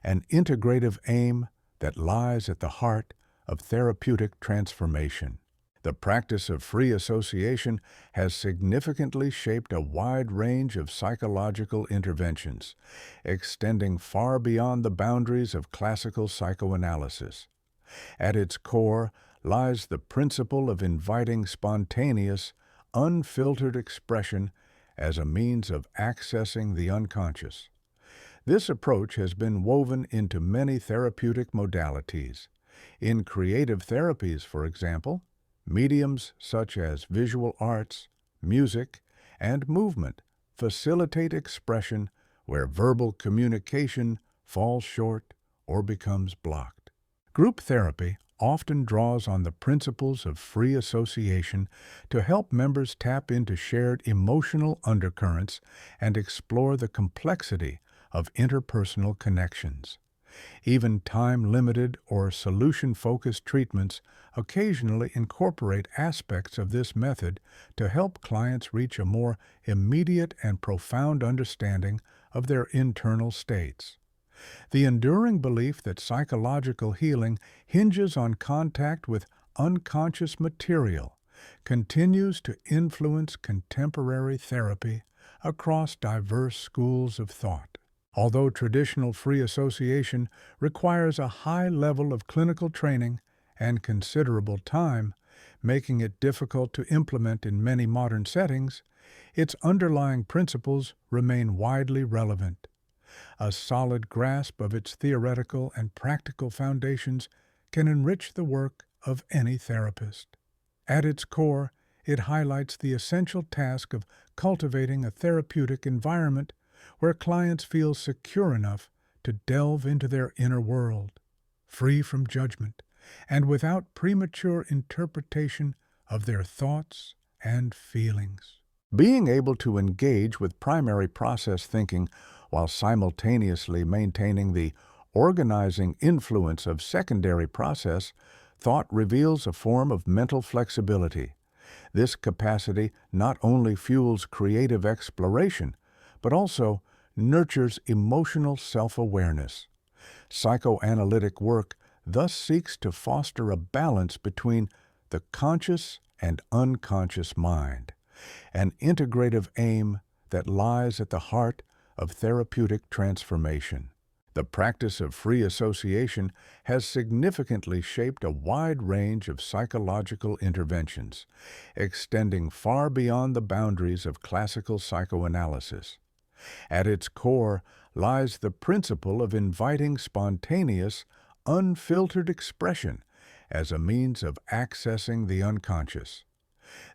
an integrative aim that lies at the heart of therapeutic transformation. The practice of free association has significantly shaped a wide range of psychological interventions, extending far beyond the boundaries of classical psychoanalysis. At its core lies the principle of inviting spontaneous, unfiltered expression as a means of accessing the unconscious. This approach has been woven into many therapeutic modalities. In creative therapies, for example, Mediums such as visual arts, music, and movement facilitate expression where verbal communication falls short or becomes blocked. Group therapy often draws on the principles of free association to help members tap into shared emotional undercurrents and explore the complexity of interpersonal connections. Even time-limited or solution-focused treatments occasionally incorporate aspects of this method to help clients reach a more immediate and profound understanding of their internal states. The enduring belief that psychological healing hinges on contact with unconscious material continues to influence contemporary therapy across diverse schools of thought. Although traditional free association requires a high level of clinical training and considerable time, making it difficult to implement in many modern settings, its underlying principles remain widely relevant. A solid grasp of its theoretical and practical foundations can enrich the work of any therapist. At its core, it highlights the essential task of cultivating a therapeutic environment where clients feel secure enough to delve into their inner world, free from judgment, and without premature interpretation of their thoughts and feelings. Being able to engage with primary process thinking while simultaneously maintaining the organizing influence of secondary process thought reveals a form of mental flexibility. This capacity not only fuels creative exploration, but also nurtures emotional self-awareness. Psychoanalytic work thus seeks to foster a balance between the conscious and unconscious mind, an integrative aim that lies at the heart of therapeutic transformation. The practice of free association has significantly shaped a wide range of psychological interventions, extending far beyond the boundaries of classical psychoanalysis. At its core lies the principle of inviting spontaneous, unfiltered expression as a means of accessing the unconscious.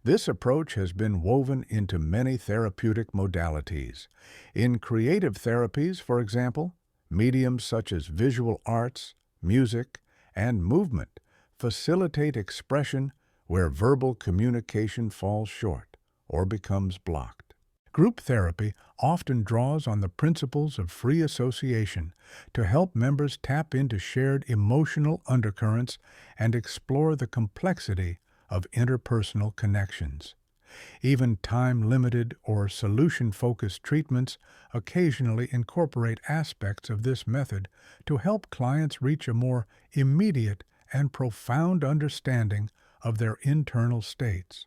This approach has been woven into many therapeutic modalities. In creative therapies, for example, mediums such as visual arts, music, and movement facilitate expression where verbal communication falls short or becomes blocked. Group therapy often draws on the principles of free association to help members tap into shared emotional undercurrents and explore the complexity of interpersonal connections. Even time-limited or solution-focused treatments occasionally incorporate aspects of this method to help clients reach a more immediate and profound understanding of their internal states.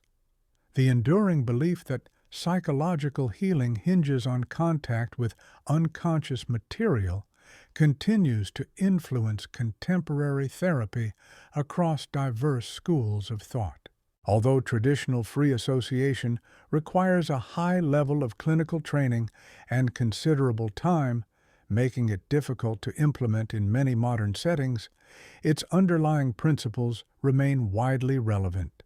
The enduring belief that psychological healing hinges on contact with unconscious material continues to influence contemporary therapy across diverse schools of thought. Although traditional free association requires a high level of clinical training and considerable time, making it difficult to implement in many modern settings, its underlying principles remain widely relevant.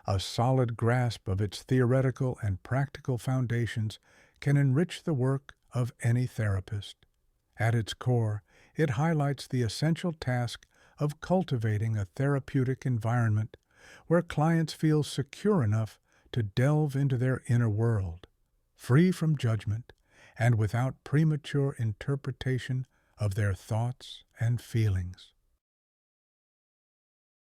A solid grasp of its theoretical and practical foundations can enrich the work of any therapist. At its core, it highlights the essential task of cultivating a therapeutic environment where clients feel secure enough to delve into their inner world, free from judgment and without premature interpretation of their thoughts and feelings.